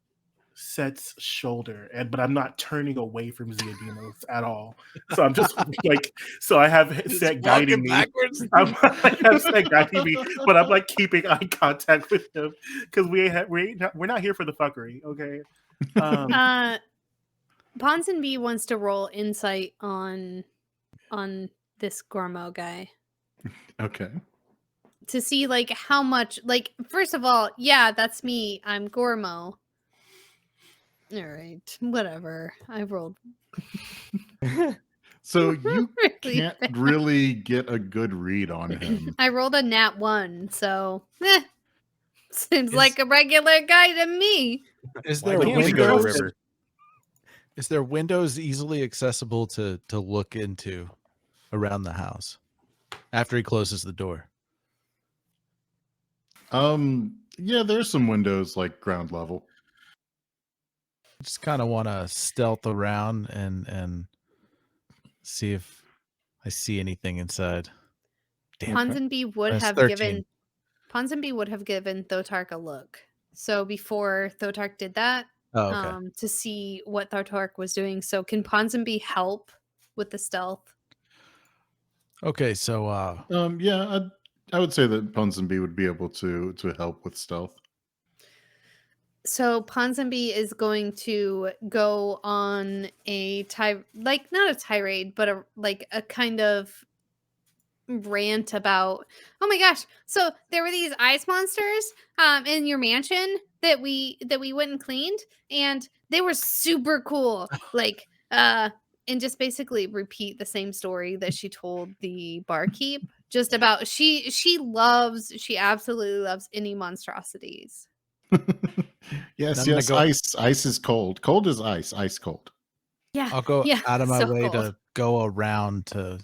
Set's shoulder, but I'm not turning away from Ziadimos at all. So I'm just like, so I have Set guiding me. Backwards. I have Set guiding me, but I'm like keeping eye contact with him because we're not here for the fuckery, okay? Ponsonby wants to roll insight on this Gormo guy. Okay. To see like how much, like, first of all, yeah, that's me. I'm Gormo. All right, whatever. I rolled. So you Really can't bad. really get a good read on him. I rolled a nat 1, so seems like a regular guy to me. Is Why there can't we go to the windows? river? Is there windows easily accessible to look into around the house after he closes the door? Yeah, there's some windows like ground level. Just kind of want to stealth around and see if I see anything inside. Damn. Ponsonby would That's have 13. given Thotark a look. So before Thotark did that, Oh, okay. to see what Thotark was doing. So can Ponsonby help with the stealth? Okay, so Yeah, I would say that Ponsonby would be able to help with stealth. So Ponsonby is going to go on a not a tirade, but a kind of rant about, oh my gosh, so there were these ice monsters in your mansion that we went and cleaned, and they were super cool. And just basically repeat the same story that she told the barkeep, just about she absolutely loves any monstrosities. Yes, I'm gonna yes. go- Ice is cold. Cold is ice cold. Yeah. I'll go yeah, out of my so way cool. to go around to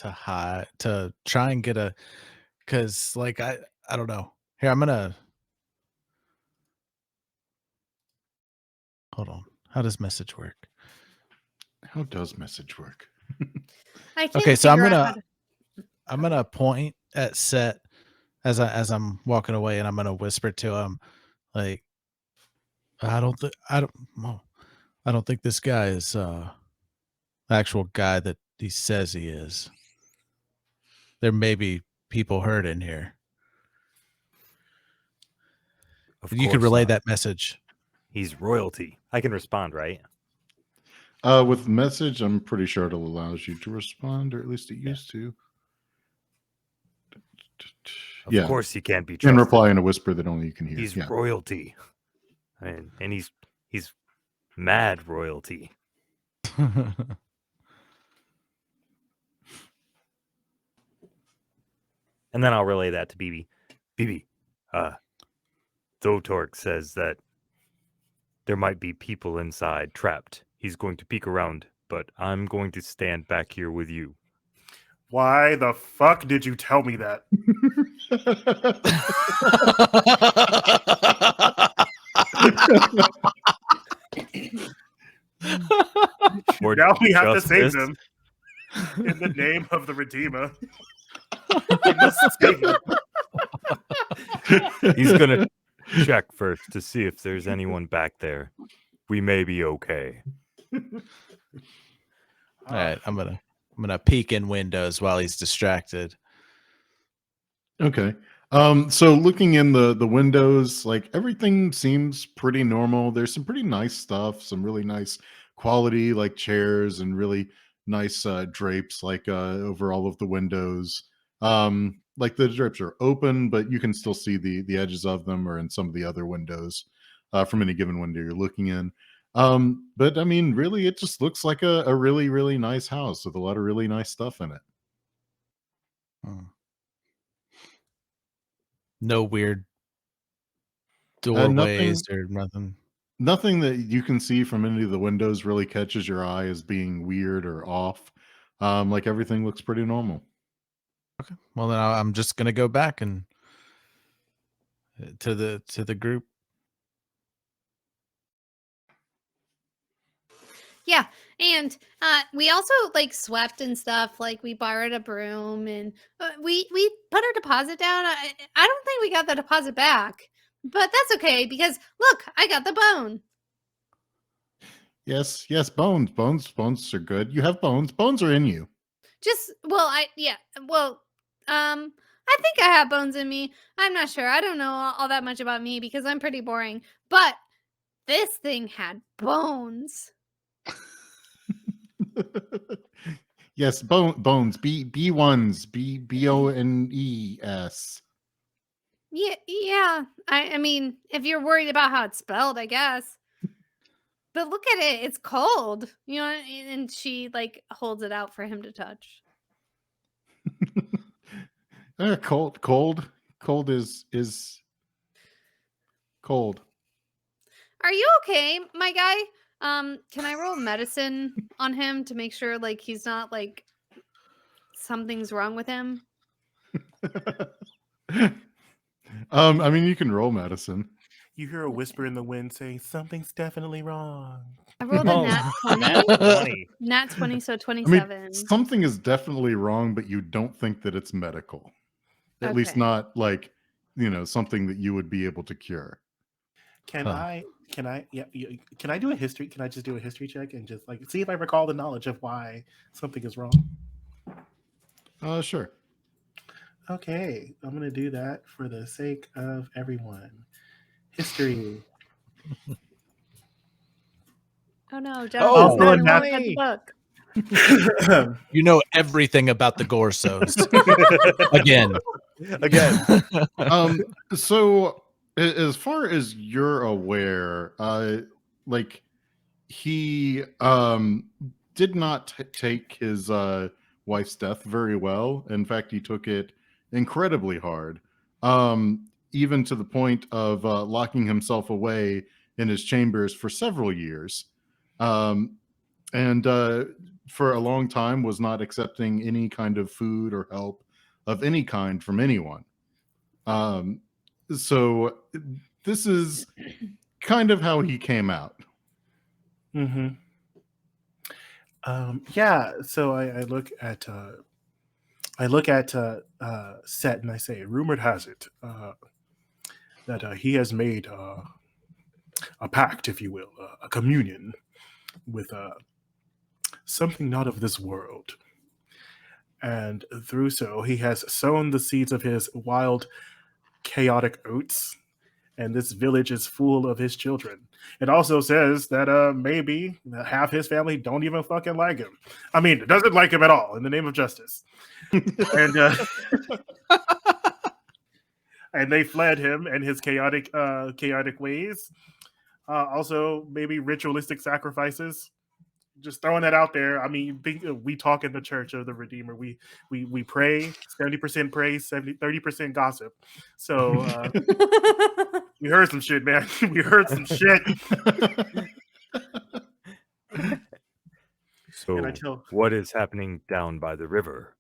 hide, to try and get because like I don't know. Here, I'm gonna hold on. How does message work? How does message work? I can't Okay, so I'm figure out gonna point at Set as I'm walking away, and I'm gonna whisper to him, like, I don't think this guy is the actual guy that he says he is. There may be people hurt in here. You could relay that message. He's royalty. I can respond, right? With message, I'm pretty sure it allows you to respond, or at least it used to. Of course he can't be And trusted. reply in a whisper that only you can hear. He's Yeah. royalty. And he's mad royalty. And then I'll relay that to BB. BB, Thotark says that there might be people inside trapped. He's going to peek around, but I'm going to stand back here with you. Why the fuck did you tell me that? Now we have to save them in the name of the Redeemer. We must save them. check first to see if there's anyone back there. We may be okay. All right, I'm gonna peek in windows while he's distracted. Okay. So looking in the windows, like everything seems pretty normal. There's some pretty nice stuff, some really nice quality like chairs and really nice drapes like over all of the windows. Like the drapes are open, but you can still see the edges of them or in some of the other windows from any given window you're looking in. But I mean, really, it just looks like a really, really nice house with a lot of really nice stuff in it. No weird doorways Nothing, or nothing. nothing that you can see from any of the windows really catches your eye as being weird or off. Like everything looks pretty normal. Okay. Well, then I'm just gonna go back and to the group. Yeah, and we also like swept and stuff. Like we borrowed a broom and we put our deposit down. I don't think we got the deposit back, but that's okay because look, I got the bone. Yes, bones are good. You have bones. Bones are in you. Just I think I have bones in me. I'm not sure. I don't know all that much about me because I'm pretty boring. But this thing had bones. Yes, bones. B1s. Bones. Yeah. I mean, if you're worried about how it's spelled, I guess. But look at it. It's cold. You know, and she like holds it out for him to touch. Cold is cold. Are you okay, my guy? Can I roll medicine on him to make sure like he's not like something's wrong with him? I mean, you can roll medicine. You hear a whisper in the wind saying something's definitely wrong. I rolled a nat 20. Nat 20. Nat 20, so I 27. mean, something is definitely wrong, but you don't think that it's medical. At least Okay. not like, something that you would be able to cure. Can I do a history? Can I just do a history check and just like see if I recall the knowledge of why something is wrong? Sure. Okay, I'm gonna do that for the sake of everyone. History. Oh no, Oh, Jonathan's not nat- read the book. You know everything about the Gorsos. Again. So as far as you're aware, like he did not take his wife's death very well. In fact, he took it incredibly hard, even to the point of locking himself away in his chambers for several years, and for a long time was not accepting any kind of food or help of any kind from anyone. So this is kind of how he came out. Mm-hmm. Yeah. So I look at Set and I say, rumored has it that he has made a pact, if you will, a communion with something not of this world. And through so, he has sown the seeds of his wild, chaotic oats, and this village is full of his children. It also says that maybe half his family don't even fucking like him. I mean, it doesn't like him at all in the name of justice. And and they fled him and his chaotic ways. Also, maybe ritualistic sacrifices. Just throwing that out there. I mean, we talk in the Church of the Redeemer. We pray 70% praise, 30% gossip. So we heard some shit, man. We heard some shit. So, what is happening down by the river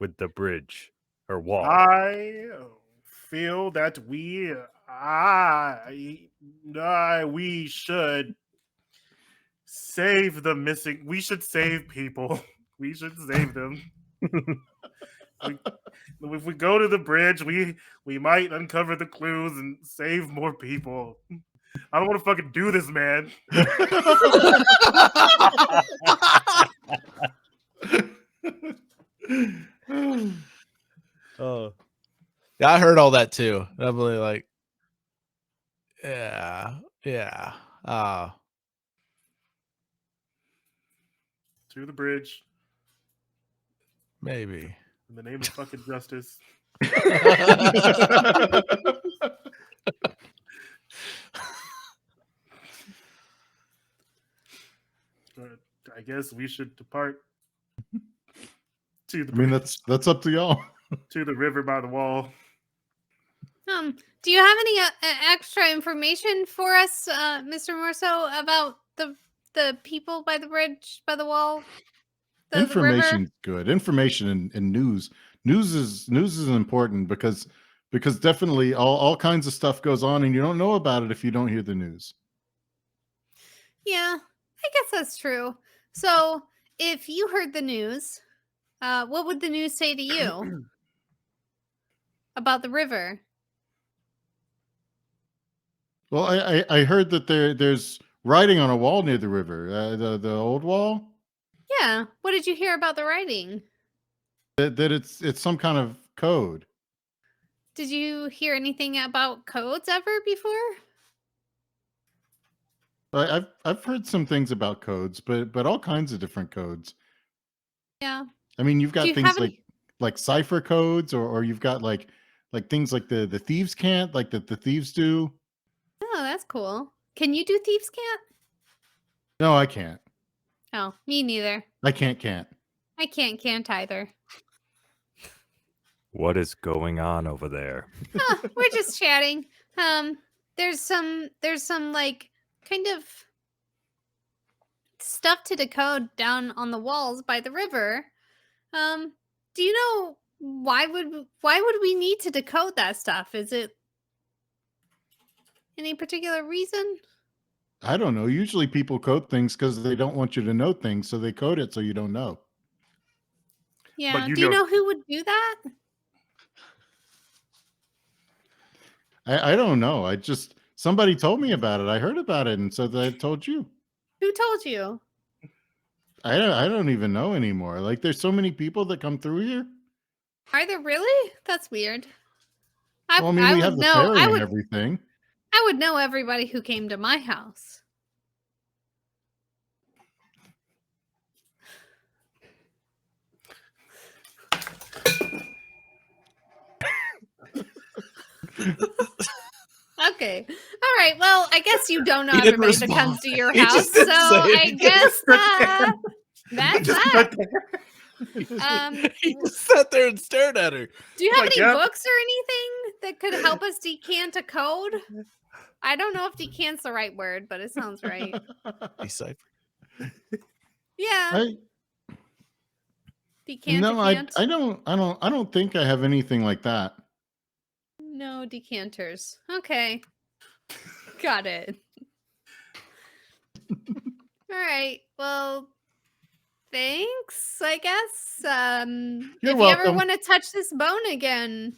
with the bridge or wall? I feel that we should save the missing. We should save people. We should save them. If we go to the bridge, we might uncover the clues and save more people. I don't want to fucking do this, man. Oh, Yeah, I heard all that too. I'm really like, yeah. To the bridge Maybe. in the name of fucking justice. But I guess we should depart to the I mean, bridge, that's up to y'all. to the river by the wall. Do you have any extra information for us, Mr. Morso, about the people by the bridge, by the wall, the river? Information's good. Information and news. News is important because definitely all kinds of stuff goes on and you don't know about it if you don't hear the news. Yeah, I guess that's true. So, if you heard the news, what would the news say to you about the river? Well, I heard that there's writing on a wall near the river, the old wall. Yeah, what did you hear about the writing? That it's some kind of code. Did you hear anything about codes ever before? I've heard some things about codes, but all kinds of different codes. Yeah. I mean, you've Do got you things have any- like cipher codes, or you've got like things like the thieves can't, like the thieves do. Oh, that's cool. Can you do Thieves Can't? No, I can't. Oh, me neither. I can't. I can't either. what is going on over there? We're just chatting. There's some like kind of stuff to decode down on the walls by the river. Do you know why would we need to decode that stuff? Is it any particular reason? I don't know. Usually people code things because they don't want you to know things, so they code it so you don't know. Yeah. you Do you know- know who would do that? I don't know. I just somebody told me about it. I heard about it, and so I told you. Who told you? I don't even know anymore. Like, there's so many people that come through here. Are there really? That's weird. Well, I mean, we have the ferry and everything. I would know everybody who came to my house. Okay. All right. Well, I guess you don't know He didn't everybody that respond. comes to your He house, just so didn't say I anything. guess that's that. He just sat there and stared at her. Do you have Like, any yeah. books or anything that could help us decant a code? I don't know if decant's the right word, but it sounds right. Decipher. Yeah. Decant, No, decant. I don't think I have anything like that. No decanters. Okay. Got it. All right. Well, thanks, I guess. You're if you ever welcome. want to touch this bone again,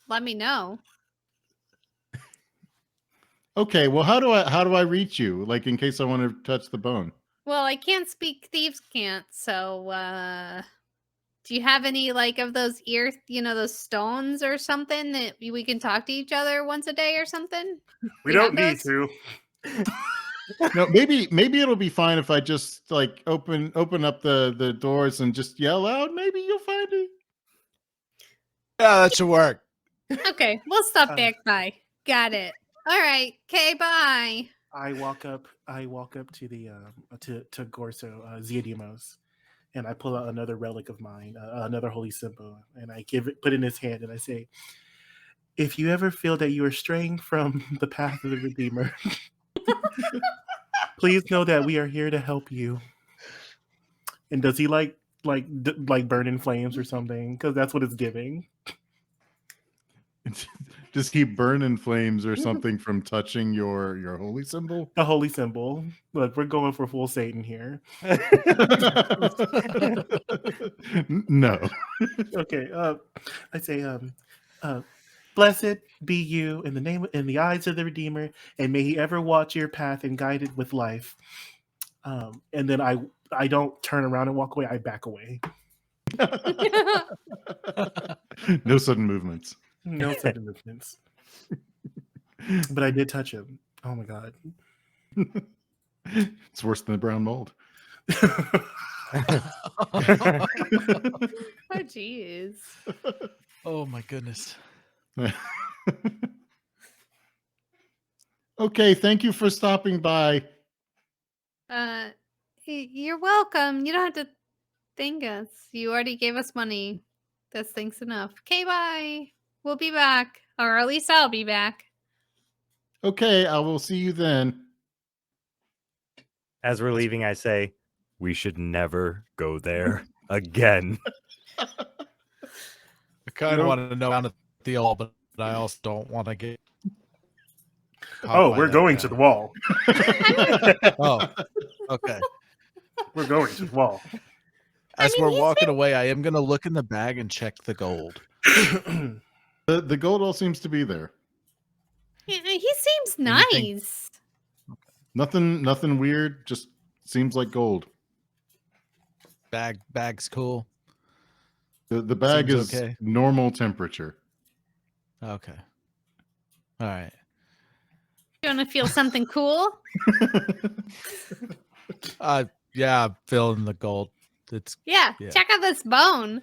let me know. Okay, well, how do I reach you? Like, in case I want to touch the bone. Well, I can't speak, thieves can't, so do you have any like of those those stones or something that we can talk to each other once a day or something? We You don't have need those? to. No, maybe it'll be fine if I just like open up the doors and just yell out. Maybe you'll find it. Yeah, that should work. Okay, we'll stop back by. Got it. All right. Okay, bye. I walk up to the to Gorso Ziadimos, and I pull out another relic of mine, another holy symbol, and I put it in his hand, and I say, "If you ever feel that you are straying from the path of the Redeemer, please know that we are here to help you." And does he like burn in flames or something? Because that's what it's giving. Does he burn in flames or something from touching your holy symbol? A holy symbol. Look, we're going for full Satan here. No. Okay. I say, blessed be you in the eyes of the Redeemer, and may he ever watch your path and guide it with life. And then I don't turn around and walk away. I back away. No sudden movements. No sudden movements. But I did touch him. Oh my god. It's worse than the brown mold. Oh, jeez. Oh my goodness. Okay, thank you for stopping by. You're welcome. You don't have to thank us. You already gave us money. That's thanks enough. Okay, bye. We'll be back. Or at least I'll be back. Okay, I will see you then. As we're leaving, I say, we should never go there again. I kind of want to know down at the all, but I also don't want to get. Oh, we're going to the wall. Oh, okay. We're going to the wall. As we're walking away, I am going to look in the bag and check the gold. The gold all seems to be there. He seems nice. Nothing weird. Just seems like gold. Bag's cool. The bag Seems is okay. normal temperature. Okay. All right. You want to feel something cool? Yeah, I'm feeling the gold. It's Yeah. Check out this bone.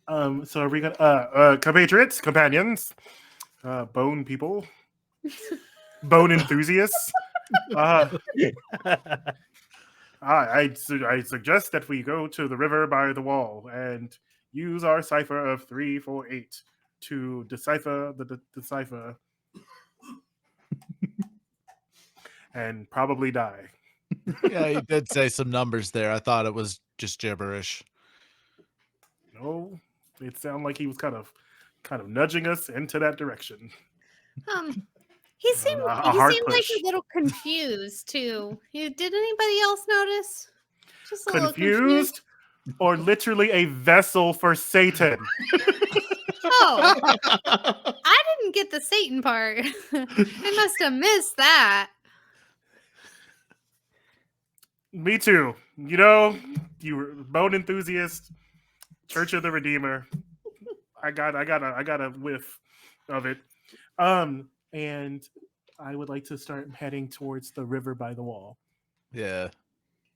So are we gonna compatriots, companions, bone people, bone enthusiasts? I suggest that we go to the river by the wall and use our cipher of 348 to decipher the cipher and probably die. Yeah, you did say some numbers there. I thought it was just gibberish. No, it sounded like he was kind of nudging us into that direction. He seemed hard like push. a little confused too. Did anybody else notice? Just a little Confused or literally a vessel for Satan. Oh, I didn't get the Satan part. I must have missed that. Me too. You know, you were bone enthusiast, Church of the Redeemer. I got a whiff of it. And I would like to start heading towards the river by the wall. Yeah.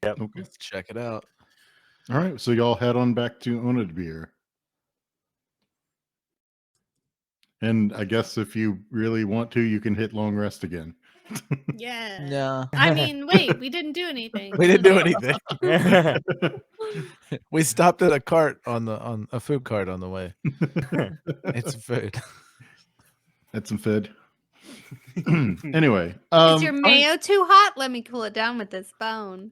Yep. Okay. Let's check it out. All right, so y'all head on back to Oathbreaker. And I guess if you really want to, you can hit long rest again. Yeah. No. I mean, wait, we didn't do anything. We didn't do anything. We stopped at a cart on a food cart on the way. It's food. That's some food. Anyway, Is your mayo too hot? Let me cool it down with this bone.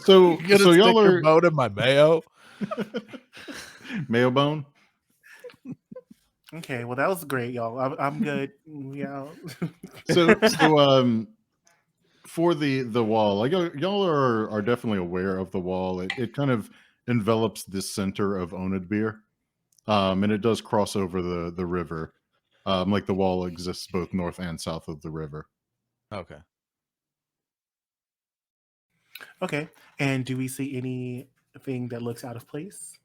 so You gonna y'all stick your are bone in my mayo? mayo bone. Okay, well that was great, y'all. I'm good. Yeah. So for the wall, like y'all are definitely aware of the wall. It kind of envelops the center of Oathbreaker, and it does cross over the river. Like the wall exists both north and south of the river. Okay. Okay. And do we see anything that looks out of place?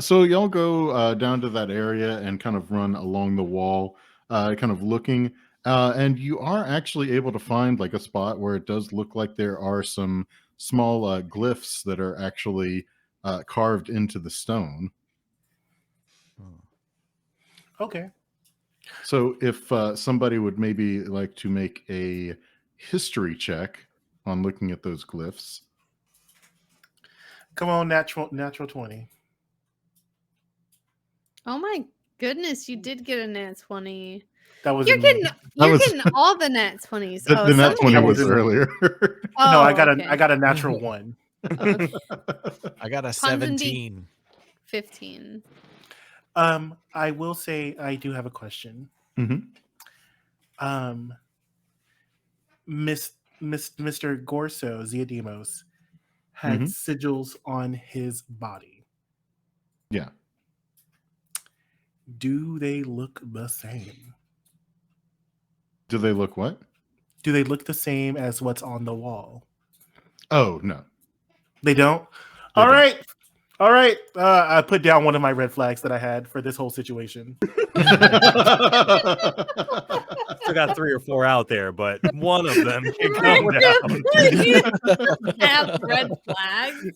So y'all go down to that area and kind of run along the wall, kind of looking, and you are actually able to find like a spot where it does look like there are some small glyphs that are actually carved into the stone. Okay. So if somebody would maybe like to make a history check on looking at those glyphs. Come on, natural 20. Oh my goodness, you did get a nat 20. That was You're getting all the nat 20s. The nat 20 was in- earlier. Oh, No, okay. I got a natural 1. Okay. I got a Puns and 17. 15. I will say I do have a question. Mhm. Mr. Gorso Ziademos had Mhm. sigils on his body. Yeah. Do they look the same? Do they look what? Do they look the same as what's on the wall? Oh, no. They don't? They All don't. right. All right. I put down one of my red flags that I had for this whole situation. Still got 3 or 4 out there, but one of them can come down. You have red flags.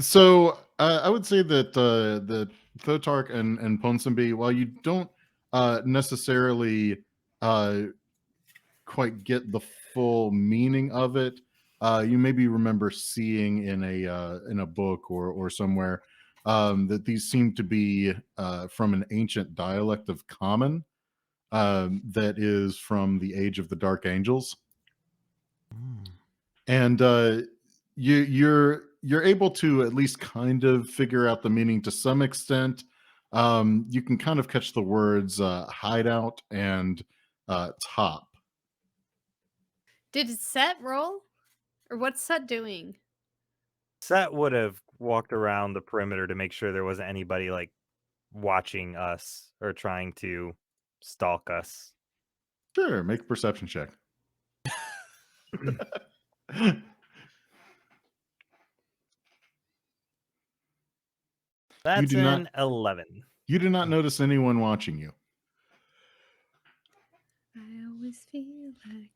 So I would say that the Thotark and Ponsonby, while you don't necessarily quite get the full meaning of it, you maybe remember seeing in a book or somewhere that these seem to be from an ancient dialect of Common that is from the age of the Dark Angels. And you're able to at least kind of figure out the meaning to some extent. You can kind of catch the words hideout and top. Did Set roll? Or what's Set doing? Set would have walked around the perimeter to make sure there wasn't anybody like watching us or trying to stalk us. Sure, make a perception check. That's do not- an 11. You do not notice anyone watching you. I always feel like.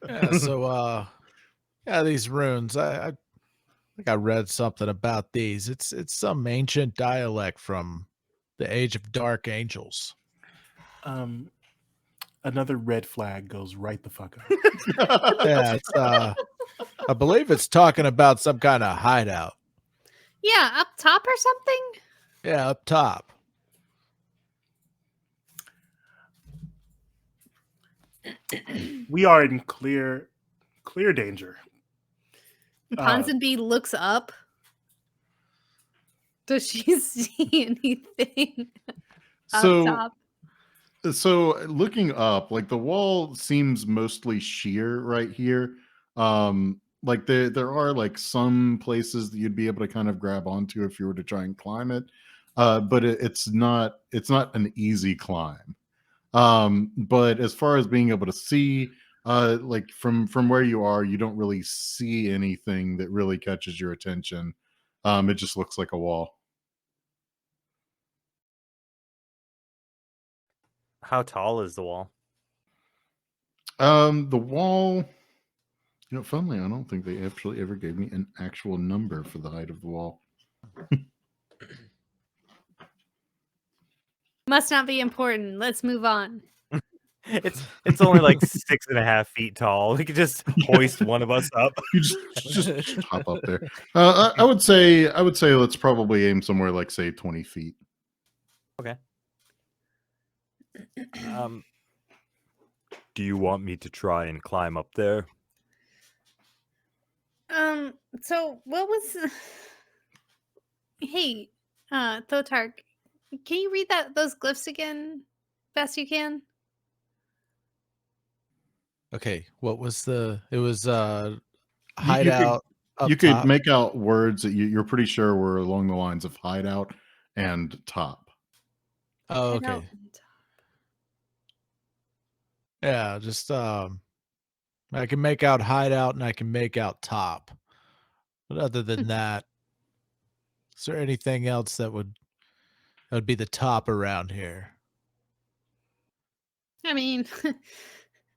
Yeah, so yeah, these runes. I think I read something about these. It's some ancient dialect from the age of Dark Angels. Another red flag goes right the fuck up. Yeah, it's I believe it's talking about some kind of hideout. Yeah, up top or something? Yeah, up top. We are in clear danger. Ponsonby looks up. Does she see anything up top? So looking up, like the wall seems mostly sheer right here. Like there are like some places that you'd be able to kind of grab onto if you were to try and climb it. But it's not an easy climb. But as far as being able to see, like from where you are, you don't really see anything that really catches your attention. It just looks like a wall. How tall is the wall? The wall, funnily, I don't think they actually ever gave me an actual number for the height of the wall. Must not be important. Let's move on. It's only like 6.5 feet tall. We could just hoist one of us up. You just hop up there. I would say let's probably aim somewhere like say 20 feet. Okay. Do you want me to try and climb up there? So what was Hey, Thotark, can you read those glyphs again best you can? Okay, what was it was You hideout up could top. make out words that you're pretty sure were along the lines of hideout and top. Oh, Hideout okay. and top. Yeah, just I can make out hideout and I can make out top. But other than that, is there anything else that would be the top around here? I mean,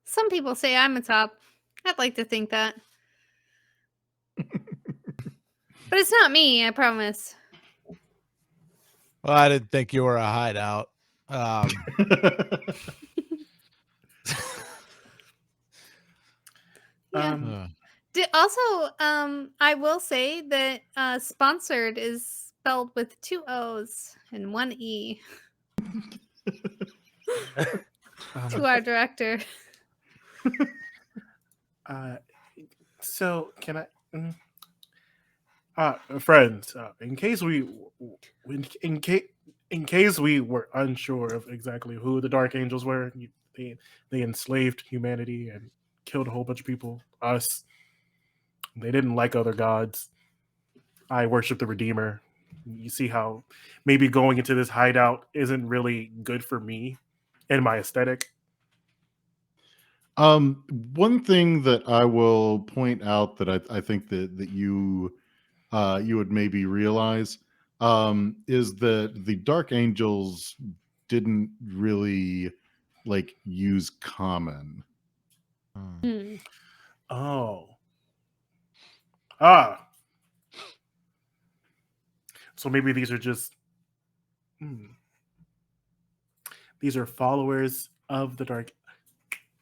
some people say I'm a top. I'd like to think that. But it's not me, I promise. Well, I didn't think you were a hideout. Also, I will say that sponsored is spelled with 2 O's and 1 E. To our director. So can I? Friends, in case we were unsure of exactly who the Dark Angels were, they enslaved humanity and killed a whole bunch of people. Us. They didn't like other gods. I worship the Redeemer. You see how maybe going into this hideout isn't really good for me and my aesthetic. One thing that I will point out that I think that you would maybe realize is that the Dark Angels didn't really like use common. Hmm. Oh. So maybe these are just these are followers of the Dark.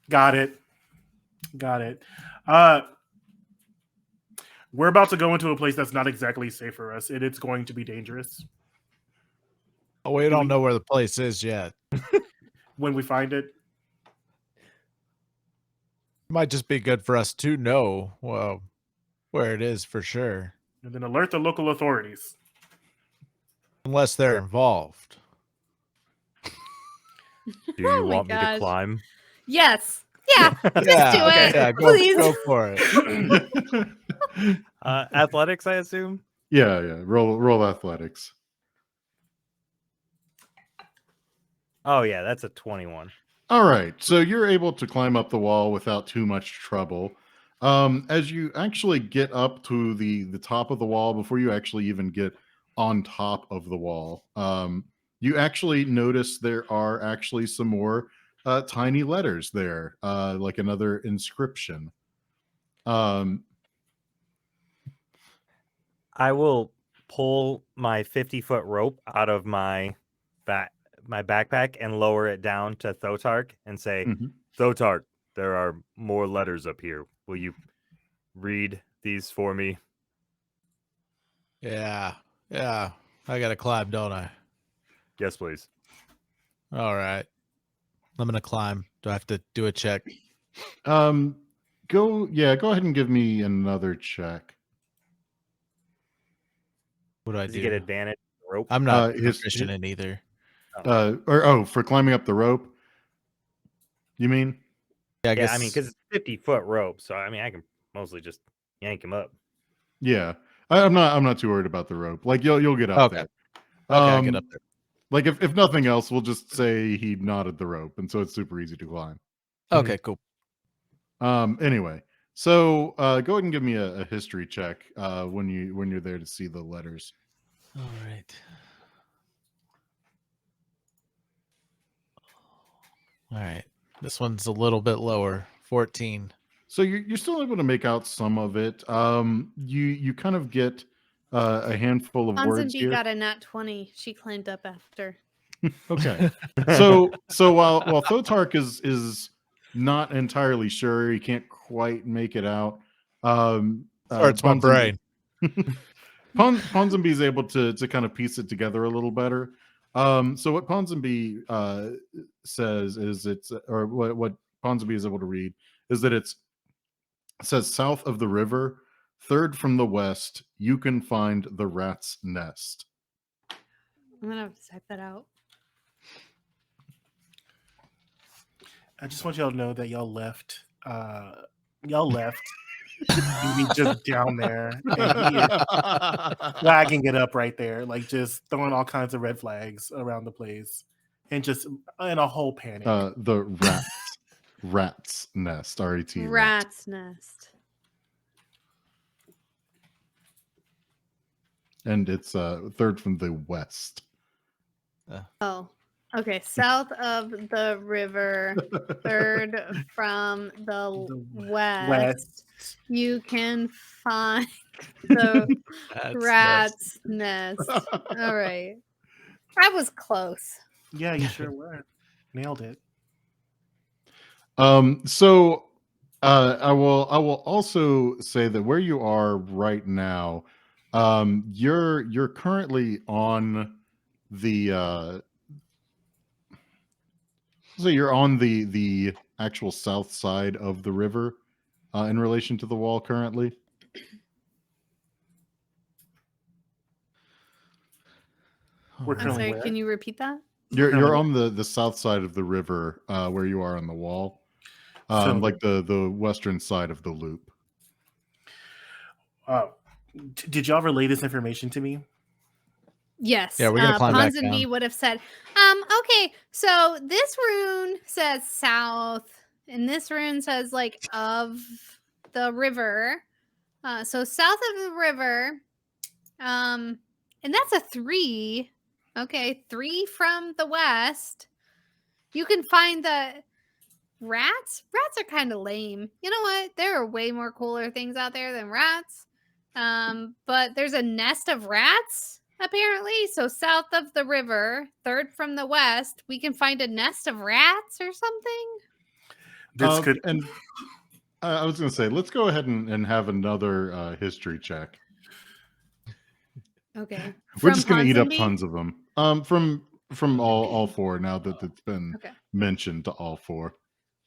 Got it. We're about to go into a place that's not exactly safe for us, and it's going to be dangerous. Oh, we don't know where the place is yet. When we find it, Might just be good for us to know, well, where it is for sure. and then alert the local authorities. Unless they're involved. Do you Oh my want me to gosh. climb? Yes. Yeah. Just do it. Yeah, Please. go for it. Athletics, I assume. Yeah. Roll athletics. Oh yeah, that's a 21. All right, so you're able to climb up the wall without too much trouble. As you actually get up to the top of the wall, before you actually even get on top of the wall, you actually notice there are actually some more tiny letters there, like another inscription. I will pull my 50-foot rope out of my backpack and lower it down to Thotark and say, Thotark, there are more letters up here. Will you read these for me? Yeah. I gotta climb, don't I? Yes, please. All right. I'm gonna climb. Do I have to do a check? Go ahead and give me another check. What do I Does do? he get advantage on the rope? I'm not proficient in either. For climbing up the rope, you mean? Yeah, I Yeah, guess. I mean, because it's 50-foot rope, so I mean, I can mostly just yank him up. Yeah, I'm not too worried about the rope. Like you'll get up there. Okay, I get up there. Like if nothing else, we'll just say he knotted the rope, and so it's super easy to climb. Okay, cool. Anyway, so go ahead and give me a history check when you're there to see the letters. All right. All right. This one's a little bit lower. 14. So you're still able to make out some of it. You kind of get a handful of words Ponsonby here. got a nat 20. She climbed up after. Okay. So while Thotark is not entirely sure, he can't quite make it out. Hurts my brain. Ponsonby is able to kind of piece it together a little better. So what Ponsonby says is what Ponsonby is able to read is that it says south of the river, third from the west, you can find the rat's nest. I'm gonna have to type that out. I just want y'all to know that y'all left. Maybe just down there, and he is flagging it up right there, like just throwing all kinds of red flags around the place, and just in a whole panic. The rat's nest. R-A-T. Rat's nest. And it's third from the west. Oh, okay. South of the river, third from the west. You can find the rat's nest. All right. I was close. Yeah, you sure were. Nailed it. So I will also say that where you are right now, you're currently on the so you're on the actual south side of the river in relation to the wall currently. We're I'm currently sorry, where? can you repeat that? You're on the south side of the river, where you are on the wall, So, like the western side of the loop. did y'all relay this information to me? Yes. Yeah, we're gonna climb back Ponsonby down. would have said, okay, so this rune says south, and this rune says like of the river. So south of the river, and that's a 3. Okay, 3 from the west. You can find the rats. Rats are kind of lame. You know what? There are way more cooler things out there than rats. But there's a nest of rats apparently. So south of the river, 3rd from the west, we can find a nest of rats or something. This could. And I was going to say, let's go ahead and have another history check. Okay. We're just going to eat up Ponsonby? tons of them. From all 4 now that it's been Okay. mentioned to all 4.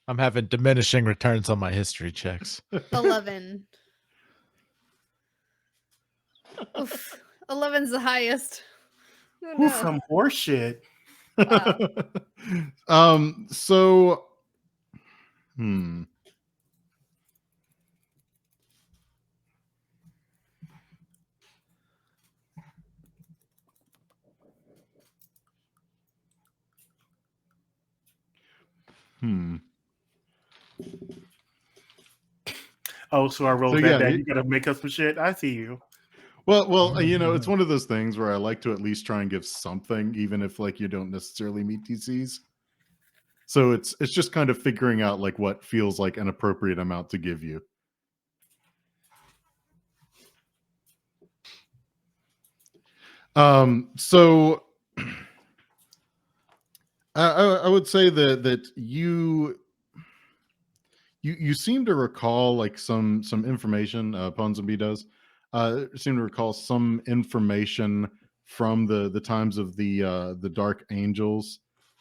I'm having diminishing returns on my history checks. 11. Oof. 11's the highest. Oh, Who no. from horseshit? Wow. So, Oh, so I rolled So, that yeah, down. You gotta make us some shit. I see you. Well, it's one of those things where I like to at least try and give something, even if like you don't necessarily meet DCs. So it's just kind of figuring out like what feels like an appropriate amount to give you. So I would say that you seem to recall like some information. Ponsonby does seem to recall some information from the times of the Dark Angels,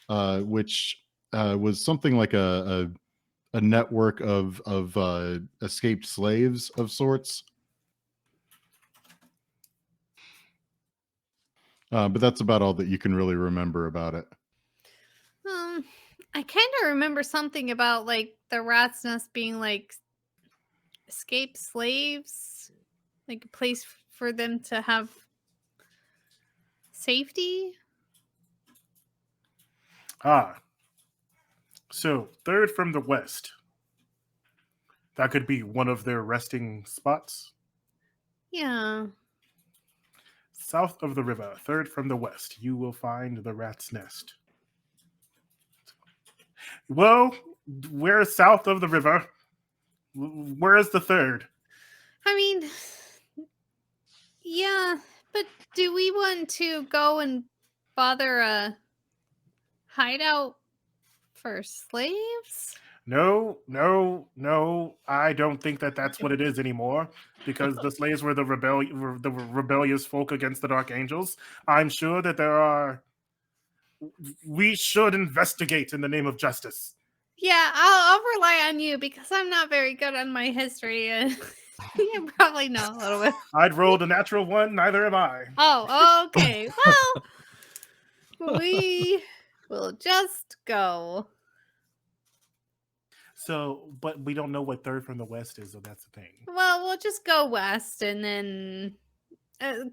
which was something like a network of escaped slaves of sorts. But that's about all that you can really remember about it. I kind of remember something about like the rat's nest being like escaped slaves, like a place for them to have safety. So 3rd from the west. That could be one of their resting spots. Yeah. South of the river, 3rd from the west, you will find the rat's nest. Well, we're south of the river. Where is the 3rd? I mean, yeah, but do we want to go and bother a hideout for slaves? No. I don't think that's what it is anymore, because the slaves were the rebellious folk against the Dark Angels. I'm sure that we should investigate in the name of justice. Yeah, I'll rely on you because I'm not very good on my history. And you probably know a little bit. I'd rolled a natural 1, neither am I. Oh, okay. Well, we will just go. So, but we don't know what 3rd from the west is, so that's the thing. Well, we'll just go west and then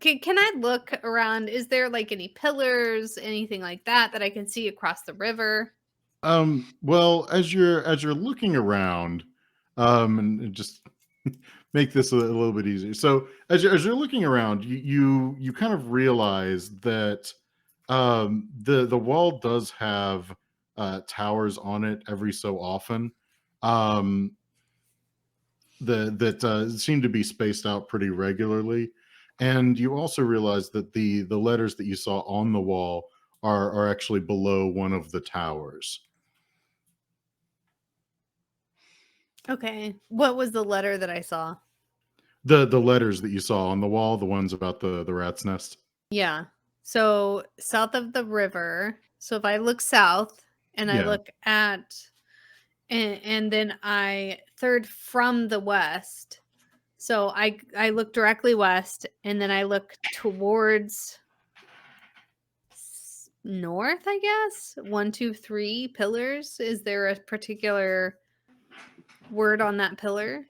can I look around? Is there like any pillars, anything like that I can see across the river? Well, as you're looking around, and just make this a little bit easier. So as you're looking around, you kind of realize that the wall does have towers on it every so often. That seem to be spaced out pretty regularly, and you also realize that the letters that you saw on the wall are actually below one of the towers. Okay. What was the letter that I saw? The letters that you saw on the wall, the ones about the rat's nest. Yeah. So south of the river. So if I look south and I Yeah. look at and then I 3rd from the west. So I look directly west and then I look towards north, I guess. 1, 2, 3 pillars. Is there a particular word on that pillar?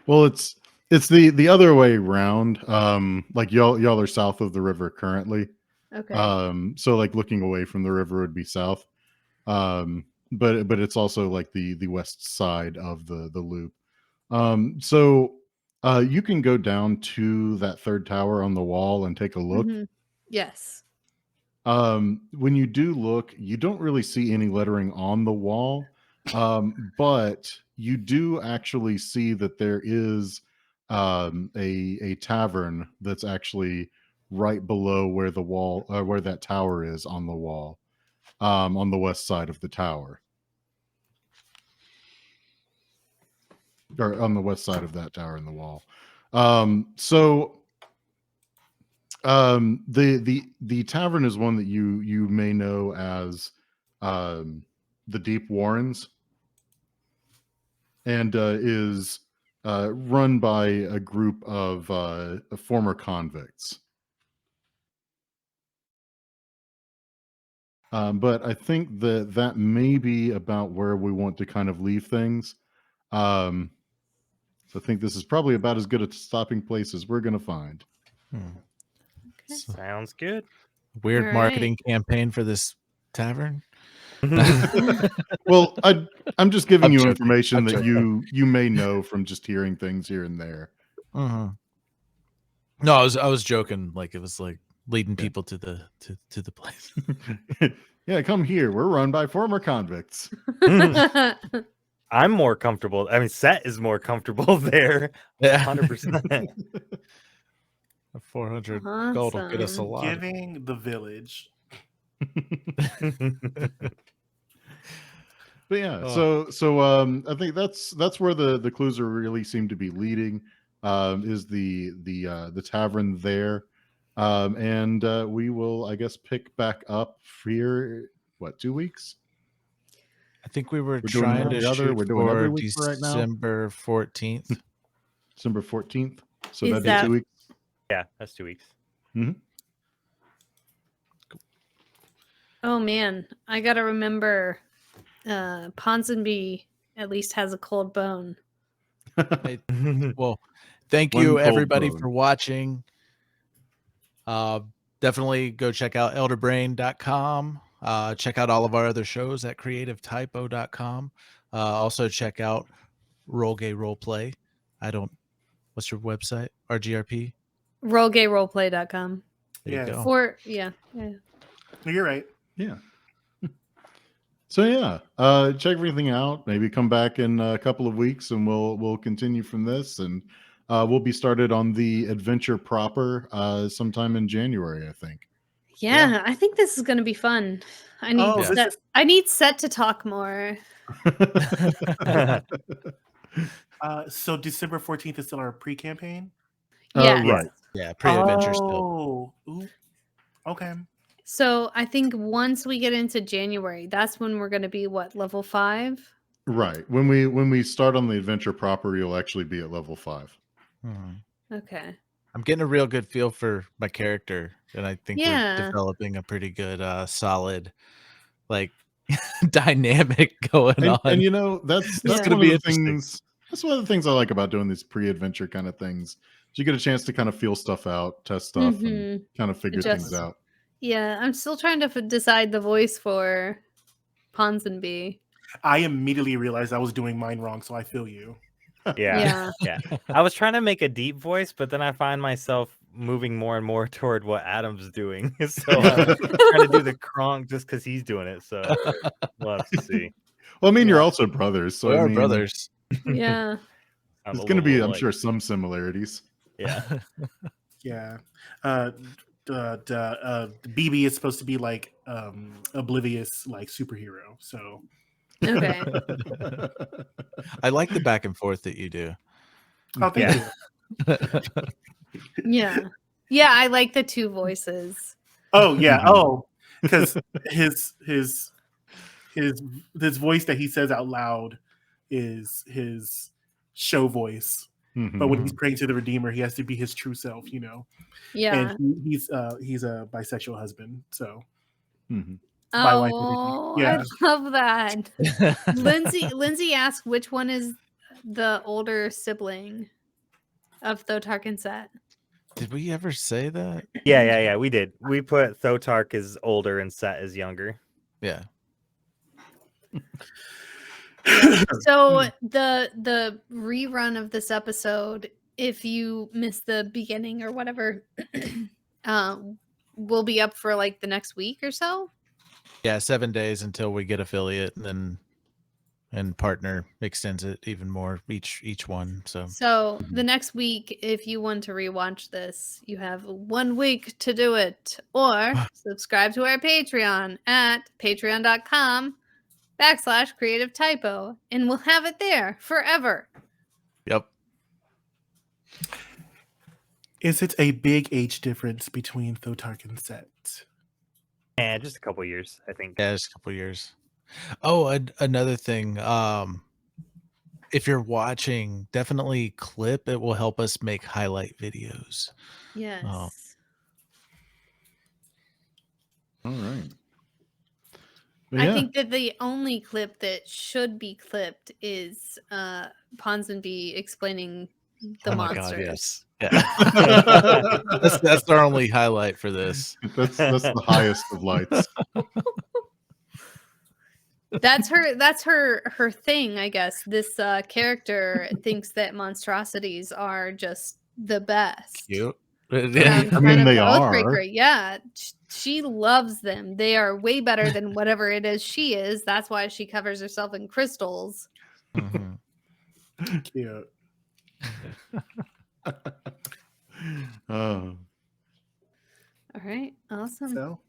Well, it's the other way around. Like y'all are south of the river currently. Okay. So like looking away from the river would be south. But it's also like the west side of the loop. So you can go down to that third tower on the wall and take a look. Mhm. Yes. When you do look, you don't really see any lettering on the wall, but you do actually see that there is a tavern that's actually right below where the wall, where that tower is on the wall, on the west side of the tower, or on the west side of that tower in the wall. So the tavern is one that you may know as the Deep Warrens, and is run by a group of former convicts. But I think that may be about where we want to kind of leave things. So I think this is probably about as good a stopping place as we're going to find. Sounds good. Weird All marketing campaign for this tavern. Well, I'm just giving I'm you joking. information I'm that joking. you may know from just hearing things here and there. No, I was joking. Like it was like leading people to the place. Yeah, come here. We're run by former convicts. I'm more comfortable. I mean, Set is more comfortable there. Yeah. 100%. 400 gold will get us a lot. Giving the village. But yeah, Oh. so I think that's where the clues are really seem to be leading. Is the tavern there, and we will, I guess, pick back up here. What, 2 weeks? I think we were doing trying to every other. shoot We're doing every for week for right now. December 14th. December 14th. So Is that'd that- be 2 weeks. Yeah, that's 2 weeks. Oh man, I gotta remember. Ponsonby at least has a cold bone. Well, thank One you cold everybody bone. for watching. Definitely go check out elderbrain.com. Check out all of our other shows at creativetypo.com. Also check out Roll Gay Roleplay. What's your website? RGRP? Rolegayroleplay.com. There you go. Or yeah. You're right. Yeah. So yeah, check everything out. Maybe come back in a couple of weeks, and we'll continue from this, and we'll be started on the adventure proper sometime in January, I think. Yeah, I think this is gonna be fun. I need Oh, this Set. is- I need Set to talk more. So December 14th is still our pre-campaign? Yes. Right. Yeah, pre-adventure still. Oh, ooh. Okay. So I think once we get into January, that's when we're gonna be what, level 5? Right. When we start on the adventure proper, you'll actually be at level 5. Okay. I'm getting a real good feel for my character, and I think Yeah. we're developing a pretty good, solid, like dynamic going on. And you know, that's gonna one of be the interesting. things. That's one of the things I like about doing these pre-adventure kind of things. Is you get a chance to kind of feel stuff out, test stuff, and kind of figure things Adjust. out. Yeah, I'm still trying to decide the voice for Ponsonby. I immediately realized I was doing mine wrong, so I feel you. Yeah. I was trying to make a deep voice, but then I find myself moving more and more toward what Adam's doing. So I'm trying to do the Kronk just because he's doing it. So we'll have to see. Well, I mean, you're also brothers, so We I are mean, brothers. Yeah. there's going to be, I'm sure, some similarities. Yeah. Yeah. BB is supposed to be like oblivious, like superhero. So Okay. I like the back and forth that you do. oh, thank you. Yeah. Yeah, I like the two voices. Oh yeah. Oh, because his voice that he says out loud is his show voice. But when he's praying to the Redeemer, he has to be his true self, you know. Yeah. And he's a bisexual husband, so Mhm. My wife would Oh, agree. Yeah. I love that. Lindsay asked which one is the older sibling of Thotark and Set. Did we ever say that? Yeah. We did. We put Thotark is older and Set is younger. Yeah. So the rerun of this episode, if you missed the beginning or whatever, will be up for like the next week or so. Yeah, 7 days until we get affiliate, and partner extends it even more each one. So the next week, if you want to rewatch this, you have 1 week to do it, or subscribe to our Patreon at patreon.com/creative typo, and we'll have it there forever. Yep. Is it a big age difference between Thotark and Set? And just a couple years, I think. Yeah, just a couple years. Oh, another thing. If you're watching, definitely clip. It will help us make highlight videos. Yes. All right. I think that the only clip that should be clipped is Ponsonby explaining the monsters. Yeah. that's our only highlight for this. That's the highest of lights. That's her thing, I guess. This character thinks that monstrosities are just the best. Cute. I mean, they are. Oathbreaker, yeah. She loves them. They are way better than whatever it is she is. That's why she covers herself in crystals. Mm-hmm. Cute. All right, awesome. So,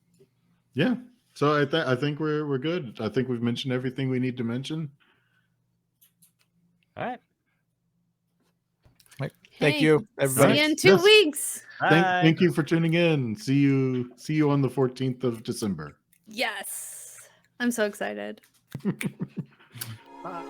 yeah. So I think we're good. I think we've mentioned everything we need to mention. All right. Thank Hey, you, everybody. See you in 2 weeks. Thank you for tuning in. See you on the 14th of December. Yes. I'm so excited. bye.